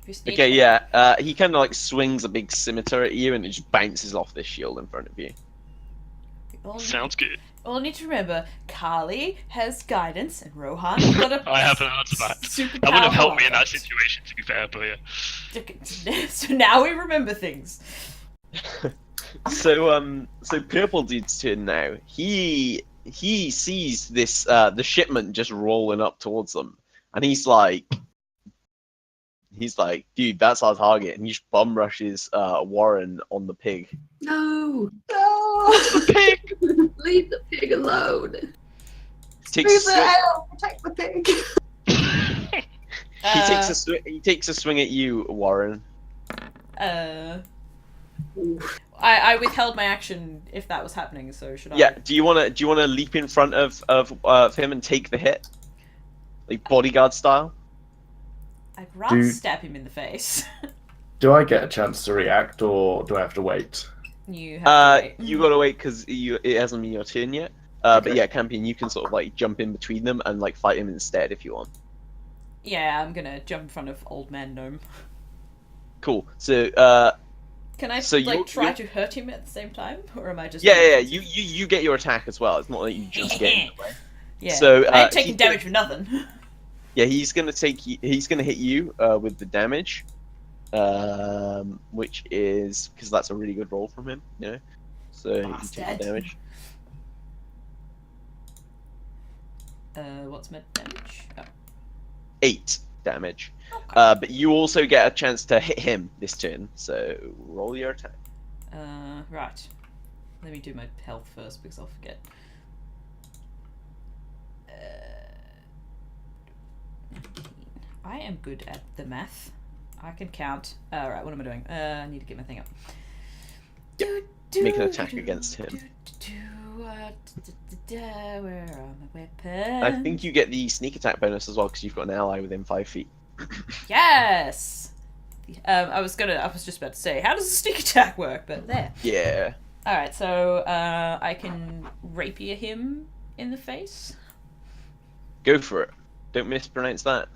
[SPEAKER 1] Just need
[SPEAKER 5] Okay,
[SPEAKER 1] to-
[SPEAKER 5] yeah. He kind of like swings a big scimitar at you, and it just bounces off this shield in front of you.
[SPEAKER 4] Sounds good.
[SPEAKER 1] All need to remember, Kaali has guidance, and Rohan's got a
[SPEAKER 4] I have an answer to that.
[SPEAKER 1] super
[SPEAKER 4] That would have helped me in that
[SPEAKER 1] powerful
[SPEAKER 4] situation, to be fair, but yeah.
[SPEAKER 1] artifact. So now we remember things.
[SPEAKER 5] So purple dude's turn now. He sees this the shipment just rolling up towards them, and he's like, dude, that's our target, and he just bum rushes Warryn on the pig.
[SPEAKER 7] No! No!
[SPEAKER 4] Pig!
[SPEAKER 7] Leave the pig alone.
[SPEAKER 5] Takes
[SPEAKER 6] Move
[SPEAKER 5] a
[SPEAKER 6] the
[SPEAKER 5] swing,
[SPEAKER 6] hell, protect the pig.
[SPEAKER 5] he takes a swing at you, Warryn.
[SPEAKER 1] I withheld my action if that was happening, so should I?
[SPEAKER 5] Yeah. Do you wanna leap in front of him and take the hit, like bodyguard style?
[SPEAKER 1] I'd rather
[SPEAKER 3] Do-
[SPEAKER 1] stab him in the face.
[SPEAKER 3] Do I get a chance to react, or do I have to wait?
[SPEAKER 1] You have to wait.
[SPEAKER 5] You gotta wait because it hasn't been your turn yet. But
[SPEAKER 3] Okay.
[SPEAKER 5] yeah, Campion, you can sort of like jump in between them and like fight him instead if you want.
[SPEAKER 1] Yeah, I'm gonna jump in front of Old Man Gnome.
[SPEAKER 5] Cool. So
[SPEAKER 1] Can I
[SPEAKER 5] So you-
[SPEAKER 1] try
[SPEAKER 5] you-
[SPEAKER 1] to hurt him at the same time, or am I just?
[SPEAKER 5] yeah. You get your attack as well. It's not like you just get in the way.
[SPEAKER 1] Yeah.
[SPEAKER 5] So,
[SPEAKER 1] I ain't
[SPEAKER 5] he's
[SPEAKER 1] taking
[SPEAKER 5] gonna-
[SPEAKER 1] damage for nothing.
[SPEAKER 5] Yeah, he's gonna hit you with the damage, which is because that's a really good roll from him, you know. So you take
[SPEAKER 1] Bastard.
[SPEAKER 5] the damage.
[SPEAKER 1] What's my damage? Oh.
[SPEAKER 5] 8 damage.
[SPEAKER 1] Okay.
[SPEAKER 5] But you also get a chance to hit him this turn. So roll your attack.
[SPEAKER 1] Right. Let me do my health first because I'll forget. I am good at the math. I can count. Right, what am I doing? I need to get my thing up.
[SPEAKER 5] Make an attack against him.
[SPEAKER 1] Where are my weapons?
[SPEAKER 5] I think you get the sneak attack bonus as well because you've got an ally within 5 feet.
[SPEAKER 1] Yes. I was just about to say, how does a sneak attack work? But there.
[SPEAKER 5] Yeah.
[SPEAKER 1] All right, so I can rapier him in the face.
[SPEAKER 5] Go for it. Don't mispronounce that.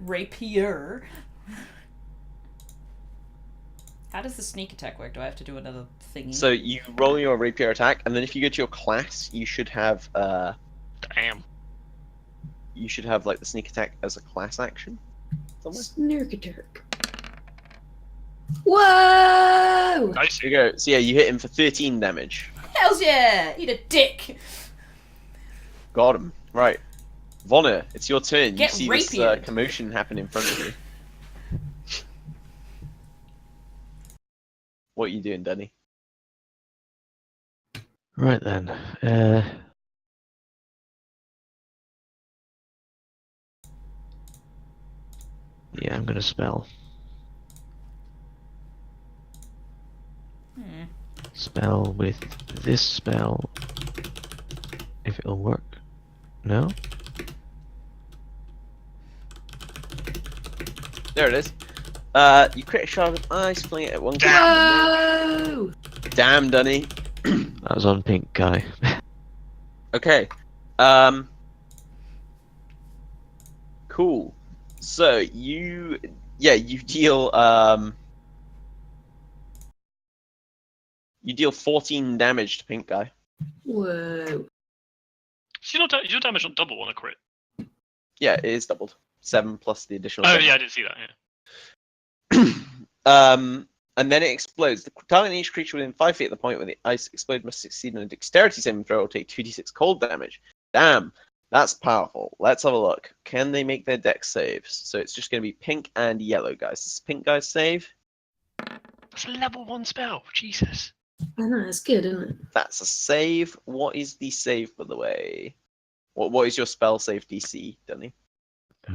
[SPEAKER 1] Rapier. How does the sneak attack work? Do I have to do another thingy?
[SPEAKER 5] So you roll your rapier attack, and then if you go to your class, you should have
[SPEAKER 4] Damn.
[SPEAKER 5] like the sneak attack as a class action. Somewhere.
[SPEAKER 7] Snurk attack. Whoa!
[SPEAKER 4] Nice.
[SPEAKER 5] There you go. So yeah, you hit him for 13 damage.
[SPEAKER 1] Hells yeah! Eat a dick!
[SPEAKER 5] Got him. Right. Vonnur, it's your turn.
[SPEAKER 1] Get
[SPEAKER 5] You see this
[SPEAKER 1] rapiered.
[SPEAKER 5] commotion happen in front of you. What are you doing, Dunny?
[SPEAKER 8] Right then. Yeah, I'm gonna spell. Spell with this spell. If it'll work. No?
[SPEAKER 5] There it is. You crit a shard of ice, fling it at one.
[SPEAKER 7] Whoa!
[SPEAKER 5] Damn, Dunny.
[SPEAKER 8] That was on pink guy.
[SPEAKER 5] Okay. Cool. So you deal 14 damage to pink guy.
[SPEAKER 7] Whoa.
[SPEAKER 4] Is your damage not double on a crit?
[SPEAKER 5] Yeah, it is doubled. 7 plus the additional.
[SPEAKER 4] Oh
[SPEAKER 5] 7.
[SPEAKER 4] yeah, I didn't see that. Yeah.
[SPEAKER 5] And then it explodes. The target each creature within 5 feet at the point where the ice explodes must succeed on a dexterity saving throw or take 2d6 cold damage. Damn, that's powerful. Let's have a look. Can they make their dex saves? So it's just going to be pink and yellow guys. Does pink guys save?
[SPEAKER 4] That's a level 1 spell. Jesus.
[SPEAKER 7] I know, it's good, isn't it?
[SPEAKER 5] That's a save. What is the save, by the way? What is your spell save DC, Dunny?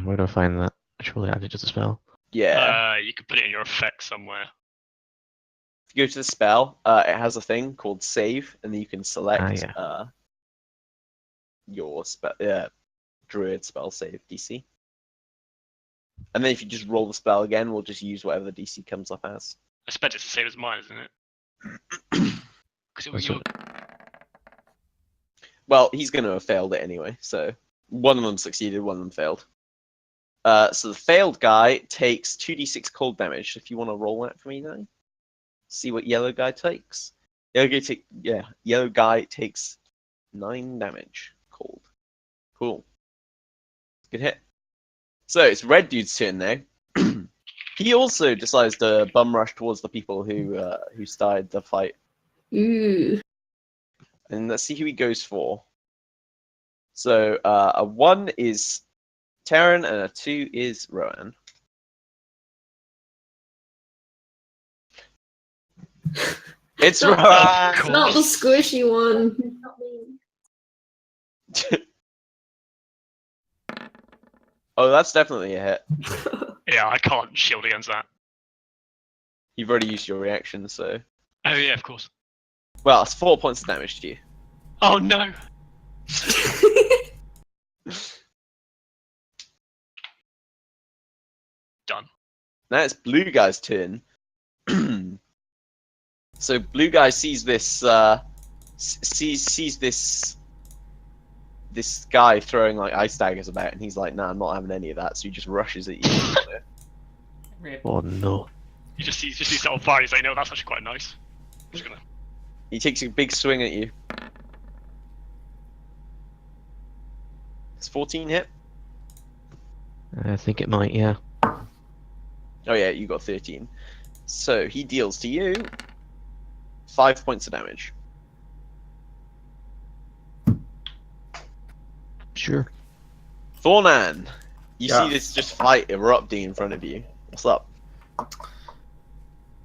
[SPEAKER 8] Where do I find that? Surely added to the spell.
[SPEAKER 5] Yeah.
[SPEAKER 4] You could put it in your effect somewhere.
[SPEAKER 5] If you go to the spell, it has a thing called save, and then you can select your druid spell save DC. And then if you just roll the spell again, we'll just use whatever the DC comes up as.
[SPEAKER 4] I expect it's the same as mine, isn't it?
[SPEAKER 5] Well, he's going to have failed it anyway, so one of them succeeded, one of them failed. So the failed guy takes 2d6 cold damage. If you want to roll that for me now, see what yellow guy takes. Yellow guy takes 9 damage cold. Cool. Good hit. So it's red dude's turn now. He also decides to bum rush towards the people who started the fight.
[SPEAKER 7] Ooh.
[SPEAKER 5] And let's see who he goes for. So a 1 is Terren and a 2 is Rohan. It's Rohan!
[SPEAKER 7] Not the squishy one.
[SPEAKER 2] Not me.
[SPEAKER 5] Oh, that's definitely a hit.
[SPEAKER 4] Yeah, I can't shield against that.
[SPEAKER 5] You've already used your reaction, so...
[SPEAKER 4] Oh yeah, of course.
[SPEAKER 5] Well, it's 4 points of damage to you.
[SPEAKER 4] Oh no! Done.
[SPEAKER 5] Now it's blue guy's turn. So blue guy sees this this guy throwing like ice daggers about, and he's like, "Nah, I'm not having any of that." So he just rushes at you.
[SPEAKER 1] Rip.
[SPEAKER 8] Oh no.
[SPEAKER 4] You just see that on fire. He's like, "No, that's actually quite nice." I'm just gonna.
[SPEAKER 5] He takes a big swing at you. It's 14 hit.
[SPEAKER 8] I think it might, yeah.
[SPEAKER 5] Oh yeah, you got 13. So he deals to you 5 points of damage.
[SPEAKER 8] Sure.
[SPEAKER 5] Thornan, you
[SPEAKER 3] Yeah.
[SPEAKER 5] see this just fight erupting in front of you. What's up? You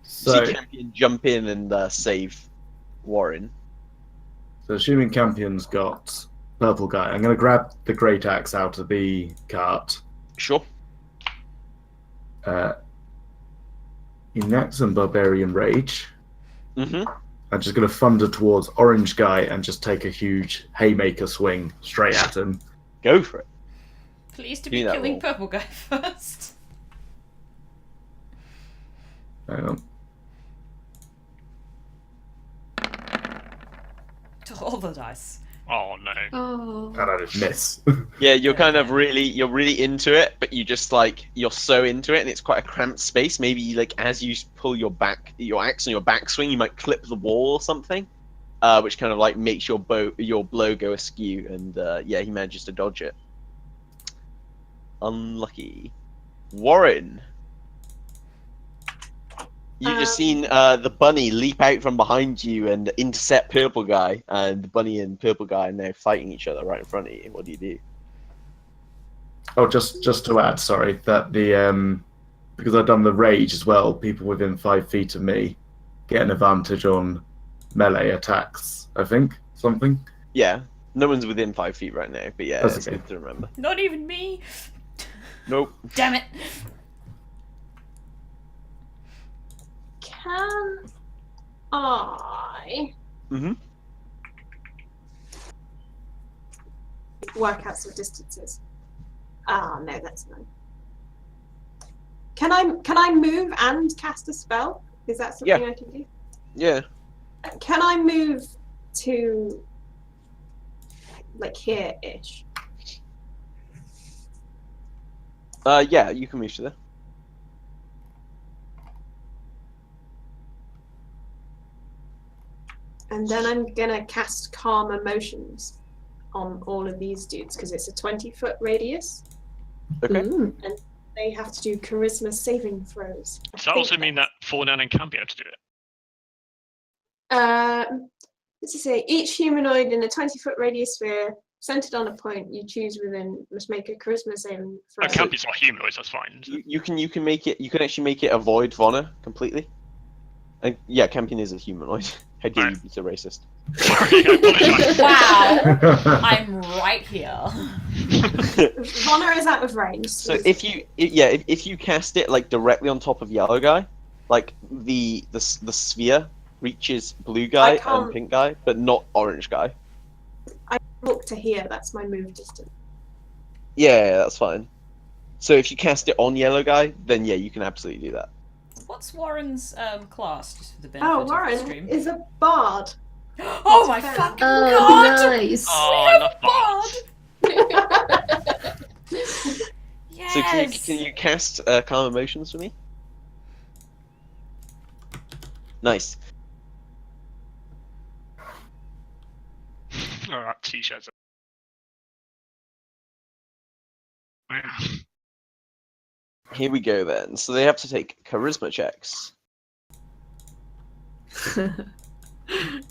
[SPEAKER 3] So,
[SPEAKER 5] see Campion jump in and save Warryn.
[SPEAKER 3] so assuming Campion's got purple guy, I'm going to grab the great axe out of the cart.
[SPEAKER 5] Sure.
[SPEAKER 3] Enact some barbarian rage.
[SPEAKER 5] Mm-hmm.
[SPEAKER 3] I'm just going to thunder towards orange guy and just take a huge haymaker swing straight at him.
[SPEAKER 5] Go for it.
[SPEAKER 1] Please to
[SPEAKER 5] Give me
[SPEAKER 1] be
[SPEAKER 5] that
[SPEAKER 1] killing
[SPEAKER 5] roll.
[SPEAKER 1] purple guy first.
[SPEAKER 3] Hang on.
[SPEAKER 1] To all the dice.
[SPEAKER 4] Oh no.
[SPEAKER 7] Oh.
[SPEAKER 3] And I just miss.
[SPEAKER 5] Yeah, you're kind of you're really into it, but you just you're so into it, and it's quite a cramped space. Maybe as you pull your axe on your backswing, you might clip the wall or something, which kind of makes your blow go askew. And he manages to dodge it. Unlucky. Warryn. You've just seen the bunny leap out from behind you and intercept purple guy, and the bunny and purple guy are now fighting each other right in front of you. What do you do?
[SPEAKER 3] Oh, just to add, sorry, that the because I've done the rage as well, people within 5 feet of me get an advantage on melee attacks, I think. Something.
[SPEAKER 5] Yeah, no one's within 5 feet right now, but yeah,
[SPEAKER 3] That's
[SPEAKER 5] it's
[SPEAKER 3] okay.
[SPEAKER 5] good to remember.
[SPEAKER 1] Not even me.
[SPEAKER 5] Nope.
[SPEAKER 1] Damn it.
[SPEAKER 6] Can I work out some distances? Ah, no, that's no. Can I move and cast a spell? Is that something I can do?
[SPEAKER 5] Yeah.
[SPEAKER 6] Can I move to like here-ish?
[SPEAKER 5] Yeah, you can move to there.
[SPEAKER 6] And then I'm gonna cast Calm Emotions on all of these dudes because it's a 20-foot radius.
[SPEAKER 5] Okay.
[SPEAKER 6] And they have to do charisma saving throws.
[SPEAKER 4] Does that also mean that Thornan and Campion have to do it?
[SPEAKER 6] Let's just say each humanoid in a 20-foot radius sphere centered on a point you choose within must make a charisma saving throw.
[SPEAKER 4] Oh, Campion's not humanoids, that's fine.
[SPEAKER 5] You can make it. You can actually make it avoid Vonnur completely. And yeah, Campion is a humanoid. How dare you be so racist?
[SPEAKER 4] Sorry, I apologize.
[SPEAKER 1] Wow, I'm right here.
[SPEAKER 6] Vonnur is out of range.
[SPEAKER 5] So if you cast it like directly on top of yellow guy, like the sphere reaches blue guy and pink guy, but not orange guy.
[SPEAKER 6] I look to here. That's my move distance.
[SPEAKER 5] Yeah, that's fine. So if you cast it on yellow guy, then yeah, you can absolutely do that.
[SPEAKER 1] What's Warren's class, just for the benefit of the
[SPEAKER 6] Warryn
[SPEAKER 1] stream?
[SPEAKER 6] is a bard.
[SPEAKER 1] Oh my fucking
[SPEAKER 7] Oh,
[SPEAKER 1] god!
[SPEAKER 7] nice.
[SPEAKER 4] Oh, I love bards.
[SPEAKER 1] Yes!
[SPEAKER 5] So can you cast Calm Emotions for me? Nice.
[SPEAKER 4] Alright, t-shirts.
[SPEAKER 5] Here we go then. So they have to take charisma checks.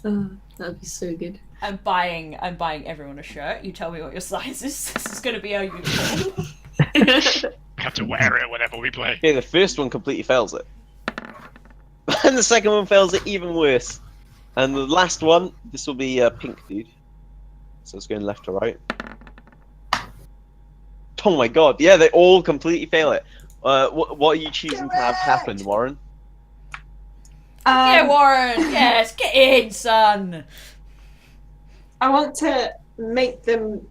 [SPEAKER 7] Oh, that'd be so good.
[SPEAKER 1] I'm buying everyone a shirt. You tell me what your size is. This is gonna be our uniform.
[SPEAKER 4] We have to wear it whenever we play.
[SPEAKER 5] Okay, the first one completely fails it. And the second one fails it even worse. And the last one, this will be a pink dude. So it's going left to right. Oh my god, yeah, they all completely fail it. What are you choosing to have happen, Warryn?
[SPEAKER 1] Yeah, Warren! Yes, get in, son!
[SPEAKER 6] I want to make them.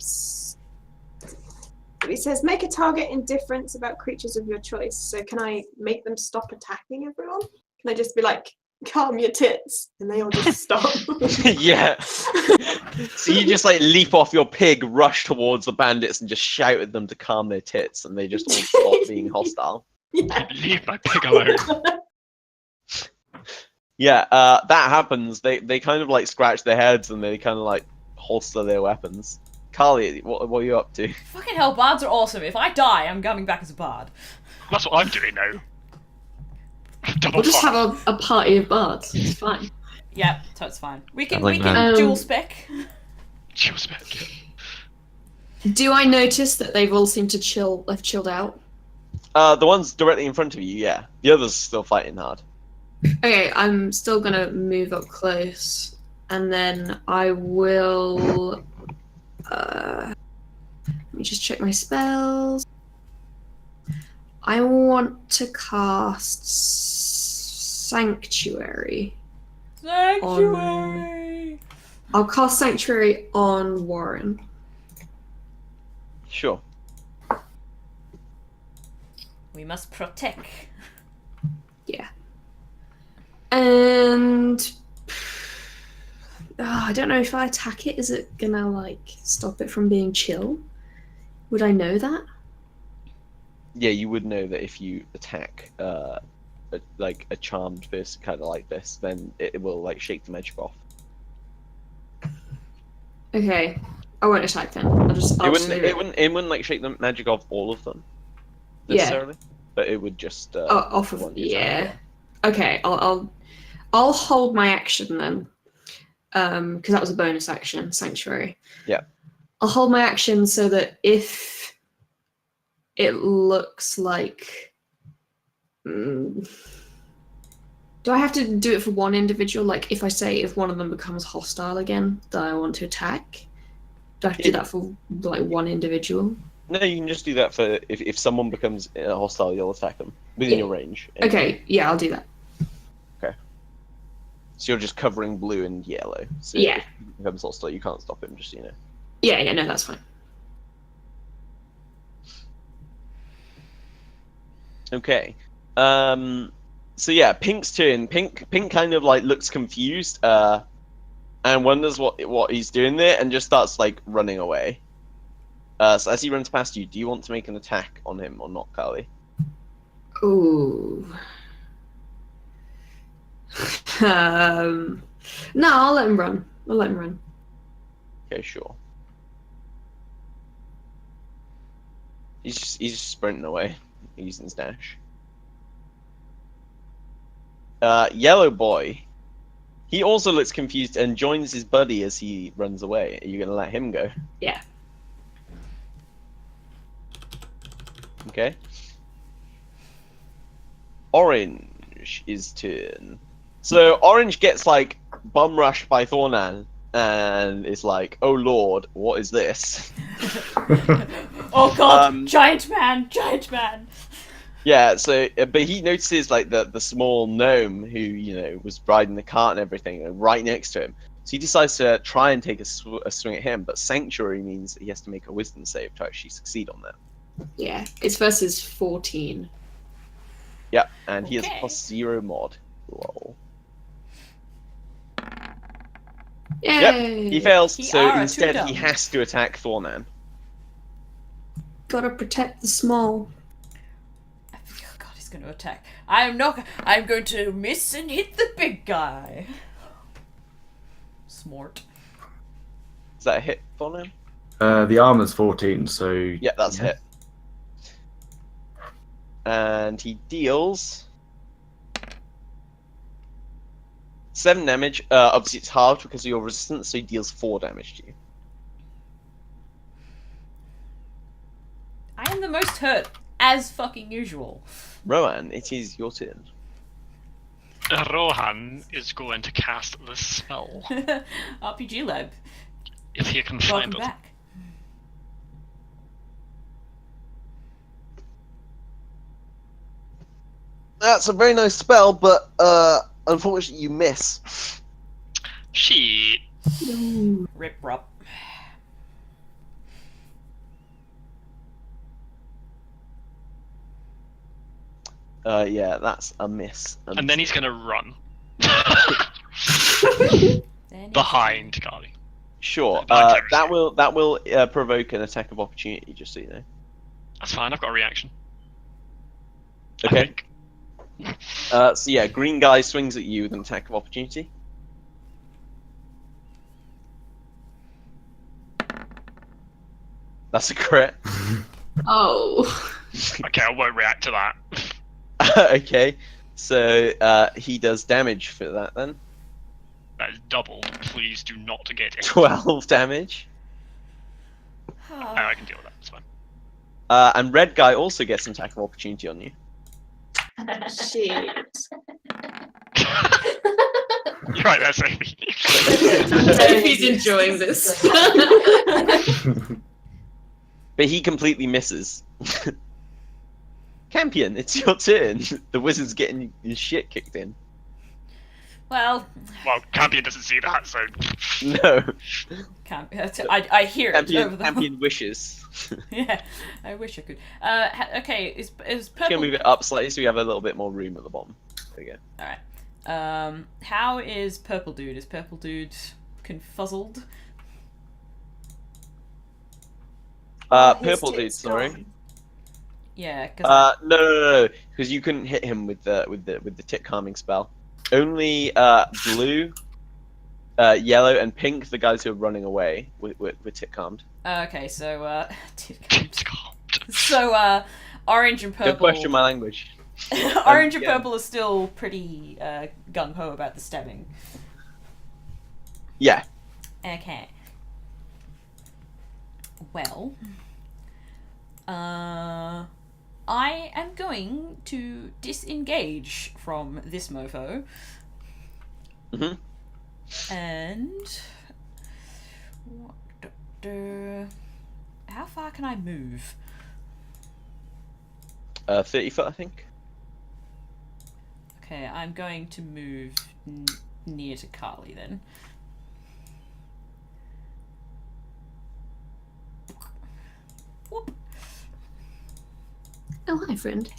[SPEAKER 6] It says make a target indifference about creatures of your choice. So can I make them stop attacking everyone? Can I just be like, calm your tits, and they all just stop?
[SPEAKER 5] Yeah. So you just like leap off your pig, rush towards the bandits, and just shout at them to calm their tits, and they just all stop being hostile.
[SPEAKER 6] Yeah.
[SPEAKER 4] Leave my pig alone.
[SPEAKER 5] Yeah, that happens. They kind of like scratch their heads and they kind of like holster their weapons. Kaali, what are you up to?
[SPEAKER 1] Fucking hell, bards are awesome. If I die, I'm coming back as a bard.
[SPEAKER 4] That's what I'm doing now. Double
[SPEAKER 7] We'll just
[SPEAKER 4] fun.
[SPEAKER 7] have a party of bards. It's fine.
[SPEAKER 1] Yep, so it's fine. We can
[SPEAKER 8] that.
[SPEAKER 1] dual spec.
[SPEAKER 4] Chill spec.
[SPEAKER 7] Do I notice that they've all seemed to have chilled out?
[SPEAKER 5] The ones directly in front of you, yeah. The others still fighting hard.
[SPEAKER 7] Okay, I'm still gonna move up close, and then I will. Let me just check my spells. I want to cast Sanctuary.
[SPEAKER 1] Sanctuary!
[SPEAKER 7] I'll cast Sanctuary on Warren.
[SPEAKER 5] Sure.
[SPEAKER 1] We must protect.
[SPEAKER 7] Yeah. And I don't know if I attack it, is it gonna like stop it from being chill? Would I know that?
[SPEAKER 5] Yeah, you would know that if you attack like a charmed person kind of like this, then it will like shake the magic off.
[SPEAKER 7] Okay, I won't attack then. I'll just leave
[SPEAKER 5] It wouldn't like shake the magic off all of them necessarily, but it would just
[SPEAKER 7] off of
[SPEAKER 5] one you attack.
[SPEAKER 7] Okay, I'll hold my action then, because that was a bonus action, Sanctuary.
[SPEAKER 5] Yeah.
[SPEAKER 7] I'll hold my action so that if it looks like, do I have to do it for one individual? Like if I say if one of them becomes hostile again, that I want to attack, do I have to do that for like one individual?
[SPEAKER 5] No, you can just do that for if someone becomes hostile, you'll attack them within your range.
[SPEAKER 7] Okay, yeah, I'll do that.
[SPEAKER 5] Okay. So you're just covering blue and yellow. So
[SPEAKER 7] Yeah.
[SPEAKER 5] if he becomes hostile, you can't stop him, just so you know.
[SPEAKER 7] Yeah, no, that's fine.
[SPEAKER 5] Okay. So yeah, Pink's turn. Pink kind of like looks confused, and wonders what he's doing there, and just starts like running away. So as he runs past you, do you want to make an attack on him or not, Kaali?
[SPEAKER 7] Ooh. No, I'll let him run.
[SPEAKER 5] Okay, sure. He's just sprinting away, using his dash. Yellow boy. He also looks confused and joins his buddy as he runs away. Are you gonna let him go?
[SPEAKER 7] Yeah.
[SPEAKER 5] Okay. Orange is turn. So Orange gets like bum rushed by Thornan and is like, "Oh Lord, what is this?"
[SPEAKER 1] Oh god, giant man.
[SPEAKER 5] Yeah. So, but he notices like the small gnome who was riding the cart and everything right next to him. So he decides to try and take a swing at him. But Sanctuary means that he has to make a Wisdom save to actually succeed on that.
[SPEAKER 7] Yeah, it's versus 14.
[SPEAKER 5] Yep, and he has
[SPEAKER 1] Okay.
[SPEAKER 5] +0 mod. Lol.
[SPEAKER 7] Yay!
[SPEAKER 5] Yep, he fails,
[SPEAKER 1] He
[SPEAKER 5] so
[SPEAKER 1] are too
[SPEAKER 5] instead
[SPEAKER 1] dumb.
[SPEAKER 5] he has to attack Thornan.
[SPEAKER 7] Gotta protect the small.
[SPEAKER 1] Oh god, he's going to attack. I'm going to miss and hit the big guy. Smart.
[SPEAKER 5] Is that a hit, Thornan?
[SPEAKER 3] The armor's 14, so
[SPEAKER 5] Yeah, that's a hit. And he deals 7 damage. Obviously it's halved because of your resistance, so he deals 4 damage to you.
[SPEAKER 1] I am the most hurt, as fucking usual.
[SPEAKER 5] Rohan, it is your turn.
[SPEAKER 4] Rohan is going to cast the spell.
[SPEAKER 1] RPG Lab,
[SPEAKER 4] If he can
[SPEAKER 1] welcome
[SPEAKER 4] find it.
[SPEAKER 1] back.
[SPEAKER 5] That's a very nice spell, but unfortunately you miss.
[SPEAKER 4] Shit.
[SPEAKER 1] Rip rup.
[SPEAKER 5] Yeah, that's a miss.
[SPEAKER 4] And then he's gonna run.
[SPEAKER 1] Then
[SPEAKER 4] Behind Kaali.
[SPEAKER 5] Sure.
[SPEAKER 4] Behind
[SPEAKER 5] That
[SPEAKER 4] Terren.
[SPEAKER 5] will provoke an attack of opportunity, just so you know.
[SPEAKER 4] That's fine, I've got a reaction. I
[SPEAKER 5] Okay.
[SPEAKER 4] think.
[SPEAKER 5] So yeah, green guy swings at you with an attack of opportunity. That's a crit.
[SPEAKER 7] Oh.
[SPEAKER 4] Okay, I won't react to that.
[SPEAKER 5] Okay, so he does damage for that then.
[SPEAKER 4] That is double. Please do not get it.
[SPEAKER 5] 12 damage.
[SPEAKER 4] I can deal with that, it's fine.
[SPEAKER 5] And red guy also gets an attack of opportunity on you.
[SPEAKER 6] Shit.
[SPEAKER 4] You're right there, Sophie.
[SPEAKER 7] Sophie's enjoying this.
[SPEAKER 5] But he completely misses. Campion, it's your turn. The wizard's getting his shit kicked in.
[SPEAKER 1] Well,
[SPEAKER 4] Well, Campion doesn't see that, so.
[SPEAKER 5] No.
[SPEAKER 1] I hear it over the
[SPEAKER 5] Campion wishes.
[SPEAKER 1] Yeah, I wish I could. Okay, is
[SPEAKER 5] Just
[SPEAKER 1] purple?
[SPEAKER 5] gonna move it up slightly so we have a little bit more room at the bottom. There we go.
[SPEAKER 1] All right. How is purple dude? Is purple dude confuzzled?
[SPEAKER 6] His
[SPEAKER 5] Purple dude,
[SPEAKER 6] tit's
[SPEAKER 5] sorry.
[SPEAKER 6] gone.
[SPEAKER 1] Yeah, because
[SPEAKER 5] No, because you couldn't hit him with the tick calming spell. Only blue, yellow, and pink, the guys who are running away, were tick calmed.
[SPEAKER 1] okay, so so orange and purple.
[SPEAKER 5] Don't question my language.
[SPEAKER 1] Orange and
[SPEAKER 5] Yeah.
[SPEAKER 1] purple are still pretty gung ho about the stabbing.
[SPEAKER 5] Yeah.
[SPEAKER 1] Okay. Well, I am going to disengage from this mofo.
[SPEAKER 5] Mhm.
[SPEAKER 1] And how far can I move?
[SPEAKER 5] 30 foot, I think.
[SPEAKER 1] Okay, I'm going to move near to Kaali then. Whoop.
[SPEAKER 7] Oh, hi, friend.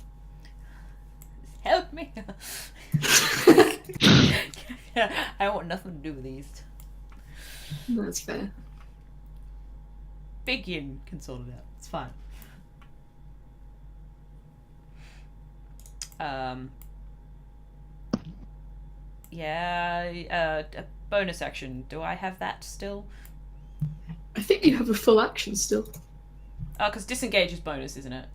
[SPEAKER 1] Help me! I want nothing to do with these.
[SPEAKER 7] That's fair.
[SPEAKER 1] Big Yin can sort it out. It's fine. Yeah, a bonus action. Do I have that still?
[SPEAKER 7] I think you have a full action still.
[SPEAKER 1] Oh, because disengage is bonus, isn't it?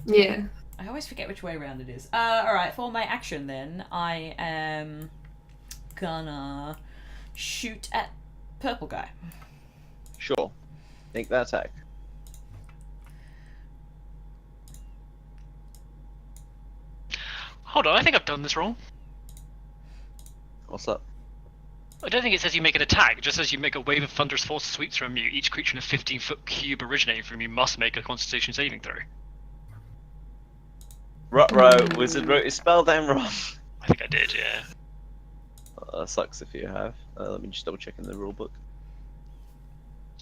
[SPEAKER 7] Yeah.
[SPEAKER 1] I always forget which way around it is. Alright, for my action then, I am gonna shoot at purple guy.
[SPEAKER 5] Sure. Make that attack.
[SPEAKER 4] Hold on, I think I've done this wrong.
[SPEAKER 5] What's up?
[SPEAKER 4] I don't think it says you make an attack, it just says you make a wave of thunderous force sweeps from you. Each creature in a 15-foot cube originating from you must make a Constitution saving throw.
[SPEAKER 5] Ruh-roh, wizard wrote his spell down wrong.
[SPEAKER 4] I think I did, yeah.
[SPEAKER 5] That sucks if you have. Let me just double check in the rulebook.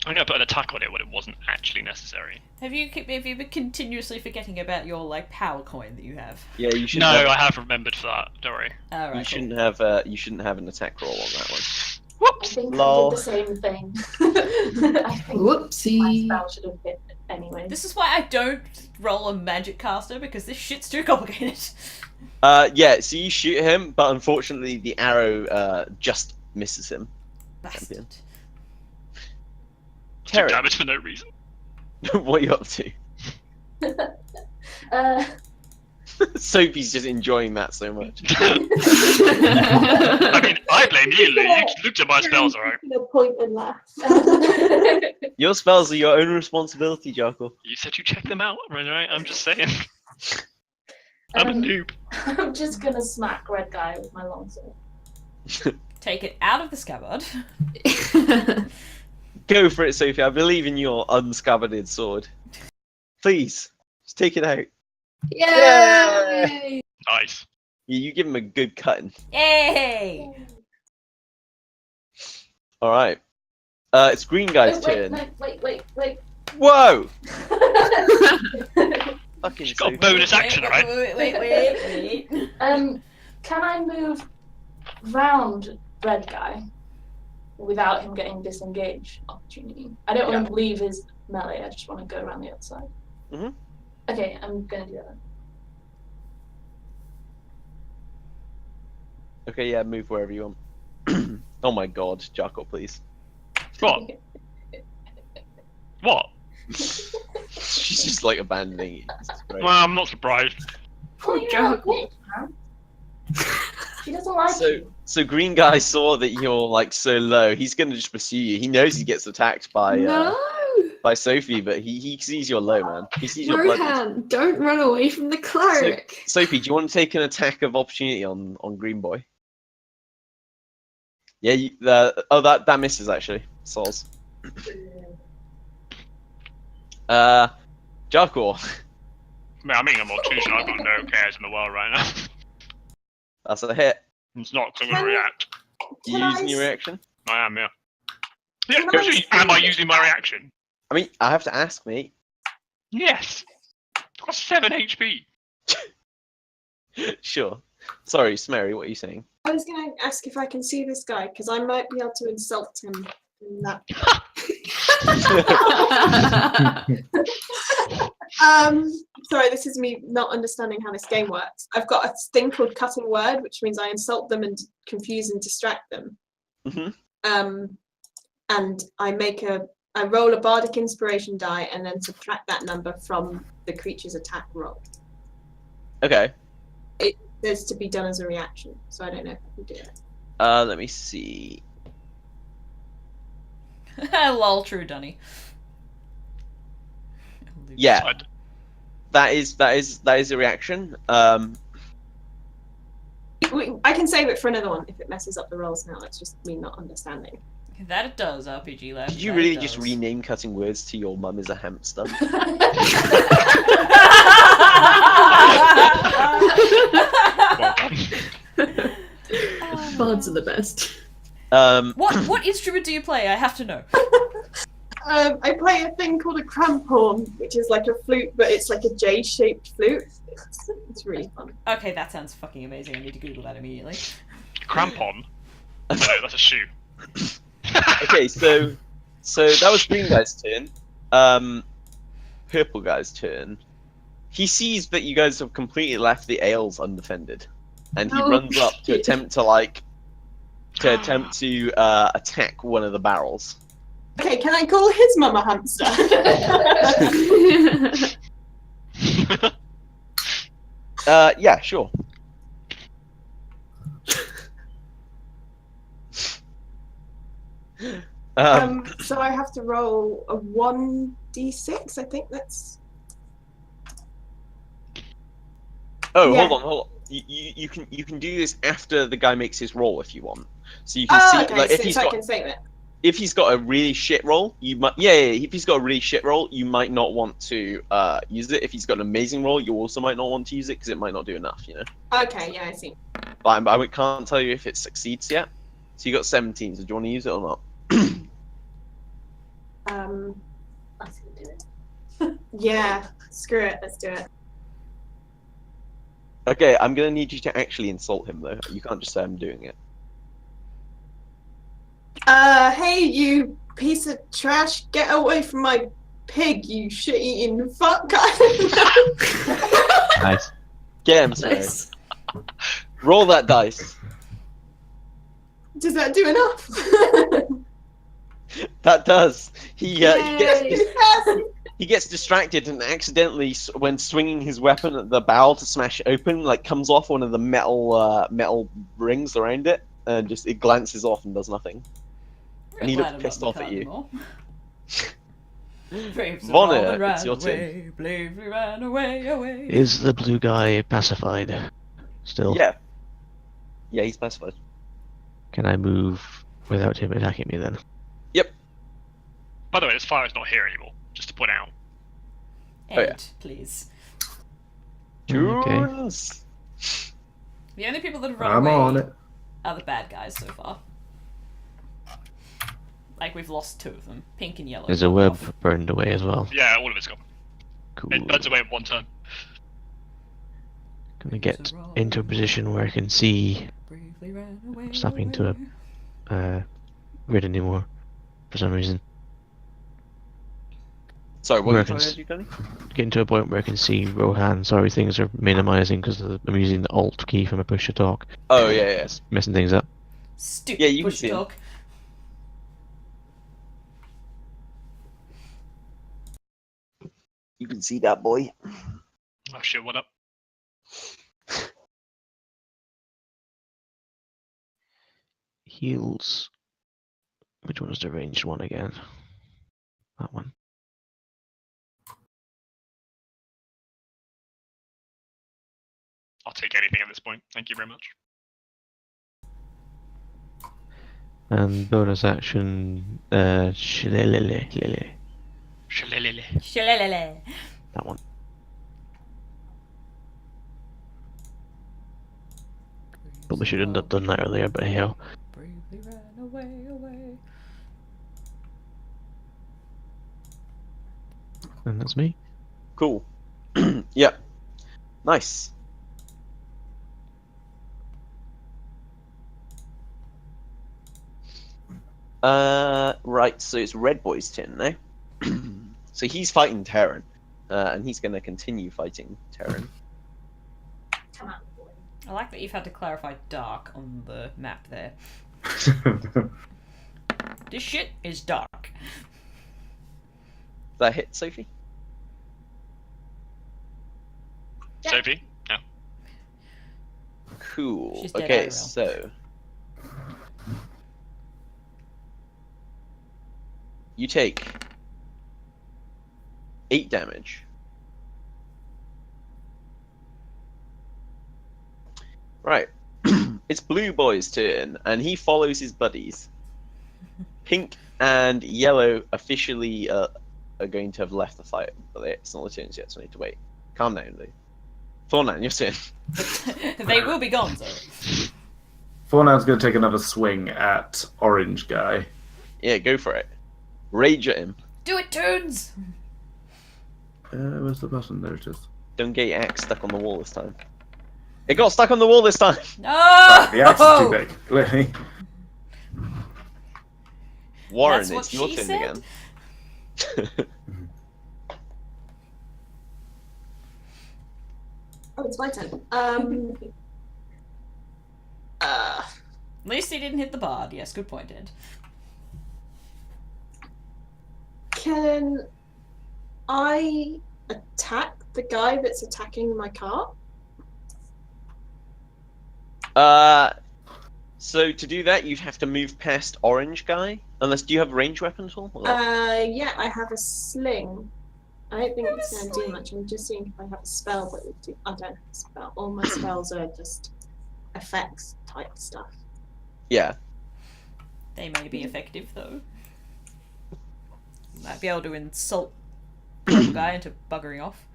[SPEAKER 4] I'm gonna put an attack on it when it wasn't actually necessary.
[SPEAKER 1] Have you been continuously forgetting about your like power coin that you have?
[SPEAKER 5] Yeah, you should.
[SPEAKER 4] No, I have remembered for that. Don't worry.
[SPEAKER 1] Alright.
[SPEAKER 5] You shouldn't have. You shouldn't have an attack roll on that one.
[SPEAKER 2] I
[SPEAKER 4] Whoops!
[SPEAKER 2] think
[SPEAKER 5] Lol.
[SPEAKER 2] I did the same thing. I think
[SPEAKER 7] Whoopsie.
[SPEAKER 2] my spell should have hit anyway.
[SPEAKER 1] This is why I don't roll a magic caster, because this shit's too complicated.
[SPEAKER 5] Yeah. So you shoot him, but unfortunately the arrow just misses him.
[SPEAKER 1] Bastard.
[SPEAKER 4] Took
[SPEAKER 5] Terren,
[SPEAKER 4] damage for no reason.
[SPEAKER 5] what are you up to? Sophie's just enjoying that so much.
[SPEAKER 4] I mean, I blame you, Lou. You looked at my spells, alright?
[SPEAKER 2] No point and laugh.
[SPEAKER 5] Your spells are your own responsibility, Jarkor.
[SPEAKER 4] You said you checked them out, right? I'm just saying. I'm a noob.
[SPEAKER 2] I'm just gonna smack red guy with my longsword.
[SPEAKER 1] Take it out of the scabbard.
[SPEAKER 5] Go for it, Sophie. I believe in your unscabbarded sword. Please, just take it out.
[SPEAKER 7] Yay!
[SPEAKER 4] Nice.
[SPEAKER 5] You give him a good cutting.
[SPEAKER 1] Yay!
[SPEAKER 5] All right. It's green guy's
[SPEAKER 2] Wait,
[SPEAKER 5] turn.
[SPEAKER 2] wait.
[SPEAKER 5] Whoa! Fucking
[SPEAKER 4] She's got a
[SPEAKER 5] Sophie.
[SPEAKER 4] bonus action,
[SPEAKER 1] Wait,
[SPEAKER 4] right?
[SPEAKER 1] wait.
[SPEAKER 2] Can I move round red guy without him getting disengaged opportunity? I don't want to leave his melee. I just want to go around the other side.
[SPEAKER 5] Mhm.
[SPEAKER 2] Okay, I'm gonna do that.
[SPEAKER 5] Okay, yeah, move wherever you want. Oh my god, Jarkor, please.
[SPEAKER 4] What? What?
[SPEAKER 5] She's just like abandoning it. It's great.
[SPEAKER 4] Well, I'm not surprised.
[SPEAKER 2] Oh, you're a bitch, man. She doesn't like you.
[SPEAKER 5] So green guy saw that you're like so low. He's gonna just pursue you. He knows he gets attacked by
[SPEAKER 7] No!
[SPEAKER 5] Sophie, but he sees you're low, man. He sees your blood.
[SPEAKER 7] Rohan, don't run away from the cleric.
[SPEAKER 5] Sophie, do you want to take an attack of opportunity on Green Boy? Yeah, that misses actually. Sols. Jarkor.
[SPEAKER 4] I'm eating a Maltesian. I've got no cares in the world right now.
[SPEAKER 5] That's a hit.
[SPEAKER 4] It's not because I'm going to react.
[SPEAKER 5] Do you using your reaction?
[SPEAKER 4] I am, yeah. Yeah, am I using my reaction?
[SPEAKER 5] I mean, I have to ask, mate.
[SPEAKER 4] Yes. I've got 7 HP.
[SPEAKER 5] Sure. Sorry, Smerry, what are you saying?
[SPEAKER 6] I was going to ask if I can see this guy, because I might be able to insult him in that. Sorry, this is me not understanding how this game works. I've got a thing called cutting word, which means I insult them and confuse and distract them.
[SPEAKER 5] Mhm.
[SPEAKER 6] And I roll a bardic inspiration die and then subtract that number from the creature's attack roll.
[SPEAKER 5] Okay.
[SPEAKER 6] There's to be done as a reaction, so I don't know if I can do it.
[SPEAKER 5] Let me see.
[SPEAKER 1] Lol, true Dunny.
[SPEAKER 5] Yeah. That is a reaction.
[SPEAKER 6] I can save it for another one if it messes up the rolls now. That's just me not understanding.
[SPEAKER 1] That it does, RPG Lab.
[SPEAKER 5] Did you
[SPEAKER 1] that
[SPEAKER 5] really
[SPEAKER 1] it
[SPEAKER 5] just
[SPEAKER 1] does.
[SPEAKER 5] rename cutting words to your mum is a hamster?
[SPEAKER 4] Well done.
[SPEAKER 7] Bards are the best.
[SPEAKER 1] What instrument do you play? I have to know.
[SPEAKER 6] I play a thing called a crampon, which is like a flute, but it's like a J-shaped flute. It's really fun.
[SPEAKER 1] Okay, that sounds fucking amazing. I need to Google that immediately.
[SPEAKER 4] Crampon? No, that's a shoe.
[SPEAKER 5] Okay, so that was green guy's turn. Purple guy's turn. He sees that you guys have completely left the ales undefended, and he runs up to attempt to attack one of the barrels.
[SPEAKER 6] Okay, can I call his mama hamster?
[SPEAKER 5] Yeah, sure.
[SPEAKER 6] So I have to roll a 1d6. I think that's.
[SPEAKER 5] Oh,
[SPEAKER 6] Yeah.
[SPEAKER 5] hold on. You can do this after the guy makes his roll if you want. So you can see
[SPEAKER 6] Okay,
[SPEAKER 5] like
[SPEAKER 6] so I can save it.
[SPEAKER 5] if he's got a really shit roll, you might if he's got a really shit roll, you might not want to use it. If he's got an amazing roll, you also might not want to use it because it might not do enough, you know.
[SPEAKER 6] Okay, yeah, I see.
[SPEAKER 5] But I can't tell you if it succeeds yet. So you got 17. So do you want to use it or not?
[SPEAKER 6] Let's do it. Yeah, screw it. Let's do it.
[SPEAKER 5] Okay, I'm gonna need you to actually insult him though. You can't just say I'm doing it.
[SPEAKER 6] Hey, you piece of trash! Get away from my pig, you shit-eating fuck!
[SPEAKER 8] Nice.
[SPEAKER 5] Get him, sorry.
[SPEAKER 6] Nice.
[SPEAKER 5] Roll that dice.
[SPEAKER 6] Does that do enough?
[SPEAKER 5] That does. He
[SPEAKER 6] Yay.
[SPEAKER 5] he gets distracted and accidentally, when swinging his weapon at the barrel to smash it open, like comes off one of the metal rings around it, and just it glances off and does nothing. And he looks pissed off at you. Vonnur, it's your turn.
[SPEAKER 1] Bravely ran away.
[SPEAKER 8] Is the blue guy pacified? Still?
[SPEAKER 5] Yeah. Yeah, he's pacified.
[SPEAKER 8] Can I move without him attacking me then?
[SPEAKER 5] Yep.
[SPEAKER 4] By the way, this fire is not here anymore, just to point out.
[SPEAKER 1] End,
[SPEAKER 5] Oh, yeah.
[SPEAKER 1] please.
[SPEAKER 8] Okay.
[SPEAKER 5] Jules.
[SPEAKER 1] The only people that have run
[SPEAKER 3] I'm
[SPEAKER 1] away
[SPEAKER 3] on it.
[SPEAKER 1] are the bad guys so far. Like, we've lost 2 of them. Pink and yellow.
[SPEAKER 8] There's a web burned away as well.
[SPEAKER 4] Yeah, all of it's gone.
[SPEAKER 8] Cool.
[SPEAKER 4] It burns away in one turn.
[SPEAKER 8] Gonna get into a position where I can see
[SPEAKER 1] Bravely ran away.
[SPEAKER 8] stopping to grid anymore for some reason.
[SPEAKER 5] Sorry, what
[SPEAKER 8] Where
[SPEAKER 5] are
[SPEAKER 8] I can
[SPEAKER 5] you doing?
[SPEAKER 8] Getting to a point where I can see Rohan. Sorry, things are minimizing because I'm using the Alt key for my push to talk.
[SPEAKER 5] Oh yeah, yeah.
[SPEAKER 8] It's messing things up.
[SPEAKER 1] Stupid
[SPEAKER 5] Yeah, you can
[SPEAKER 1] push
[SPEAKER 5] see him.
[SPEAKER 1] talk.
[SPEAKER 5] You can see that boy.
[SPEAKER 4] Oh shit, what up?
[SPEAKER 8] Heals. Which one is the ranged one again? That one.
[SPEAKER 4] I'll take anything at this point. Thank you very much.
[SPEAKER 8] And bonus action, shillelele.
[SPEAKER 4] Shillelele.
[SPEAKER 1] Shillelele.
[SPEAKER 8] That one. Probably should have done that earlier, but hey ho.
[SPEAKER 1] Bravely ran away.
[SPEAKER 8] And that's me.
[SPEAKER 5] Cool. Yeah. Nice. Right, so it's Red Boy's turn now. So he's fighting Terren, and he's going to continue fighting Terren.
[SPEAKER 6] Come on, boy.
[SPEAKER 1] I like that you've had to clarify dark on the map there. This shit is dark.
[SPEAKER 5] That hit, Sophie?
[SPEAKER 6] Yeah.
[SPEAKER 4] Sophie? Yeah.
[SPEAKER 5] Cool.
[SPEAKER 1] She's dead,
[SPEAKER 5] Okay,
[SPEAKER 1] IRL.
[SPEAKER 5] so you take 8 damage. Right. It's Blue Boy's turn, and he follows his buddies. Pink and Yellow officially are going to have left the fight, but it's not the turns yet, so I need to wait. Calm down, Lou. Thornan, your turn.
[SPEAKER 1] They will be gone, though.
[SPEAKER 3] Thornan's going to take another swing at Orange Guy.
[SPEAKER 5] Yeah, go for it. Rage at him.
[SPEAKER 1] Do it, Toons!
[SPEAKER 3] Where's the button? There it is.
[SPEAKER 5] Don't get your axe stuck on the wall this time. It got stuck on the wall this time!
[SPEAKER 1] No!
[SPEAKER 3] Right, the axe is too big, clearly.
[SPEAKER 5] Warren,
[SPEAKER 1] That's what
[SPEAKER 5] it's your
[SPEAKER 1] she
[SPEAKER 5] turn
[SPEAKER 1] said?
[SPEAKER 5] again.
[SPEAKER 6] Oh, it's my turn.
[SPEAKER 1] At least he didn't hit the bard. Yes, good point, Ed.
[SPEAKER 6] Can I attack the guy that's attacking my car?
[SPEAKER 5] So to do that, you'd have to move past Orange Guy. Unless, do you have a range weapon at all? Or not?
[SPEAKER 6] Yeah, I have a sling. I don't think it's going to do much. I'm just seeing if I have a spell that would do. I don't have a spell. All my spells are just effects type stuff.
[SPEAKER 5] Yeah.
[SPEAKER 1] They may be effective, though. You might be able to insult the guy into buggering off.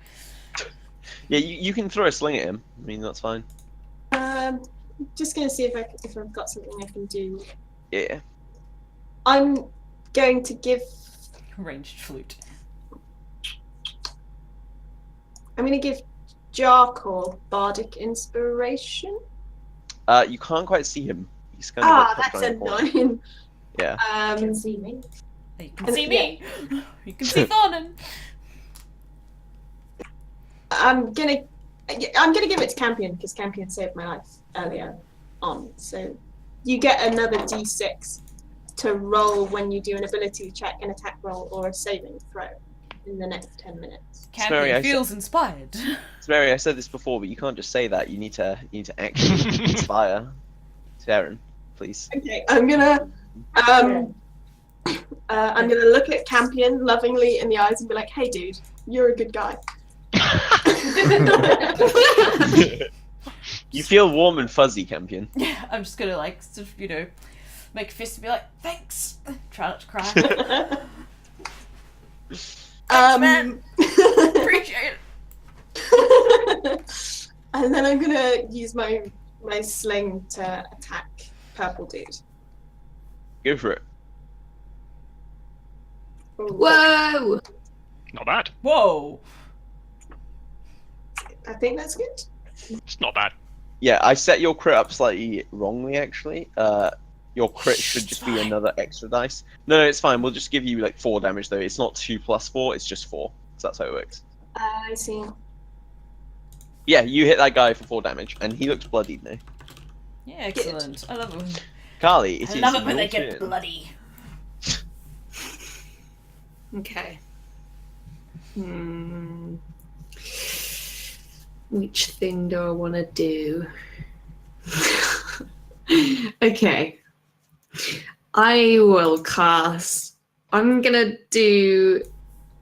[SPEAKER 5] Yeah, you can throw a sling at him. I mean, that's fine.
[SPEAKER 6] Just going to see if I've got something I can do.
[SPEAKER 5] Yeah.
[SPEAKER 6] I'm going to give.
[SPEAKER 1] Ranged flute.
[SPEAKER 6] I'm going to give Jarkor bardic inspiration.
[SPEAKER 5] You can't quite see him. He's kind of
[SPEAKER 6] That's annoying.
[SPEAKER 5] Yeah.
[SPEAKER 6] You can see me.
[SPEAKER 1] You can see me. You can see Thornan.
[SPEAKER 6] I'm gonna give it to Campion because Campion saved my life earlier on. So you get another D6 to roll when you do an ability check, an attack roll, or a saving throw in the next 10 minutes.
[SPEAKER 1] Campion feels inspired.
[SPEAKER 5] Smerry, I said this before, but you can't just say that. You need to actually inspire Terren, please.
[SPEAKER 6] Okay, I'm gonna look at Campion lovingly in the eyes and be like, "Hey, dude, you're a good guy."
[SPEAKER 5] You feel warm and fuzzy, Campion.
[SPEAKER 1] Yeah, I'm just gonna like sort of, make a fist and be like, "Thanks." Try not to cry. Thanks, man. Appreciate
[SPEAKER 6] it. And then I'm gonna use my sling to attack Purple Dude.
[SPEAKER 5] Go for it.
[SPEAKER 7] Whoa!
[SPEAKER 4] Not bad.
[SPEAKER 1] Whoa!
[SPEAKER 6] I think that's good.
[SPEAKER 4] It's not bad.
[SPEAKER 5] Yeah, I set your crit up slightly wrongly, actually. Your crit should just be another extra dice. No, it's fine. We'll just give you like 4 damage, though. It's not 2 plus 4, it's just 4. So that's how it works.
[SPEAKER 6] I see.
[SPEAKER 5] Yeah, you hit that guy for 4 damage, and he looks bloodied now.
[SPEAKER 1] Yeah, excellent. I love them.
[SPEAKER 5] Kaali, it
[SPEAKER 1] I
[SPEAKER 5] is
[SPEAKER 1] love it when
[SPEAKER 5] your
[SPEAKER 1] they get
[SPEAKER 5] turn.
[SPEAKER 1] bloody.
[SPEAKER 7] Okay. Which thing do I want to do? Okay. I will cast. I'm gonna do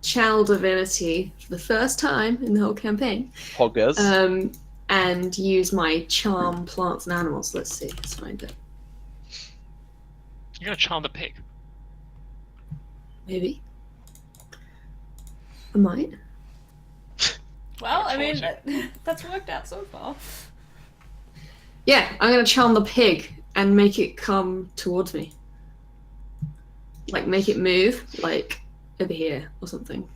[SPEAKER 7] Channel Divinity for the first time in the whole campaign.
[SPEAKER 5] Poggers.
[SPEAKER 7] And use my Charm Plants and Animals. Let's see. Let's find it.
[SPEAKER 4] You're gonna charm the pig.
[SPEAKER 7] Maybe. I might.
[SPEAKER 1] Well, I mean, that's worked out so far.
[SPEAKER 7] Yeah, I'm gonna charm the pig and make it come towards me. Like, make it move, like, over here or something.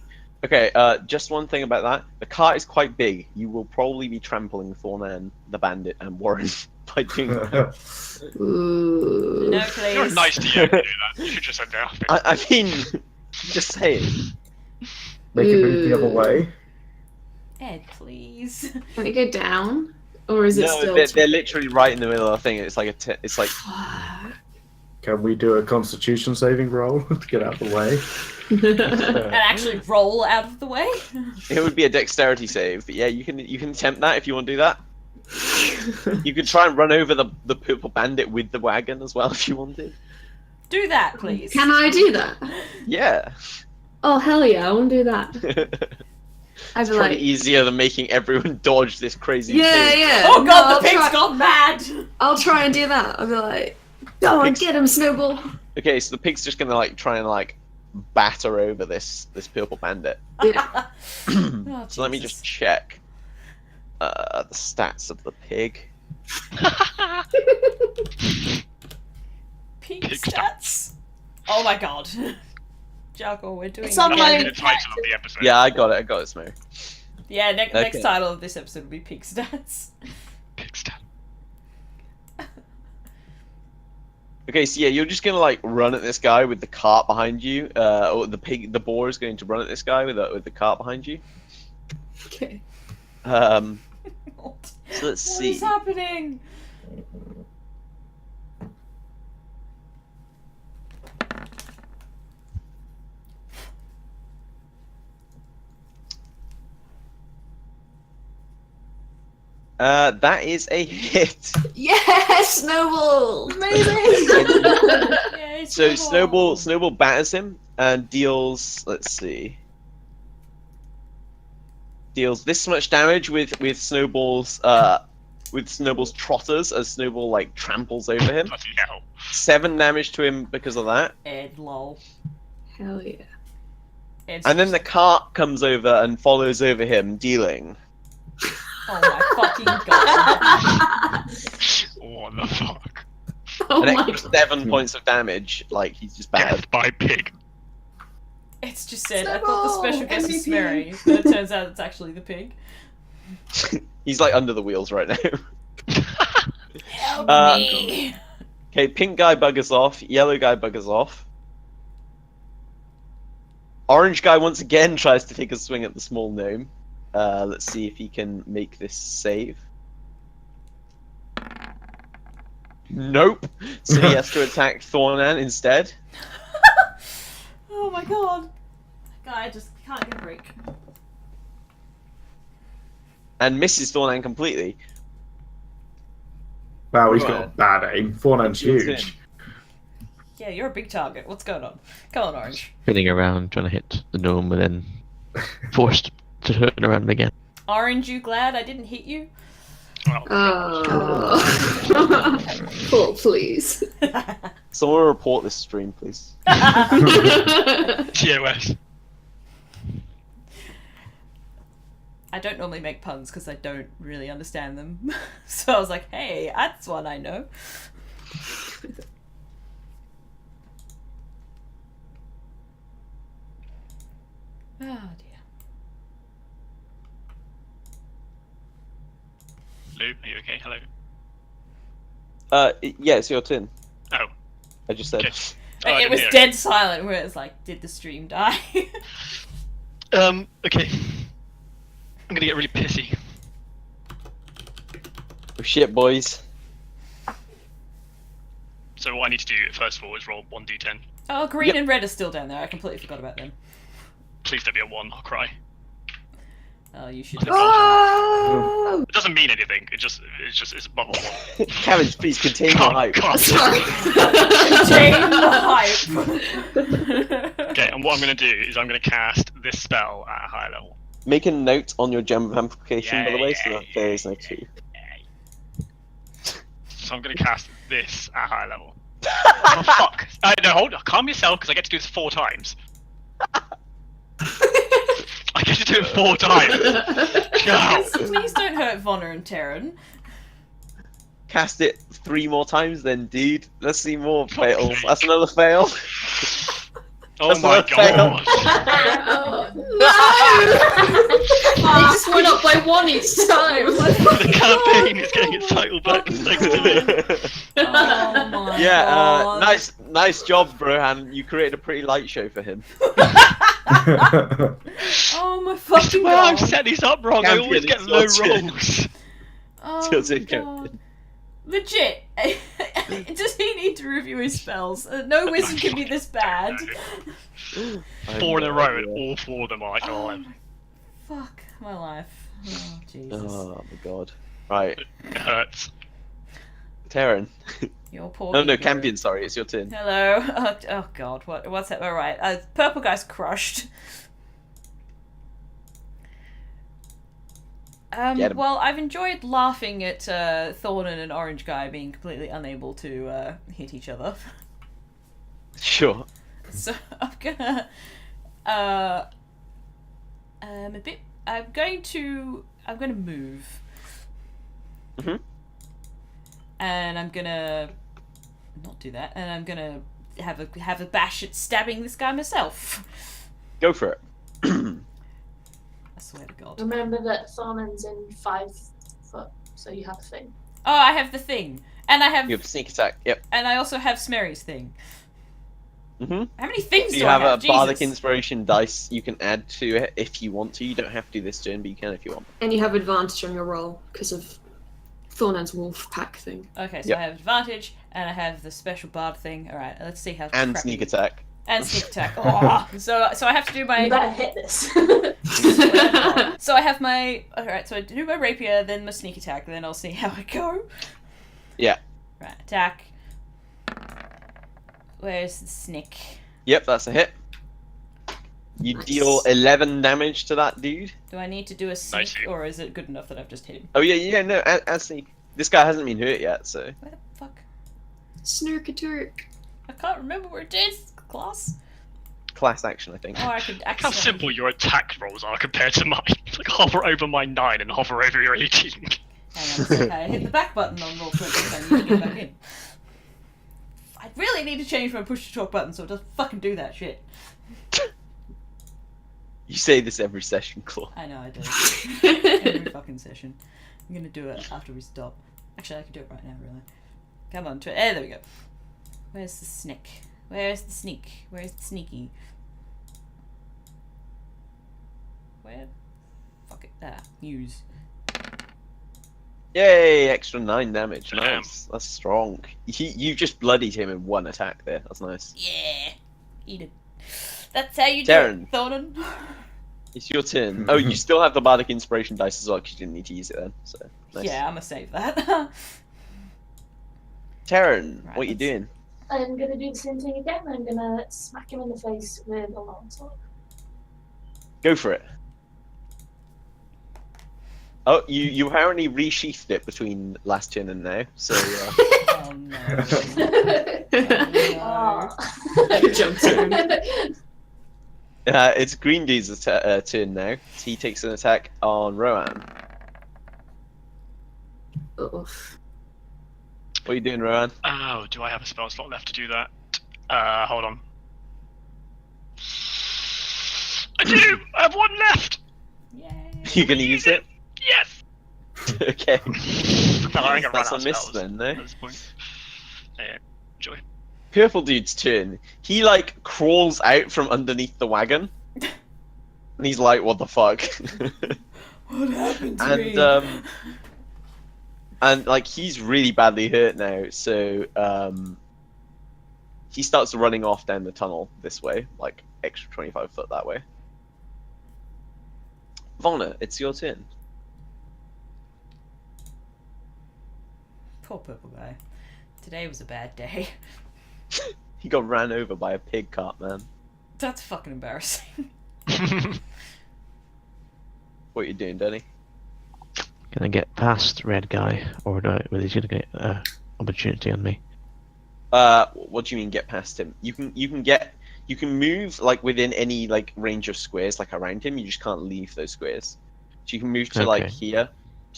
[SPEAKER 5] Okay, just one thing about that. The cart is quite big. You will probably be trampling Thornan, the bandit, and Warryn by doing that.
[SPEAKER 7] Ooh.
[SPEAKER 1] No, please.
[SPEAKER 4] You're nice to you to do that. You should just said that.
[SPEAKER 5] I mean, just saying.
[SPEAKER 3] Make it move the other way.
[SPEAKER 1] Ed, please.
[SPEAKER 7] Can it go down? Or is it
[SPEAKER 5] No,
[SPEAKER 7] still...
[SPEAKER 5] they're literally right in the middle of the thing. It's like it's like...
[SPEAKER 3] Can we do a Constitution saving roll to get out of the way?
[SPEAKER 1] And actually roll out of the way?
[SPEAKER 5] It would be a dexterity save, but yeah, you can attempt that if you want to do that. You could try and run over the purple bandit with the wagon as well if you wanted.
[SPEAKER 1] Do that, please.
[SPEAKER 7] Can I do that?
[SPEAKER 5] Yeah.
[SPEAKER 7] Oh, hell yeah, I want to do that. I'd
[SPEAKER 5] It's
[SPEAKER 7] be
[SPEAKER 5] probably
[SPEAKER 7] like...
[SPEAKER 5] easier than making everyone dodge this crazy
[SPEAKER 7] Yeah,
[SPEAKER 5] thing.
[SPEAKER 7] yeah.
[SPEAKER 1] Oh god,
[SPEAKER 7] No,
[SPEAKER 1] the pig's gone mad!
[SPEAKER 7] I'll try and do that. I'll be like, go on, get him, Snowball.
[SPEAKER 5] Okay, so the pig's just gonna like try and like batter over this purple bandit.
[SPEAKER 7] Yeah.
[SPEAKER 1] Oh,
[SPEAKER 5] So let me
[SPEAKER 1] Jesus.
[SPEAKER 5] just check the stats of the pig.
[SPEAKER 1] Pig
[SPEAKER 4] Pig
[SPEAKER 1] stats? Oh my god. Jarkor, we're doing
[SPEAKER 6] It's on
[SPEAKER 4] That
[SPEAKER 6] my-
[SPEAKER 4] might be the title of the episode.
[SPEAKER 5] Yeah, I got it, Smerry.
[SPEAKER 1] Yeah, next
[SPEAKER 5] Okay.
[SPEAKER 1] title of this episode will be Pig stats.
[SPEAKER 4] Pig stat.
[SPEAKER 5] Okay, so yeah, you're just gonna like run at this guy with the cart behind you, or the boar is going to run at this guy with the cart behind you.
[SPEAKER 7] Okay.
[SPEAKER 5] So let's
[SPEAKER 1] What
[SPEAKER 5] see.
[SPEAKER 1] is happening?
[SPEAKER 5] That is a hit.
[SPEAKER 7] Yes, Snowball! Amazing!
[SPEAKER 1] Yay,
[SPEAKER 5] So Snowball batters him and deals. Let's see. Deals this much damage with Snowball's trotters as Snowball like tramples over him.
[SPEAKER 4] Bloody hell.
[SPEAKER 5] 7 damage to him because of that.
[SPEAKER 1] Ed, lol.
[SPEAKER 7] Hell yeah.
[SPEAKER 1] Ed's
[SPEAKER 5] And then the
[SPEAKER 1] just-
[SPEAKER 5] cart comes over and follows over him, dealing.
[SPEAKER 1] Oh my fucking god.
[SPEAKER 4] What the fuck?
[SPEAKER 7] Oh
[SPEAKER 5] an
[SPEAKER 7] my
[SPEAKER 5] extra 7 points of damage. Like he's just bad.
[SPEAKER 4] Death by pig.
[SPEAKER 1] It's just said, I thought the
[SPEAKER 7] Snowball,
[SPEAKER 1] special guest was
[SPEAKER 7] MVP.
[SPEAKER 1] Smerry, but it turns out it's actually the pig.
[SPEAKER 5] He's like under the wheels right now.
[SPEAKER 1] Help
[SPEAKER 5] Uh,
[SPEAKER 1] me!
[SPEAKER 5] Okay, pink guy buggers off. Yellow guy buggers off. Orange guy once again tries to take a swing at the small gnome. Let's see if he can make this save. Nope. So he has to attack Thornan instead.
[SPEAKER 1] Oh my god. Guy just can't get a break.
[SPEAKER 5] And misses Thornan completely.
[SPEAKER 3] Wow, he's
[SPEAKER 5] Right.
[SPEAKER 3] got bad aim. Thornan's
[SPEAKER 5] It's
[SPEAKER 3] huge.
[SPEAKER 1] Yeah, you're a big target. What's going on? Come on, Orange.
[SPEAKER 8] Spinning around, trying to hit the gnome, and then forced to turn around again.
[SPEAKER 1] Orange, you glad I didn't hit you?
[SPEAKER 4] Oh,
[SPEAKER 7] Oh. Paul, please.
[SPEAKER 5] Someone report this stream, please.
[SPEAKER 4] TOS.
[SPEAKER 1] I don't normally make puns because I don't really understand them. So I was like, hey, that's one I know. Oh dear.
[SPEAKER 4] Lou, are you okay? Hello.
[SPEAKER 5] Yeah, it's your turn.
[SPEAKER 4] Oh.
[SPEAKER 5] I just said.
[SPEAKER 4] Okay. Oh, I
[SPEAKER 1] It
[SPEAKER 4] didn't
[SPEAKER 1] was
[SPEAKER 4] hear
[SPEAKER 1] dead silent where it's like, did the stream die?
[SPEAKER 4] Okay. I'm gonna get really pissy.
[SPEAKER 5] Oh, shit, boys.
[SPEAKER 4] So what I need to do first of all is roll 1d10.
[SPEAKER 1] Oh, green
[SPEAKER 5] Yep.
[SPEAKER 1] and red are still down there. I completely forgot about them.
[SPEAKER 4] Please don't be a 1, I'll cry.
[SPEAKER 1] Oh, you should.
[SPEAKER 7] Oh!
[SPEAKER 4] It doesn't mean anything, it's above a 1.
[SPEAKER 5] Cabbage, please contain your hype.
[SPEAKER 7] Sorry.
[SPEAKER 1] Contain the hype.
[SPEAKER 4] Okay, and what I'm gonna do is I'm gonna cast this spell at a high level.
[SPEAKER 5] Make a note on your gem of amplification, by the way, so
[SPEAKER 4] Yeah,
[SPEAKER 5] that there is no 2.
[SPEAKER 4] So I'm gonna cast this at a high level. Oh fuck! No, hold on, calm yourself, because I get to do this 4 times. I get to do it 4 times! Go!
[SPEAKER 1] Please don't hurt Vonnur and Terren.
[SPEAKER 5] Cast it 3 more times then, dude. Let's see more fails. That's another fail.
[SPEAKER 4] Oh
[SPEAKER 5] That's
[SPEAKER 4] my
[SPEAKER 5] not a fail.
[SPEAKER 4] god!
[SPEAKER 7] No! They just went up by 1 each time.
[SPEAKER 4] The campaign is getting its title back thanks to me.
[SPEAKER 1] Oh my
[SPEAKER 5] Yeah,
[SPEAKER 1] god.
[SPEAKER 5] nice job, Rohan. You created a pretty light show for him.
[SPEAKER 1] Oh my fucking
[SPEAKER 4] Well, I've
[SPEAKER 1] god.
[SPEAKER 4] set these up wrong, I always get
[SPEAKER 5] Campion,
[SPEAKER 4] low
[SPEAKER 5] it's your turn.
[SPEAKER 4] rolls.
[SPEAKER 1] Oh
[SPEAKER 5] Still
[SPEAKER 1] my
[SPEAKER 5] take
[SPEAKER 1] god. Legit. Does he need to review his spells? No wizard can be this bad.
[SPEAKER 4] 4 in a row, and all 4 of them are like, oh,
[SPEAKER 1] Oh my fuck my life. Oh Jesus.
[SPEAKER 5] Oh my god. Right,
[SPEAKER 4] it hurts.
[SPEAKER 5] Terren.
[SPEAKER 1] Your poor
[SPEAKER 5] No,
[SPEAKER 1] ego.
[SPEAKER 5] Campion, sorry, it's your turn.
[SPEAKER 1] Hello. Oh god, what's that? Alright. Purple guy's crushed.
[SPEAKER 5] Get him.
[SPEAKER 1] Well, I've enjoyed laughing at Thornan and Orange Guy being completely unable to hit each other.
[SPEAKER 5] Sure.
[SPEAKER 1] So I'm gonna I'm going to move.
[SPEAKER 5] Mhm.
[SPEAKER 1] and I'm gonna not do that, and I'm gonna have a bash at stabbing this guy myself.
[SPEAKER 5] Go for it.
[SPEAKER 1] I swear to God.
[SPEAKER 2] Remember that Thornan's in 5 foot, so you have a thing.
[SPEAKER 1] Oh, I have the thing, and I have,
[SPEAKER 5] You have sneak attack. Yep.
[SPEAKER 1] and I also have Smerry's thing.
[SPEAKER 5] Mm-hmm.
[SPEAKER 1] How many things
[SPEAKER 5] You
[SPEAKER 1] do
[SPEAKER 5] have
[SPEAKER 1] I have?
[SPEAKER 5] a bardic
[SPEAKER 1] Jesus.
[SPEAKER 5] inspiration dice you can add to it if you want to. You don't have to do this turn, but you can if you want.
[SPEAKER 7] And you have advantage on your roll because of Thornan's wolf pack thing.
[SPEAKER 1] Okay, so
[SPEAKER 5] Yep.
[SPEAKER 1] I have advantage, and I have the special bard thing. All right, let's see how.
[SPEAKER 5] And
[SPEAKER 1] crappy-
[SPEAKER 5] sneak attack.
[SPEAKER 1] And sneak attack. Oh, so I have to do
[SPEAKER 2] You
[SPEAKER 1] my.
[SPEAKER 2] better hit this.
[SPEAKER 1] So I have my. Alright, so I do my rapier, then my sneak attack, then I'll see how I go.
[SPEAKER 5] Yeah.
[SPEAKER 1] Right, attack. Where's the snick?
[SPEAKER 5] Yep, that's a hit. You
[SPEAKER 7] Nice.
[SPEAKER 5] deal 11 damage to that dude.
[SPEAKER 1] Do I need to do a sneak,
[SPEAKER 4] Nice.
[SPEAKER 1] or is it good enough that I've just hit him?
[SPEAKER 5] Oh yeah, no, as sneak. This guy hasn't been hurt yet, so.
[SPEAKER 1] Where the fuck?
[SPEAKER 7] Snurkaturk.
[SPEAKER 1] I can't remember where it is. Class.
[SPEAKER 5] Class action, I think.
[SPEAKER 1] Oh, I could
[SPEAKER 4] Look how
[SPEAKER 1] accidentally.
[SPEAKER 4] simple your attack rolls are compared to mine. Like hover over my 9 and hover over your 18.
[SPEAKER 1] Hang on a sec, I hit the back button on roll 20 because I need to get back in. I really need to change my push to talk button so it doesn't fucking do that shit.
[SPEAKER 5] You say this every session, Claw.
[SPEAKER 1] I know I do. Every fucking session. I'm gonna do it after we stop. Actually, I can do it right now, really. Come on, there we go. Where's the snick? Where's the sneak? Where's the sneaky? Where? Fuck it. Use.
[SPEAKER 5] Yay, extra 9 damage.
[SPEAKER 4] Damn.
[SPEAKER 5] Nice. That's strong. You just bloodied him in 1 attack there. That's nice.
[SPEAKER 1] Yeah! Eat it. That's how you
[SPEAKER 5] Terren.
[SPEAKER 1] do it, Thornan.
[SPEAKER 5] It's your turn. Oh, you still have the bardic inspiration dice as well because you didn't need to use it then. So nice.
[SPEAKER 1] Yeah, I'm gonna save that.
[SPEAKER 5] Terren,
[SPEAKER 1] Right,
[SPEAKER 5] what you
[SPEAKER 1] let's-
[SPEAKER 5] doing?
[SPEAKER 2] I'm gonna do the same thing again. I'm gonna smack him in the face with a longsword.
[SPEAKER 5] Go for it. Oh, you apparently resheathed it between last turn and now. So
[SPEAKER 1] Oh no.
[SPEAKER 2] Oh.
[SPEAKER 7] Jump turn.
[SPEAKER 5] it's Green Dude's turn now. He takes an attack on Rohan.
[SPEAKER 7] Oof.
[SPEAKER 5] What are you doing, Rohan?
[SPEAKER 4] Oh, do I have a spell slot left to do that? Hold on. I do! I have 1 left!
[SPEAKER 1] Yay.
[SPEAKER 5] You gonna use it?
[SPEAKER 4] Yes!
[SPEAKER 5] Okay.
[SPEAKER 4] No, I think I've run
[SPEAKER 5] That's
[SPEAKER 4] out
[SPEAKER 5] a
[SPEAKER 4] of
[SPEAKER 5] miss
[SPEAKER 4] spells
[SPEAKER 5] then, no?
[SPEAKER 4] at this point. Yeah, enjoy.
[SPEAKER 5] Purple Dude's turn. He like crawls out from underneath the wagon. And he's like, what the fuck?
[SPEAKER 1] What happened to me?
[SPEAKER 5] And like he's really badly hurt now, so he starts running off down the tunnel this way, like extra 25 foot that way. Vonnur, it's your turn.
[SPEAKER 1] Poor purple guy. Today was a bad day.
[SPEAKER 5] He got ran over by a pig cart, man.
[SPEAKER 1] That's fucking embarrassing.
[SPEAKER 5] What you doing, Danny?
[SPEAKER 8] Can I get past red guy, or do I, well, he's gonna get opportunity on me?
[SPEAKER 5] What do you mean get past him? You can move like within any like range of squares like around him. You just can't leave those squares. So you can move to like
[SPEAKER 8] Okay.
[SPEAKER 5] here.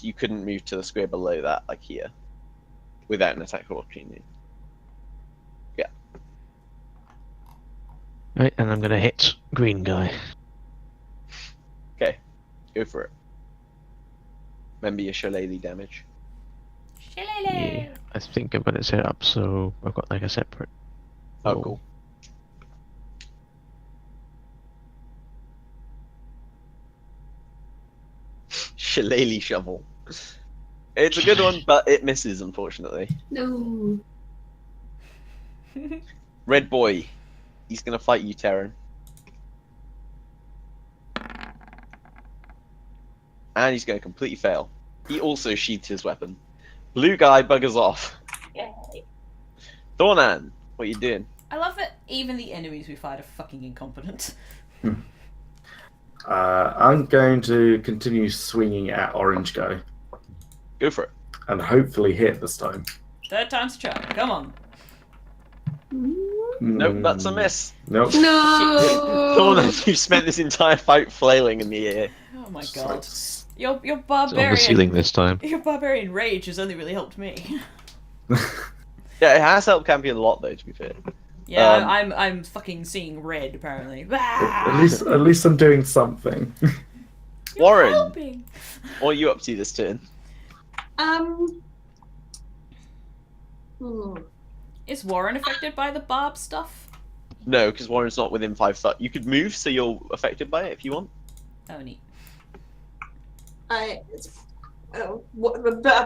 [SPEAKER 5] You couldn't move to the square below that, like here, without an attack of opportunity.
[SPEAKER 8] Right, and I'm gonna hit green guy.
[SPEAKER 5] Okay, go for it. Remember your shillelagh damage.
[SPEAKER 8] Yeah, I think I've got it set up so I've got like a separate.
[SPEAKER 5] Oh,
[SPEAKER 8] roll.
[SPEAKER 5] cool. Shillelagh shovel. It's a good one, but it misses, unfortunately.
[SPEAKER 7] No.
[SPEAKER 5] Red boy, he's gonna fight you, Terren. And he's gonna completely fail. He also sheaths his weapon. Blue guy buggers off.
[SPEAKER 2] Yay.
[SPEAKER 5] Thornan, what you doing?
[SPEAKER 1] I love that even the enemies we fight are fucking incompetent.
[SPEAKER 3] I'm going to continue swinging at Orange Guy
[SPEAKER 5] Go for it.
[SPEAKER 3] and hopefully hit this time.
[SPEAKER 1] 3rd time's a charm. Come on.
[SPEAKER 5] Nope, that's a miss.
[SPEAKER 3] Nope.
[SPEAKER 7] No.
[SPEAKER 5] Thornan, you've spent this entire fight flailing in the air.
[SPEAKER 1] Oh my
[SPEAKER 3] So
[SPEAKER 1] god.
[SPEAKER 3] it's-
[SPEAKER 1] Your
[SPEAKER 8] It's on the
[SPEAKER 1] barbarian.
[SPEAKER 8] ceiling this time.
[SPEAKER 1] Your barbarian rage has only really helped me.
[SPEAKER 5] Yeah, it has helped Campion a lot, though. To be fair.
[SPEAKER 1] Yeah,
[SPEAKER 5] Um,
[SPEAKER 1] I'm fucking seeing red apparently.
[SPEAKER 3] At least I'm doing something.
[SPEAKER 5] Warryn,
[SPEAKER 1] Helping.
[SPEAKER 5] what are you up to this turn?
[SPEAKER 1] Is Warren affected by the barb stuff?
[SPEAKER 5] No, because Warren's not within 5 foot. You could move, so you're affected by it if you want.
[SPEAKER 1] Oh, neat.
[SPEAKER 6] But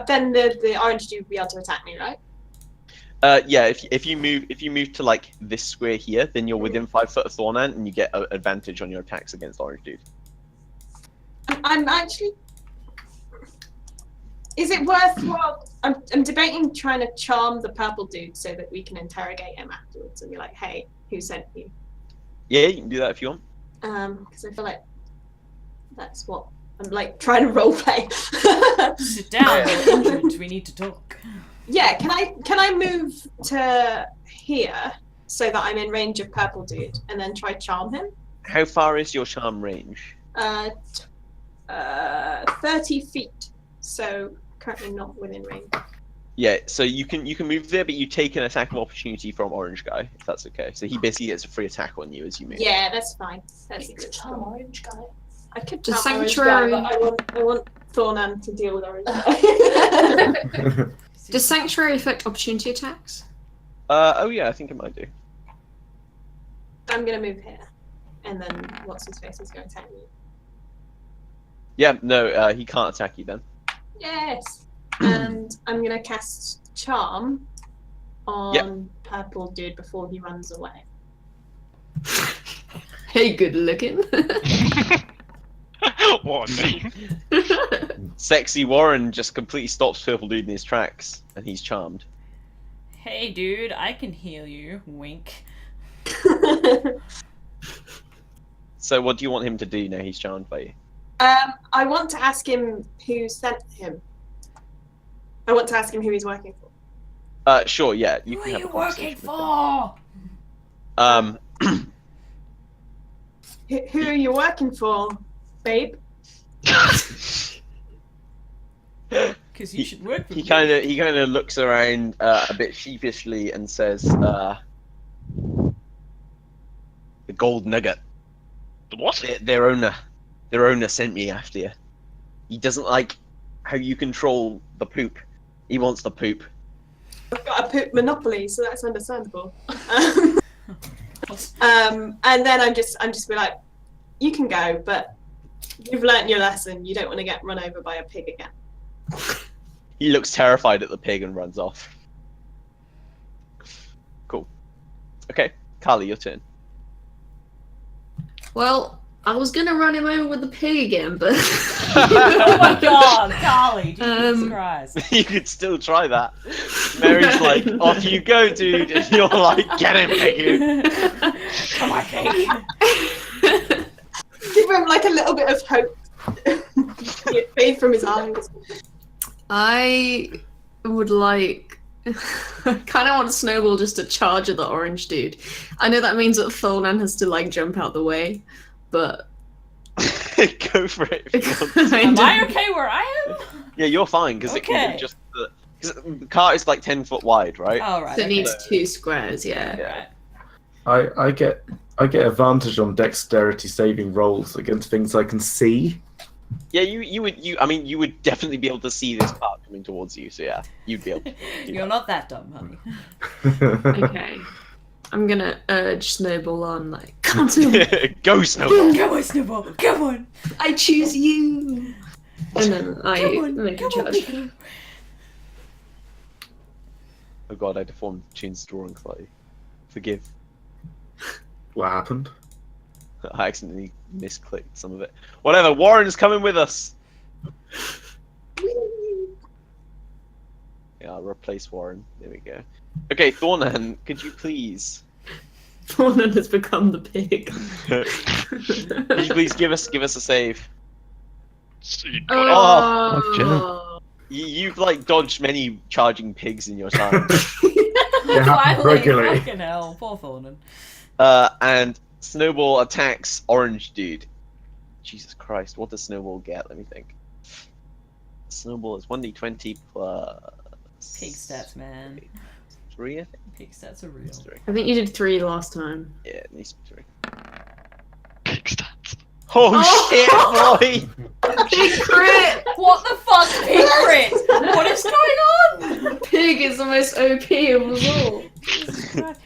[SPEAKER 6] then the orange dude would be able to attack me, right?
[SPEAKER 5] Yeah. If you move to like this square here, then you're within 5 foot of Thornan, and you get an advantage on your attacks against Orange Dude.
[SPEAKER 6] I'm actually. Is it worthwhile? I'm debating trying to charm the purple dude so that we can interrogate him afterwards and be like, "Hey, who sent you?"
[SPEAKER 5] Yeah, you can do that if you want.
[SPEAKER 6] Because I feel like that's what I'm like trying to roleplay.
[SPEAKER 1] Sit down, you're injured. We need to talk.
[SPEAKER 6] Yeah, can I move to here so that I'm in range of purple dude and then try charm him?
[SPEAKER 5] How far is your charm range?
[SPEAKER 6] 30 feet. So currently not within range.
[SPEAKER 5] Yeah, so you can move there, but you take an attack of opportunity from Orange Guy, if that's okay. So he basically gets a free attack on you as you move.
[SPEAKER 6] Yeah, that's fine. That's a good
[SPEAKER 2] charm orange guy.
[SPEAKER 6] I could
[SPEAKER 7] The
[SPEAKER 6] charm orange
[SPEAKER 7] sanctuary-
[SPEAKER 6] guy, but I want Thornan to deal with orange guy.
[SPEAKER 7] Does Sanctuary affect opportunity attacks?
[SPEAKER 5] Oh yeah, I think it might do.
[SPEAKER 6] I'm gonna move here, and then what's his face is going to attack me.
[SPEAKER 5] Yeah, no, he can't attack you then.
[SPEAKER 6] Yes. And I'm gonna cast Charm on purple dude before he runs away.
[SPEAKER 7] Hey, good looking.
[SPEAKER 4] What a name.
[SPEAKER 5] Sexy Warren just completely stops Purple Dude in his tracks, and he's charmed.
[SPEAKER 1] Hey, dude, I can heal you. Wink.
[SPEAKER 5] So what do you want him to do now he's charmed by you?
[SPEAKER 6] I want to ask him who sent him. I want to ask him who he's working for.
[SPEAKER 5] Sure, yeah.
[SPEAKER 1] Who
[SPEAKER 5] can
[SPEAKER 1] are
[SPEAKER 5] have
[SPEAKER 1] you
[SPEAKER 5] a
[SPEAKER 1] working
[SPEAKER 5] conversation with
[SPEAKER 1] for?
[SPEAKER 5] him.
[SPEAKER 6] Who are you working for, babe?
[SPEAKER 1] Because you should work for
[SPEAKER 5] He
[SPEAKER 1] me.
[SPEAKER 5] kind of looks around a bit sheepishly and says, "The gold nugget.
[SPEAKER 4] The what?
[SPEAKER 5] Their owner sent me after you. He doesn't like how you control the poop. He wants the poop."
[SPEAKER 6] I've got a poop monopoly, so that's understandable. And then I'm just be like, you can go, but you've learnt your lesson. You don't want to get run over by a pig again.
[SPEAKER 5] He looks terrified at the pig and runs off. Cool. Okay, Kaali, your turn.
[SPEAKER 7] Well, I was gonna run him over with the pig again, but
[SPEAKER 1] Oh my god, Kaali, Jesus Christ.
[SPEAKER 5] You could still try that. Mary's like, off you go, dude, and you're like, get him, piggy.
[SPEAKER 1] Come on, pig.
[SPEAKER 6] Give him like a little bit of hope. It fade from his eyes.
[SPEAKER 7] I would like. I kind of want Snowball just to charge at the orange dude. I know that means that Thornan has to like jump out the way, but
[SPEAKER 5] Go for it. If you want.
[SPEAKER 1] Am I okay where I am?
[SPEAKER 5] Yeah, you're fine because it can
[SPEAKER 1] Okay.
[SPEAKER 5] be just because the cart is like 10 foot wide, right?
[SPEAKER 1] Oh, right.
[SPEAKER 7] so it
[SPEAKER 1] okay.
[SPEAKER 7] needs 2 squares. Yeah.
[SPEAKER 1] Right.
[SPEAKER 3] I get advantage on dexterity saving rolls against things I can see.
[SPEAKER 5] Yeah, you would definitely be able to see this cart coming towards you. So yeah, you'd be able to. do
[SPEAKER 1] You're not that dumb, honey.
[SPEAKER 7] Okay. I'm gonna urge Snowball on, like, come to me.
[SPEAKER 5] that. Go, Snowball.
[SPEAKER 1] Come on, Snowball. Come on.
[SPEAKER 7] I choose you. And then I
[SPEAKER 1] Come on.
[SPEAKER 7] make a
[SPEAKER 1] Come on,
[SPEAKER 7] charge.
[SPEAKER 1] Piccolo.
[SPEAKER 5] Oh god, I deformed Chin's drawing slightly. Forgive.
[SPEAKER 3] What happened?
[SPEAKER 5] I accidentally misclicked some of it. Whatever, Warren's coming with us. Yeah, I'll replace Warren. There we go. Okay, Thornan, could you please?
[SPEAKER 7] Thornan has become the pig.
[SPEAKER 5] Could you please give us a save?
[SPEAKER 4] So you got
[SPEAKER 7] Oh.
[SPEAKER 5] You've like dodged many charging pigs in your time.
[SPEAKER 3] Yeah,
[SPEAKER 1] Finally,
[SPEAKER 3] regularly.
[SPEAKER 1] fucking hell. Poor Thornan.
[SPEAKER 5] And Snowball attacks Orange Dude. Jesus Christ, what does Snowball get? Let me think. Snowball is 1d20 plus
[SPEAKER 1] Pig stats, man.
[SPEAKER 5] 3, I think.
[SPEAKER 1] Pig stats are real.
[SPEAKER 5] It's 3.
[SPEAKER 11] I think you did 3 last time.
[SPEAKER 5] Yeah, it needs to be 3.
[SPEAKER 4] Pig stats.
[SPEAKER 5] Oh shit, boy!
[SPEAKER 7] Pig crit!
[SPEAKER 1] What the fuck, pig crit? What is going on?
[SPEAKER 7] Pig is the most OP of us all.
[SPEAKER 1] Jesus Christ.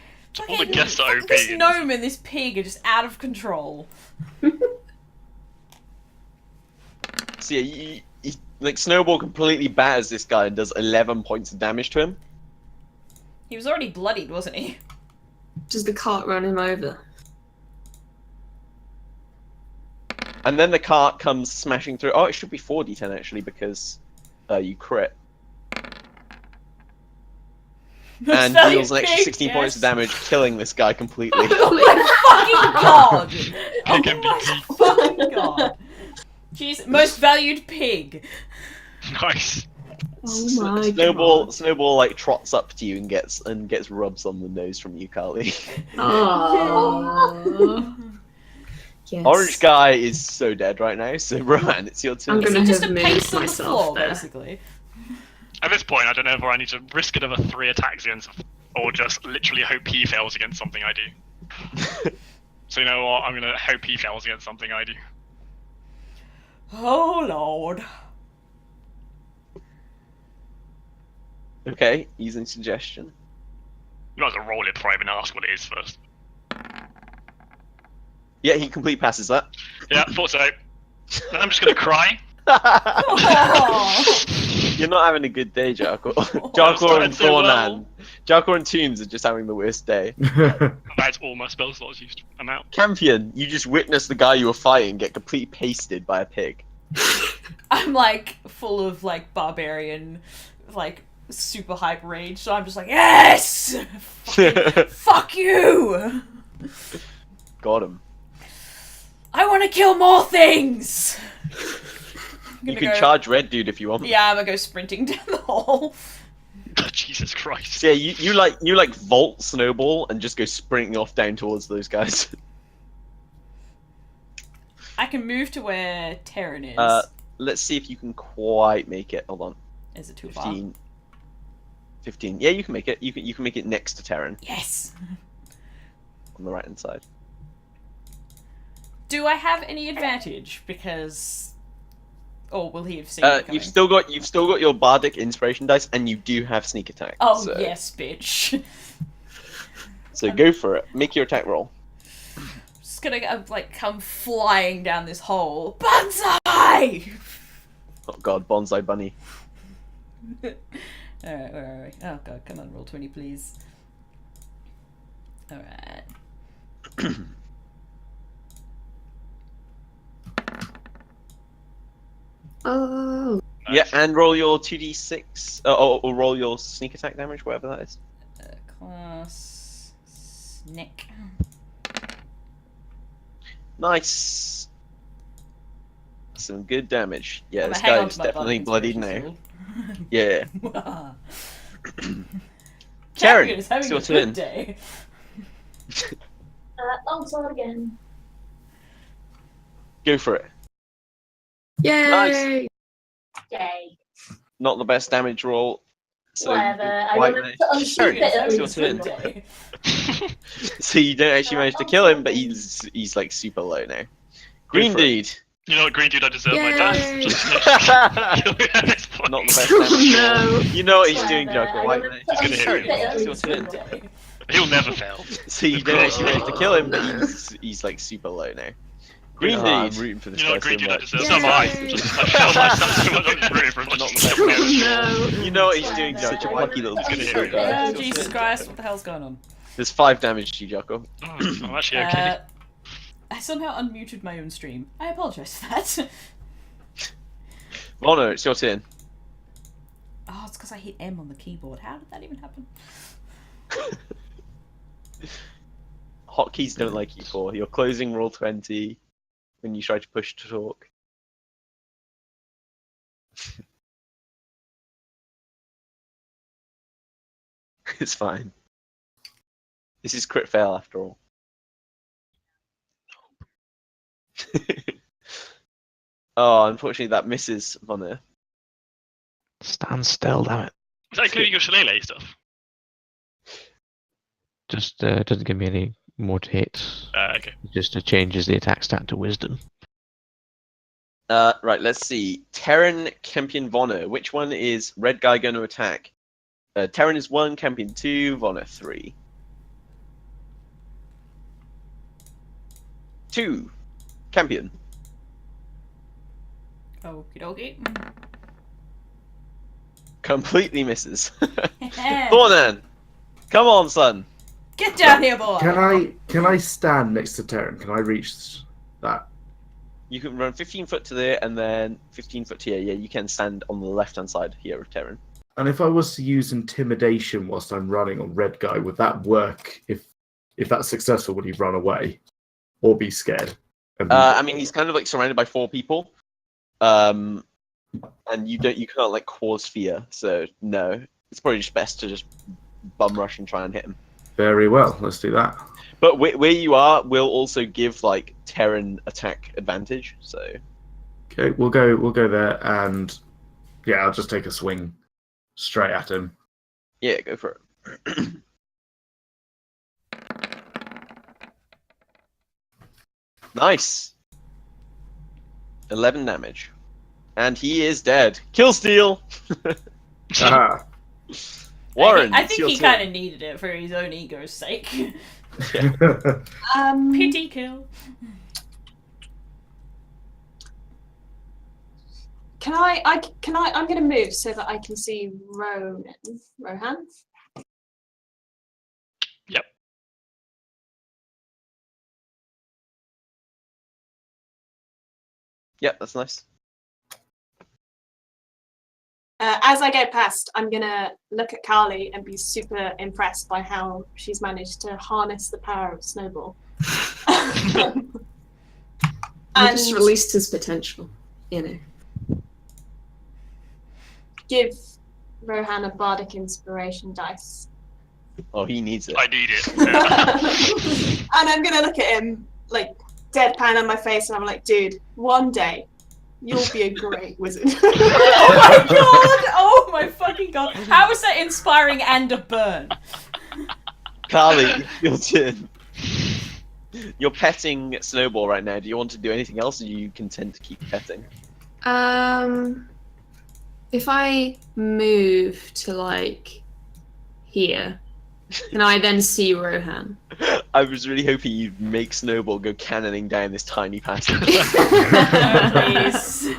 [SPEAKER 4] All the guests are OP.
[SPEAKER 1] This gnome and this pig are just out of control.
[SPEAKER 5] So yeah, like Snowball completely batters this guy and does 11 points of damage to him.
[SPEAKER 1] He was already bloodied, wasn't he?
[SPEAKER 7] Does the cart run him over?
[SPEAKER 5] And then the cart comes smashing through. Oh, it should be 4d10 actually because you crit. And deals an extra 16 points of damage, killing this guy completely.
[SPEAKER 1] Oh my fucking god! Oh
[SPEAKER 4] Pig
[SPEAKER 1] my
[SPEAKER 4] MVP.
[SPEAKER 1] fucking god! Jeez, most valued pig.
[SPEAKER 4] Nice.
[SPEAKER 7] Oh my
[SPEAKER 5] Snowball like trots up to you and gets rubs on the nose from you, Kaali.
[SPEAKER 7] Oh. Yes.
[SPEAKER 5] Orange guy is so dead right now, so Rohan, it's your turn.
[SPEAKER 7] I'm gonna
[SPEAKER 1] Just
[SPEAKER 7] have
[SPEAKER 1] a
[SPEAKER 7] moved
[SPEAKER 1] pace on the
[SPEAKER 7] myself
[SPEAKER 1] floor,
[SPEAKER 7] there.
[SPEAKER 1] basically.
[SPEAKER 4] At this point, I don't know if I need to risk another 3 attacks against, or just literally hope he fails against something I do. So you know what? I'm gonna hope he fails against something I do.
[SPEAKER 1] Oh lord.
[SPEAKER 5] Okay, using suggestion.
[SPEAKER 4] You might as well roll it before I even ask what it is first.
[SPEAKER 5] Yeah, he complete passes that.
[SPEAKER 4] Yeah, thought so. Then I'm just gonna cry.
[SPEAKER 1] Oh.
[SPEAKER 5] You're not having a good day, Jarkor.
[SPEAKER 1] Oh,
[SPEAKER 5] Jarkor and
[SPEAKER 4] so well.
[SPEAKER 5] Thornan. Jarkor and Toons are just having the worst day.
[SPEAKER 4] That's all my spell slots used. I'm out.
[SPEAKER 5] Campion, you just witnessed the guy you were fighting get completely pasted by a pig.
[SPEAKER 1] I'm like full of like barbarian, like super hype rage, so I'm just like, yes! Fuck you!
[SPEAKER 5] Got him.
[SPEAKER 1] I want to kill more things!
[SPEAKER 5] You can charge Red Dude if you want.
[SPEAKER 1] Yeah, I'm gonna go sprinting down the hall.
[SPEAKER 4] Jesus Christ.
[SPEAKER 5] So yeah, you like vault Snowball and just go sprinting off down towards those guys.
[SPEAKER 1] I can move to where Terren is.
[SPEAKER 5] Let's see if you can quite make it. Hold on.
[SPEAKER 1] Is it too far?
[SPEAKER 5] 15. 15. Yeah, you can make it. You can make it next to Terren
[SPEAKER 1] Yes!
[SPEAKER 5] on the right hand side.
[SPEAKER 1] Do I have any advantage? Because... Or will he have seen me coming?
[SPEAKER 5] You've still got your bardic inspiration dice, and you do have sneak attack.
[SPEAKER 1] Oh,
[SPEAKER 5] so.
[SPEAKER 1] yes, bitch.
[SPEAKER 5] So go for it. Make your attack roll.
[SPEAKER 1] Just gonna, like, come flying down this hole. Banzai!
[SPEAKER 5] Oh god, Bonsai Bunny.
[SPEAKER 1] Alright, where are we? Oh god, come on, roll 20, please. Alright.
[SPEAKER 7] Oh.
[SPEAKER 5] Yeah, and roll your 2d6, or roll your sneak attack damage, whatever that is.
[SPEAKER 1] Class... Snick.
[SPEAKER 5] Nice. Some good damage. Yeah,
[SPEAKER 1] I'm
[SPEAKER 5] this
[SPEAKER 1] gonna hang
[SPEAKER 5] guy
[SPEAKER 1] on
[SPEAKER 5] is
[SPEAKER 1] to my
[SPEAKER 5] definitely
[SPEAKER 1] bardic
[SPEAKER 5] bloodied now.
[SPEAKER 1] inspiration
[SPEAKER 5] Yeah.
[SPEAKER 1] still.
[SPEAKER 5] Terren,
[SPEAKER 1] Campion is having
[SPEAKER 5] it's
[SPEAKER 1] a
[SPEAKER 5] your
[SPEAKER 1] good
[SPEAKER 5] turn.
[SPEAKER 1] day.
[SPEAKER 2] Longsword again.
[SPEAKER 5] Go for it.
[SPEAKER 7] Yay!
[SPEAKER 5] Nice.
[SPEAKER 2] Yay.
[SPEAKER 5] Not the best damage roll. So
[SPEAKER 2] Whatever. I
[SPEAKER 5] Right,
[SPEAKER 2] wanted
[SPEAKER 5] nice.
[SPEAKER 2] to unshoot
[SPEAKER 1] Campion is
[SPEAKER 2] it at
[SPEAKER 1] having a
[SPEAKER 5] your
[SPEAKER 2] least.
[SPEAKER 5] turn.
[SPEAKER 1] good day.
[SPEAKER 5] So you don't actually manage to kill him, but he's like super low now. Green for it. Dude.
[SPEAKER 4] You know what, Green Dude, I deserve my
[SPEAKER 7] Yay.
[SPEAKER 4] death. Just at this point.
[SPEAKER 5] Not the best
[SPEAKER 7] Oh,
[SPEAKER 5] damage
[SPEAKER 7] no.
[SPEAKER 5] roll. You know what he's
[SPEAKER 2] Whatever.
[SPEAKER 5] doing, Jarkor.
[SPEAKER 2] I
[SPEAKER 5] Right
[SPEAKER 2] wanted
[SPEAKER 5] now.
[SPEAKER 2] to
[SPEAKER 4] He's gonna
[SPEAKER 2] unshoot
[SPEAKER 4] hit
[SPEAKER 2] it at
[SPEAKER 5] It's your
[SPEAKER 2] least.
[SPEAKER 5] turn.
[SPEAKER 1] Good day.
[SPEAKER 4] He'll never fail.
[SPEAKER 5] So you don't actually manage to kill him, but he's like super low now. Green Dude. I'm rooting for this
[SPEAKER 4] You know
[SPEAKER 5] guy
[SPEAKER 4] what, Green
[SPEAKER 5] so
[SPEAKER 4] Dude, I
[SPEAKER 5] much.
[SPEAKER 4] deserve.
[SPEAKER 7] Yay.
[SPEAKER 4] So am I. Just, I failed myself so much. I'm just rooting for him.
[SPEAKER 5] Not the
[SPEAKER 4] Just-
[SPEAKER 5] best
[SPEAKER 7] Oh
[SPEAKER 5] damage roll.
[SPEAKER 7] no.
[SPEAKER 5] You know what he's doing,
[SPEAKER 2] Whatever.
[SPEAKER 5] Such a
[SPEAKER 2] I
[SPEAKER 5] lucky
[SPEAKER 2] wanted
[SPEAKER 5] little
[SPEAKER 2] to
[SPEAKER 4] He's gonna
[SPEAKER 5] shit
[SPEAKER 4] hit
[SPEAKER 5] guy.
[SPEAKER 1] Oh,
[SPEAKER 5] It's your
[SPEAKER 1] Jesus
[SPEAKER 5] turn.
[SPEAKER 1] Christ, what the hell's going on?
[SPEAKER 5] There's 5 damage to you, Jarkor.
[SPEAKER 4] Oh, I'm actually okay.
[SPEAKER 1] I somehow unmuted my own stream. I apologise for that.
[SPEAKER 5] Vonnur, it's your turn.
[SPEAKER 1] Oh, it's because I hit M on the keyboard. How did that even happen?
[SPEAKER 5] Hotkeys don't like you for. You're closing roll 20 when you try to push to talk. It's fine. This is crit fail after all. Oh, unfortunately that misses Vonnur.
[SPEAKER 8] Stand still, damn it.
[SPEAKER 4] Is that including your shillelagh stuff?
[SPEAKER 8] Just doesn't give me any more to hit.
[SPEAKER 4] Okay.
[SPEAKER 8] It just changes the attack stat to wisdom.
[SPEAKER 5] Right, let's see. Terren, Campion, Vonnur. Which one is red guy going to attack? Terren is 1, Campion 2, Vonnur 3. 2. Campion.
[SPEAKER 1] Okie dokie.
[SPEAKER 5] Completely misses. Thornan! Come on, son!
[SPEAKER 1] Get down here, boy!
[SPEAKER 3] Can I stand next to Terren? Can I reach that?
[SPEAKER 5] You can run 15 foot to there and then 15 foot to here. Yeah, you can stand on the left-hand side here of Terren.
[SPEAKER 3] And if I was to use intimidation whilst I'm running on red guy, would that work? If that's successful, would he run away or be scared?
[SPEAKER 5] I mean, he's kind of like surrounded by 4 people, and you can't like cause fear. So no, it's probably just best to just bum rush and try and hit him.
[SPEAKER 3] Very well, let's do that.
[SPEAKER 5] But where you are will also give like Terren attack advantage. So
[SPEAKER 3] Okay, we'll go there, and yeah, I'll just take a swing straight at him.
[SPEAKER 5] yeah, go for it. Nice. 11 damage, and he is dead. Kill steal.
[SPEAKER 3] Ah,
[SPEAKER 5] Warryn,
[SPEAKER 1] I
[SPEAKER 5] it's
[SPEAKER 1] think
[SPEAKER 5] your
[SPEAKER 1] he
[SPEAKER 5] turn.
[SPEAKER 1] kind of needed it for his own ego's sake.
[SPEAKER 6] Um,
[SPEAKER 1] Pity kill.
[SPEAKER 6] I'm gonna move so that I can see Rohan.
[SPEAKER 4] Yep.
[SPEAKER 5] Yep, that's nice.
[SPEAKER 6] As I go past, I'm gonna look at Kaali and be super impressed by how she's managed to harness the power of Snowball.
[SPEAKER 11] I just released his potential, you know.
[SPEAKER 6] Give Rohan a bardic inspiration dice.
[SPEAKER 5] Oh, he needs it.
[SPEAKER 4] I need it. Yeah.
[SPEAKER 6] And I'm gonna look at him like deadpan on my face, and I'm like, dude, one day you'll be a great wizard.
[SPEAKER 1] Oh my god! Oh my fucking god! How is that inspiring and a burn?
[SPEAKER 5] Kaali, your turn. You're petting Snowball right now. Do you want to do anything else, or are you content to keep petting?
[SPEAKER 11] If I move to like here, can I then see Rohan?
[SPEAKER 5] I was really hoping you'd make Snowball go cannoning down this tiny passage.
[SPEAKER 1] Please.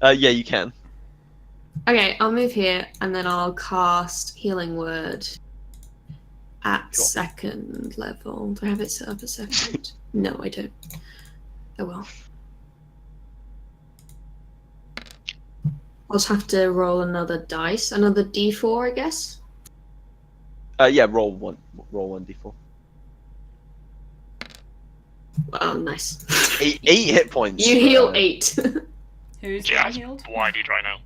[SPEAKER 5] Yeah, you can.
[SPEAKER 11] Okay, I'll move here and then I'll cast Healing Word at
[SPEAKER 5] Sure.
[SPEAKER 11] 2nd level. Do I have it set up at 2nd? No, I don't. Oh well. I'll just have to roll another dice, another d4, I guess.
[SPEAKER 5] Yeah, roll 1d4.
[SPEAKER 11] Oh, nice.
[SPEAKER 5] 8 hit points.
[SPEAKER 11] You heal 8.
[SPEAKER 1] Who's
[SPEAKER 4] Yeah,
[SPEAKER 1] been healed?
[SPEAKER 4] that's what I need right now.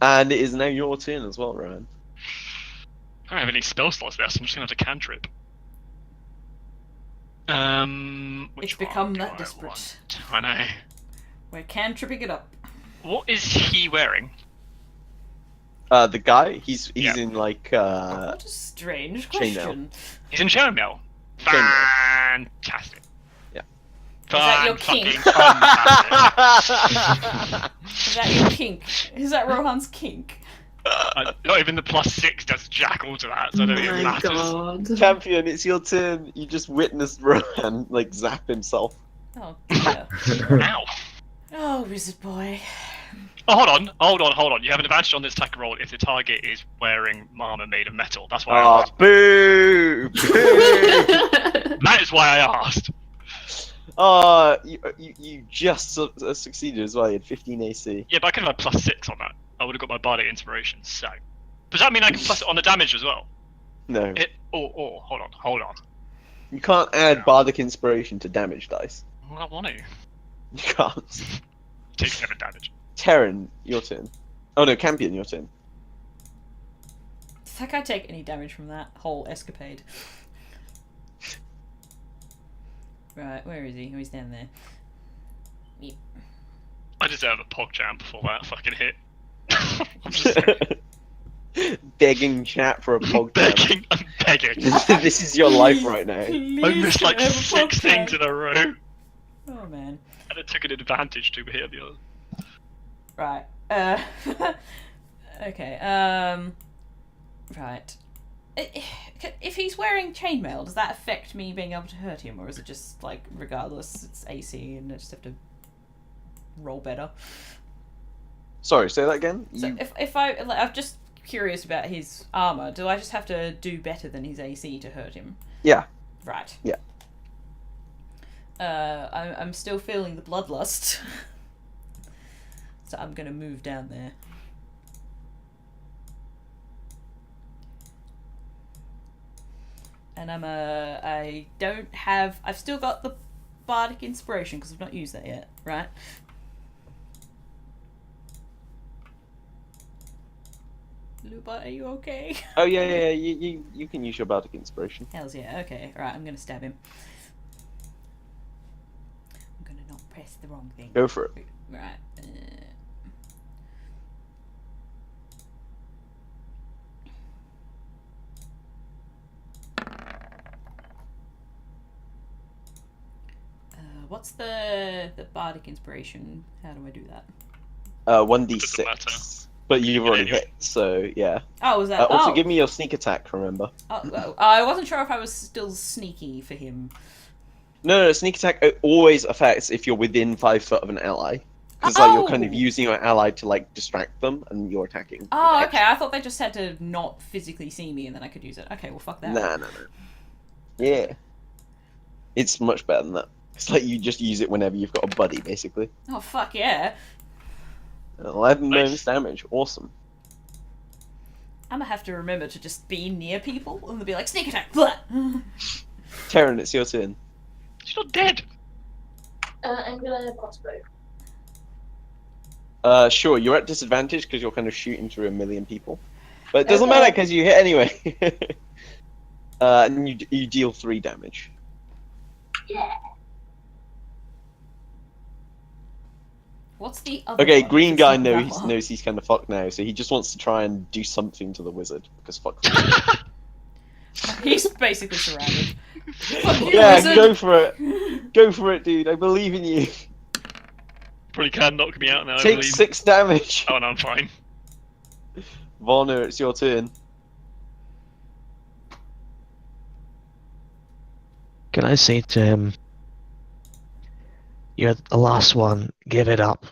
[SPEAKER 5] And it is now your turn as well, Rohan.
[SPEAKER 4] I don't have any spell slots there, so I'm just gonna have to cantrip. Which
[SPEAKER 1] It's become
[SPEAKER 4] one do
[SPEAKER 1] that
[SPEAKER 4] I
[SPEAKER 1] desperate.
[SPEAKER 4] want? I know.
[SPEAKER 1] We're cantripping it up.
[SPEAKER 4] What is he wearing?
[SPEAKER 5] The guy, he's
[SPEAKER 4] Yeah.
[SPEAKER 5] in like
[SPEAKER 1] What a strange
[SPEAKER 5] chainmail.
[SPEAKER 1] question.
[SPEAKER 4] He's in chainmail.
[SPEAKER 5] Chainmail.
[SPEAKER 4] Fantastic.
[SPEAKER 5] Yeah.
[SPEAKER 1] that your
[SPEAKER 4] Fucking
[SPEAKER 1] kink?
[SPEAKER 4] fantastic.
[SPEAKER 1] Is that your kink? Is that Rohan's kink?
[SPEAKER 4] Not even the +6 does jack all to that, so I don't think it
[SPEAKER 11] Oh my
[SPEAKER 4] matters.
[SPEAKER 11] god.
[SPEAKER 5] Campion, it's your turn. You just witnessed Rohan like zap himself.
[SPEAKER 1] Oh dear.
[SPEAKER 4] Ow.
[SPEAKER 1] Oh, wizard boy.
[SPEAKER 4] Oh, hold on. You have an advantage on this attack roll if the target is wearing armor made of metal. That's why I
[SPEAKER 5] Oh,
[SPEAKER 4] asked.
[SPEAKER 5] boo! Boo!
[SPEAKER 4] That is why I asked.
[SPEAKER 5] You just succeeded as well. You had 15 AC.
[SPEAKER 4] Yeah, but I could have had +6 on that. I would have got my bardic inspiration, so. Does that mean I can plus it on the damage as well?
[SPEAKER 5] No,
[SPEAKER 4] Hold on.
[SPEAKER 5] you can't add bardic inspiration to damage dice.
[SPEAKER 4] Well, I want to.
[SPEAKER 5] You can't.
[SPEAKER 4] Take 7 damage.
[SPEAKER 5] Terren, your turn. Oh no, Campion, your turn.
[SPEAKER 1] Does that guy take any damage from that whole escapade? Right, where is he? Oh, he's down there. Yep.
[SPEAKER 4] I deserve a pog jam before that fucking hit. I'm just
[SPEAKER 5] Begging chat for a pog jam.
[SPEAKER 4] begging. I'm begging.
[SPEAKER 5] This is your life right now.
[SPEAKER 4] I missed like 6 things in a row,
[SPEAKER 1] Oh man.
[SPEAKER 4] and it took an advantage to hit the other.
[SPEAKER 1] Right. Okay. Right. If he's wearing chainmail, does that affect me being able to hurt him, or is it just like regardless it's AC and I just have to roll better?
[SPEAKER 5] Sorry, say that again.
[SPEAKER 1] So if I'm just curious about his armor, do I just have to do better than his AC to hurt him?
[SPEAKER 5] Yeah.
[SPEAKER 1] Right.
[SPEAKER 5] Yeah.
[SPEAKER 1] I'm still feeling the bloodlust, so I'm gonna move down there. And I've still got the bardic inspiration because I've not used that yet, right? Lewbot, are you okay?
[SPEAKER 5] Oh yeah. You can use your bardic inspiration.
[SPEAKER 1] Hells yeah, okay. Right, I'm gonna stab him. I'm gonna not press the wrong thing.
[SPEAKER 5] Go for it.
[SPEAKER 1] Right. What's the bardic inspiration? How do I do that?
[SPEAKER 5] 1d6. But you've already hit, so yeah.
[SPEAKER 1] Oh, was that?
[SPEAKER 5] Also, give me your sneak attack. Remember?
[SPEAKER 1] I wasn't sure if I was still sneaky for him.
[SPEAKER 5] No, sneak attack always affects if you're within 5 foot of an ally. Because like you're kind of using your ally to like distract them, and you're attacking.
[SPEAKER 1] Oh, okay. I thought they just had to not physically see me, and then I could use it. Okay, well, fuck that.
[SPEAKER 5] No. Yeah. It's much better than that. It's like you just use it whenever you've got a buddy, basically.
[SPEAKER 1] Oh fuck yeah!
[SPEAKER 5] 11 bonus damage, awesome.
[SPEAKER 1] I'm gonna have to remember to just be near people and they'll be like, sneak attack! Blah!
[SPEAKER 5] Terren, it's your turn.
[SPEAKER 4] She's not dead.
[SPEAKER 2] I'm gonna crossbow.
[SPEAKER 5] Sure, you're at disadvantage because you're kind of shooting through a million people. But it doesn't matter because you hit anyway. And you deal 3 damage.
[SPEAKER 2] Yeah.
[SPEAKER 1] What's the other
[SPEAKER 5] Okay,
[SPEAKER 1] one?
[SPEAKER 5] green
[SPEAKER 1] It's
[SPEAKER 5] guy
[SPEAKER 1] not
[SPEAKER 5] knows
[SPEAKER 1] that one.
[SPEAKER 5] he's kind of fucked now, so he just wants to try and do something to the wizard because fuck.
[SPEAKER 1] He's basically surrounded. Fuck you,
[SPEAKER 5] Yeah,
[SPEAKER 1] wizard!
[SPEAKER 5] go for it. Go for it, dude. I believe in you.
[SPEAKER 4] Probably can knock me out now. I
[SPEAKER 5] Take
[SPEAKER 4] believe.
[SPEAKER 5] 6 damage.
[SPEAKER 4] Oh no, I'm fine.
[SPEAKER 5] Vonnur, it's your turn.
[SPEAKER 8] Can I say to him, "You're the last one. Give it up."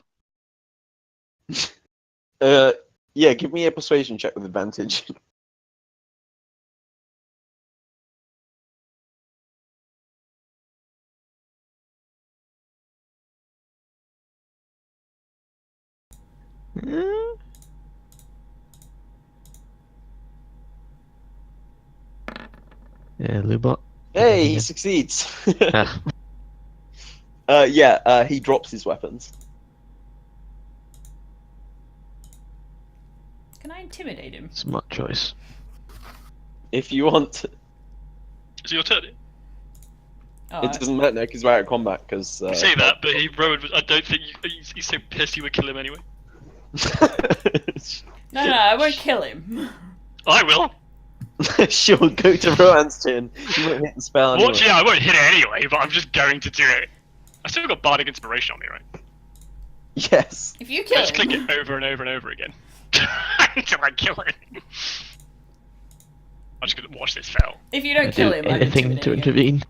[SPEAKER 5] Yeah, give me a persuasion check with advantage.
[SPEAKER 8] Yeah, Lewbot.
[SPEAKER 5] Hey, he succeeds.
[SPEAKER 8] Ah,
[SPEAKER 5] He drops his weapons.
[SPEAKER 1] Can I intimidate him?
[SPEAKER 8] smart choice.
[SPEAKER 5] If you want,
[SPEAKER 4] Is it your turn?
[SPEAKER 1] Oh,
[SPEAKER 5] it doesn't matter because we're out of combat. Because
[SPEAKER 4] You say that, but I don't think he's so pissed you would kill him anyway.
[SPEAKER 1] No, I won't kill him.
[SPEAKER 4] I will.
[SPEAKER 5] Sure, go to Rohan's turn. You won't hit the spell anyway.
[SPEAKER 4] Well, yeah, I won't hit it anyway, but I'm just going to do it. I still got bardic inspiration on me, right?
[SPEAKER 5] Yes.
[SPEAKER 1] If you kill
[SPEAKER 4] Let's click
[SPEAKER 1] him,
[SPEAKER 4] it over and over and over again until I kill it. I'm just gonna watch this fail.
[SPEAKER 1] if you don't kill him, I'm
[SPEAKER 8] Anything to
[SPEAKER 1] intimidating him.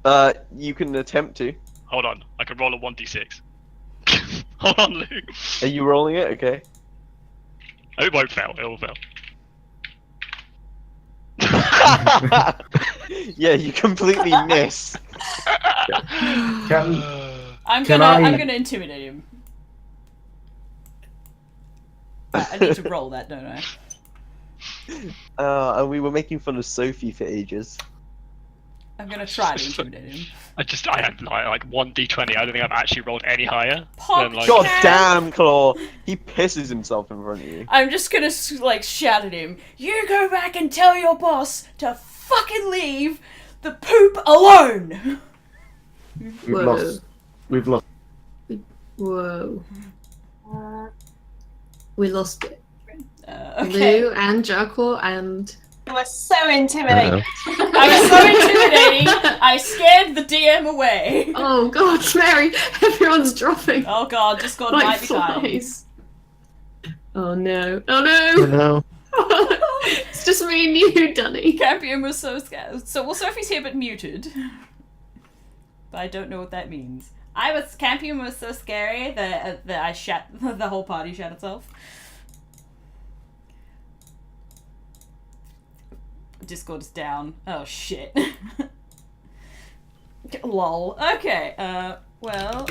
[SPEAKER 8] intervene?
[SPEAKER 5] You can attempt to.
[SPEAKER 4] Hold on, I can roll a 1d6. Hold on, Lou.
[SPEAKER 5] Are you rolling it? Okay.
[SPEAKER 4] It won't fail. It will fail.
[SPEAKER 5] Yeah, you completely miss.
[SPEAKER 3] Can
[SPEAKER 1] I'm
[SPEAKER 3] Can
[SPEAKER 1] gonna intimidate him. Right, I need to roll that, don't I?
[SPEAKER 5] And we were making fun of Sophie for ages.
[SPEAKER 1] I'm gonna try to intimidate him.
[SPEAKER 4] I had like 1d20. I don't think I've actually rolled any higher than like.
[SPEAKER 5] God damn, Claw! He pisses himself in front of you.
[SPEAKER 1] I'm just gonna like shout at him. You go back and tell your boss to fucking leave the poop alone.
[SPEAKER 3] we've
[SPEAKER 11] Whoa.
[SPEAKER 3] lost? We've lost.
[SPEAKER 11] Whoa.
[SPEAKER 2] Uh,
[SPEAKER 3] 5
[SPEAKER 11] We lost it.
[SPEAKER 1] Okay.
[SPEAKER 11] Lou and Jarkor and...
[SPEAKER 6] It was so intimidating.
[SPEAKER 1] I was so intimidating, I scared the DM away.
[SPEAKER 11] Oh god, Mary, everyone's dropping.
[SPEAKER 1] Oh god, Discord
[SPEAKER 11] Like
[SPEAKER 1] might be dying.
[SPEAKER 11] flies. Oh no. Oh
[SPEAKER 8] Oh
[SPEAKER 11] no!
[SPEAKER 8] no.
[SPEAKER 11] It's just me and you, Dunny.
[SPEAKER 1] Campion was so scared. So, well, Sophie's here but muted. But I don't know what that means. Campion was so scary that I shat, the whole party shat itself. Discord is down. Oh shit. Lol. Okay, well,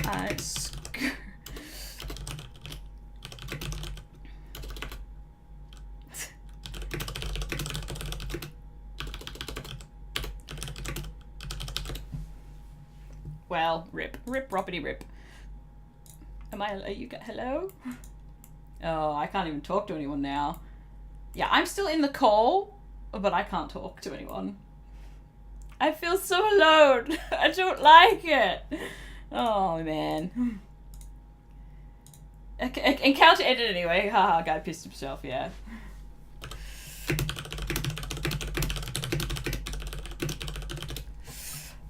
[SPEAKER 1] well, rip, roppity rip. Are you, hello? Oh, I can't even talk to anyone now. Yeah, I'm still in the call, but I can't talk to anyone. I feel so alone. I don't like it. Oh, man. Encounter ended anyway. Haha, guy pissed himself, yeah.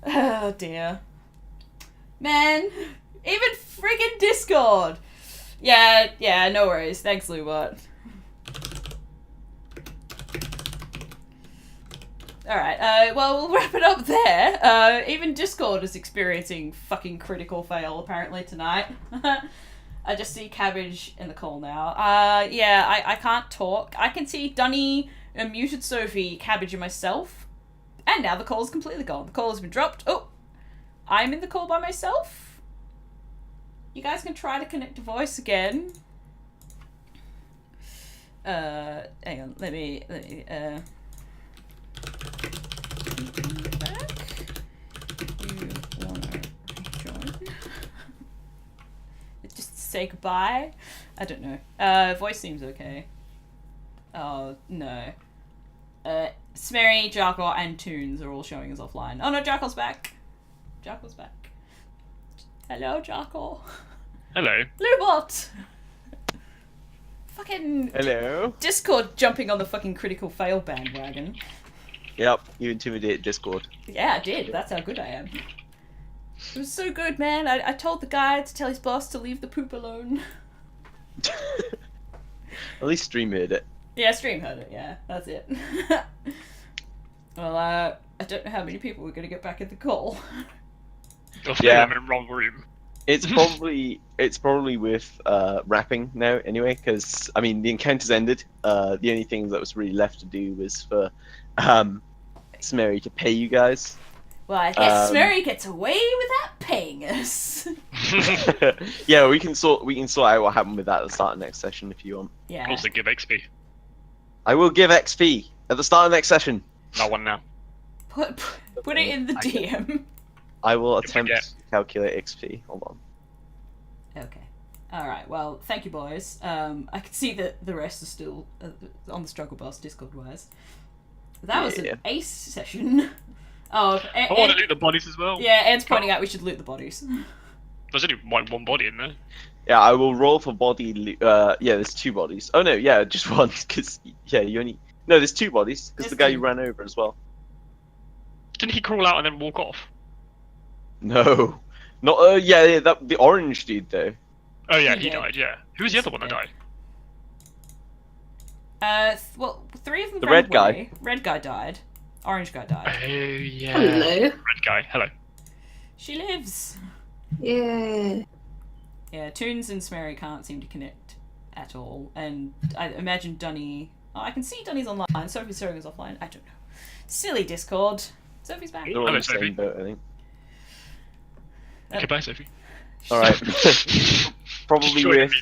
[SPEAKER 1] Oh, dear. Man, even friggin' Discord. Yeah, no worries. Thanks, Lewbot. Alright, well, we'll wrap it up there. Even Discord is experiencing fucking critical fail, apparently, tonight. I just see Cabbage in the call now. Yeah, I can't talk. I can see Dunny, muted Sophie, Cabbage, and myself. And now the call's completely gone. The call has been dropped. Oh! I'm in the call by myself. You guys can try to connect to voice again. Hang on, let me, back. You wanna rejoin? Just say goodbye? I don't know. Voice seems okay. Oh, no. Smerry, Jarkor, and Toons are all showing us offline. Oh no, Jarkor's back. Jarkor's back. Hello, Jarkor.
[SPEAKER 4] Hello.
[SPEAKER 1] Lewbot! Fucking...
[SPEAKER 5] Hello.
[SPEAKER 1] Discord jumping on the fucking critical fail bandwagon.
[SPEAKER 5] Yep, you intimidate Discord.
[SPEAKER 1] Yeah, I did. That's how good I am. It was so good, man. I told the guy to tell his boss to leave the poop alone.
[SPEAKER 5] At least Stream heard it.
[SPEAKER 1] Yeah, Stream heard it, yeah. That's it. Well, I don't know how many people we're gonna get back in the call.
[SPEAKER 4] Yeah. I'm in the wrong room.
[SPEAKER 5] It's probably worth wrapping now anyway, because I mean the encounter's ended. The only thing that was really left to do was for Smerry to pay you guys.
[SPEAKER 1] Well, I guess Smerry gets away without paying us.
[SPEAKER 5] Yeah, we can sort out what happened with that at the start of next session if you want.
[SPEAKER 1] Yeah.
[SPEAKER 4] Also give XP.
[SPEAKER 5] I will give XP at the start of next session.
[SPEAKER 4] Not one now.
[SPEAKER 1] Put it in the DM.
[SPEAKER 5] I will attempt to calculate XP. Hold on.
[SPEAKER 1] Okay. Alright, well, thank you, boys. I can see that the rest are still on the struggle bus, Discord-wise. That was an ace session. Oh,
[SPEAKER 4] I want to loot the bodies as well.
[SPEAKER 1] Yeah, Ed's pointing out we should loot the bodies.
[SPEAKER 4] There's only one body in there.
[SPEAKER 5] Yeah, I will roll for body. Yeah, there's 2 bodies. Oh no, yeah, just one. Because yeah, you only. No, there's 2 bodies. Because the guy you ran over as well.
[SPEAKER 4] Didn't he crawl out and then walk off?
[SPEAKER 5] No, not. Yeah, that the orange dude though.
[SPEAKER 4] Oh yeah, he died. Yeah. Who was the other one that died?
[SPEAKER 1] Well, 3 of them.
[SPEAKER 5] The
[SPEAKER 1] ran
[SPEAKER 5] red guy.
[SPEAKER 1] away. Red guy died. Orange guy died.
[SPEAKER 4] Oh yeah.
[SPEAKER 11] Hello.
[SPEAKER 4] Red guy. Hello.
[SPEAKER 1] She lives.
[SPEAKER 11] Yeah.
[SPEAKER 1] Yeah, Toons and Smerry can't seem to connect at all, and I imagine Dunny. Oh, I can see Dunny's online. Sophie's showing us offline. I don't know. Silly Discord. Sophie's back.
[SPEAKER 5] They're all
[SPEAKER 4] Hello,
[SPEAKER 5] in the same
[SPEAKER 4] Sophie.
[SPEAKER 5] boat, I think.
[SPEAKER 4] Okay, bye, Sophie.
[SPEAKER 5] All right. Probably
[SPEAKER 4] Sure.
[SPEAKER 5] with.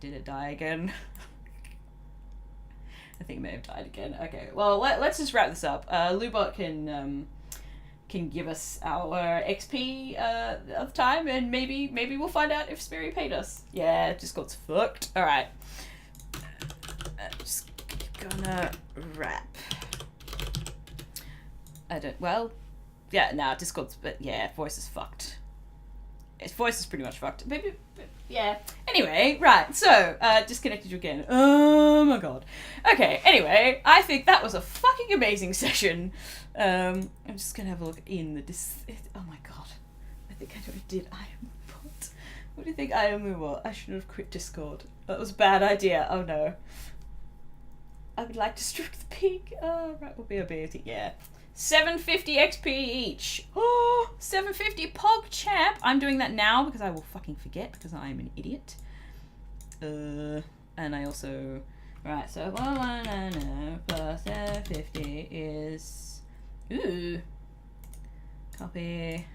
[SPEAKER 1] Did it die again? I think it may have died again. Okay, well, let's just wrap this up. Lewbot can give us our XP of time, and maybe we'll find out if Smerry paid us. Yeah, Discord's fucked. All right, just gonna wrap. I don't. Well, yeah. Nah, Discord's. But yeah, voice is fucked. His voice is pretty much fucked. Maybe, yeah. Anyway, right, so, disconnected you again. Oh my god. Okay, anyway, I think that was a fucking amazing session. I'm just gonna have a look in the oh my god. I think I know what I did. I am what? What do you think I am what? I should have quit Discord. That was a bad idea. Oh no. I would like to stroke the pig. Oh, right, we'll be obeying. Yeah. 750 XP each. Oh, 750 Pog Champ. I'm doing that now because I will fucking forget because I am an idiot. And I also... Right, so 110 plus 750 is... Ooh. Copy.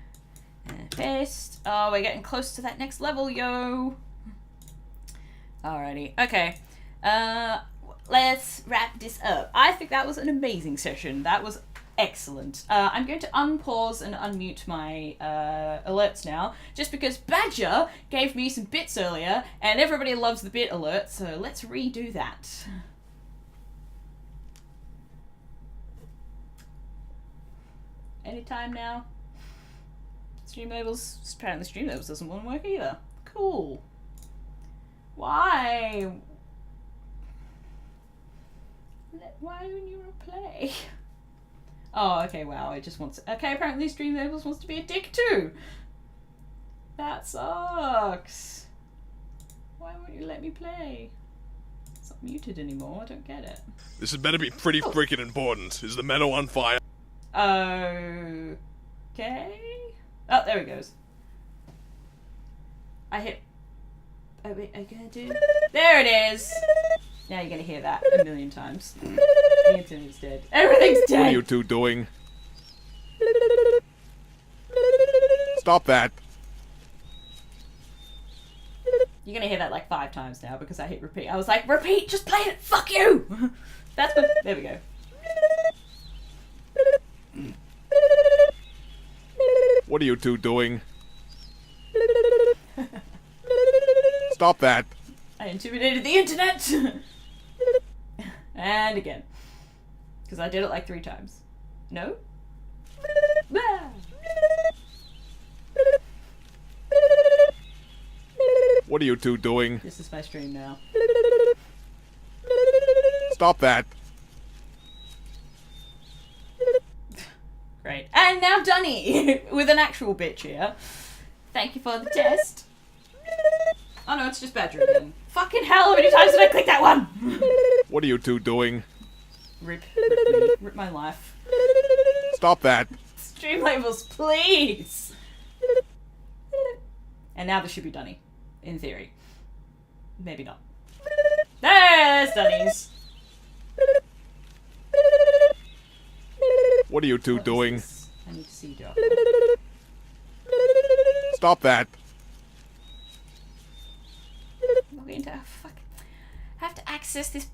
[SPEAKER 1] And paste. Oh, we're getting close to that next level, yo. Alrighty. Okay. Let's wrap this up. I think that was an amazing session. That was excellent. I'm going to unpause and unmute my alerts now, just because Badger gave me some bits earlier, and everybody loves the bit alert, so let's redo that. Anytime now. Streamlabels, apparently Streamlabels doesn't want to work either. Cool. Why? Why wouldn't you replay? Oh, okay, wow, it just wants... Okay, apparently Streamlabels wants to be a dick too! That sucks! Why won't you let me play? It's not muted anymore, I don't get it.
[SPEAKER 9] This had better be pretty freaking important. Is the meadow on fire?
[SPEAKER 1] Okay... Oh, there he goes. I hit... Oh, wait, are you gonna do... There it is! Now you're gonna hear that a million times. The internet's dead. Everything's dead!
[SPEAKER 9] What are you two doing? Stop that.
[SPEAKER 1] You're gonna hear that like 5 times now because I hit repeat. I was like, repeat, just play it, fuck you! That's what, there we go.
[SPEAKER 9] What are you two doing? Stop that.
[SPEAKER 1] I intimidated the internet! And again. Because I did it like 3 times. No?
[SPEAKER 9] What are you two doing?
[SPEAKER 1] This is my stream now.
[SPEAKER 9] Stop that.
[SPEAKER 1] Great. And now Dunny! With an actual bitch here. Thank you for the test. Oh no, it's just Badger again. Fucking hell, how many times did I click that one?
[SPEAKER 9] What are you two doing?
[SPEAKER 1] Rip me. Rip my life.
[SPEAKER 9] Stop that.
[SPEAKER 1] Streamlabels, please! And now this should be Dunny. In theory. Maybe not. There's Dunnies!
[SPEAKER 9] What are you two doing?
[SPEAKER 1] I need to see Jarkor.
[SPEAKER 9] Stop that.
[SPEAKER 1] I'm going to have to access this.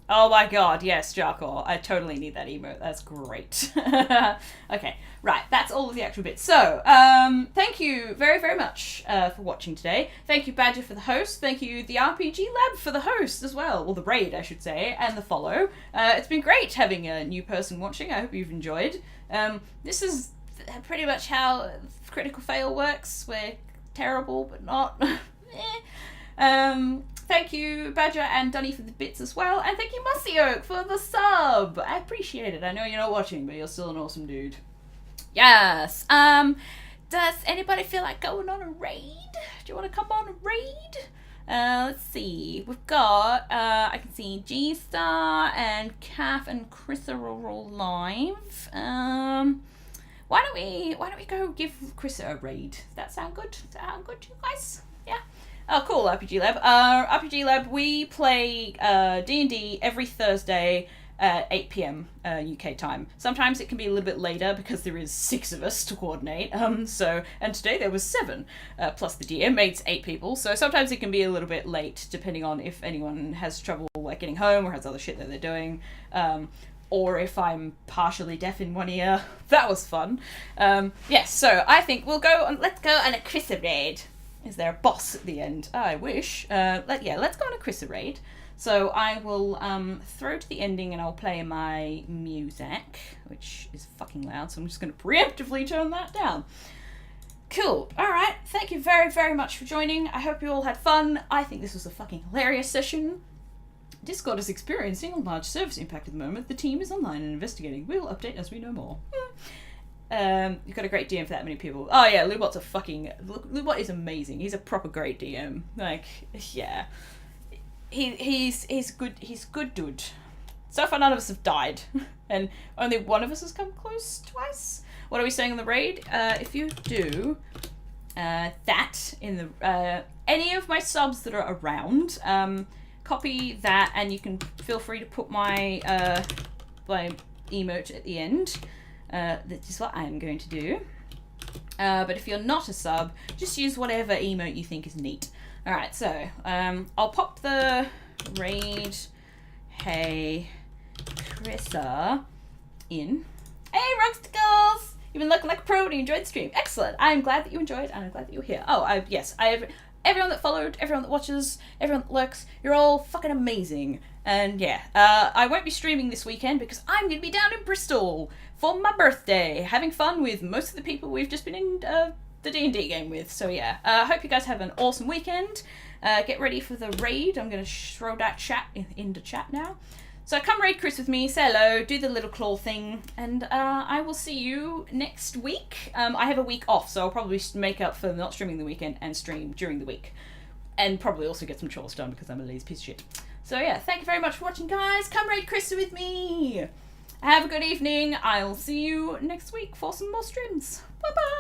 [SPEAKER 1] Oh my god, yes, Jarkor. I totally need that emote. That's great. Okay, right, that's all of the actual bits. So, thank you very, very much for watching today. Thank you, Badger, for the host. Thank you, the RPG Lab, for the host as well. Or the raid, I should say, and the follow. It's been great having a new person watching. I hope you've enjoyed. This is pretty much how Critical Fail works. We're terrible, but not. Thank you, Badger and Dunny, for the bits as well, and thank you, Mossy Oak, for the sub. I appreciate it. I know you're not watching, but you're still an awesome dude. Yes. Does anybody feel like going on a raid? Do you want to come on a raid? Let's see. We've got I can see G-Star and Calf and Chris are all live. Why don't we go give Chris a raid? Does that sound good? Does that sound good to you guys? Yeah. Oh, cool, RPG Lab. RPG Lab, we play D&D every Thursday at 8 p.m. UK time. Sometimes it can be a little bit later because there is 6 of us to coordinate. And today there was 7, plus the DM makes 8 people. So sometimes it can be a little bit late depending on if anyone has trouble like getting home or has other shit that they're doing. Or if I'm partially deaf in one ear. That was fun. Yes, so I think let's go on a Chris raid. Is there a boss at the end? I wish. Let's go on a Chris raid. So I will throw to the ending and I'll play my music, which is fucking loud, so I'm just going to preemptively turn that down. Cool. Alright, thank you very, very much for joining. I hope you all had fun. I think this was a fucking hilarious session. Discord is experiencing a large service impact at the moment. The team is online and investigating. We'll update as we know more. You've got a great DM for that many people. Oh yeah, Lewbot's a fucking... Lewbot is amazing. He's a proper great DM. Like, yeah. He's good dude. So far none of us have died. And only one of us has come close twice. What are we saying on the raid? If you do that in the... any of my subs that are around, copy that and you can feel free to put my emote at the end. That is what I'm going to do. But if you're not a sub, just use whatever emote you think is neat. Alright, so I'll pop the raid Hey Chrissa in. Hey Rocksticles! You've been looking like a pro and you enjoyed the stream. Excellent. I'm glad that you enjoyed and I'm glad that you're here. Oh, I have everyone that followed, everyone that watches, everyone that lurks. You're all fucking amazing. And yeah, I won't be streaming this weekend because I'm going to be down in Bristol for my birthday, having fun with most of the people we've just been in the D&D game with. So yeah, I hope you guys have an awesome weekend. Get ready for the raid. I'm going to throw that chat into chat now. So come raid Chris with me, say hello, do the little claw thing, and I will see you next week. I have a week off, so I'll probably make up for not streaming the weekend and stream during the week. And probably also get some chores done because I'm a lazy piece of shit. So yeah, thank you very much for watching, guys. Come raid Chris with me. Have a good evening. I'll see you next week for some more streams. Bye-bye.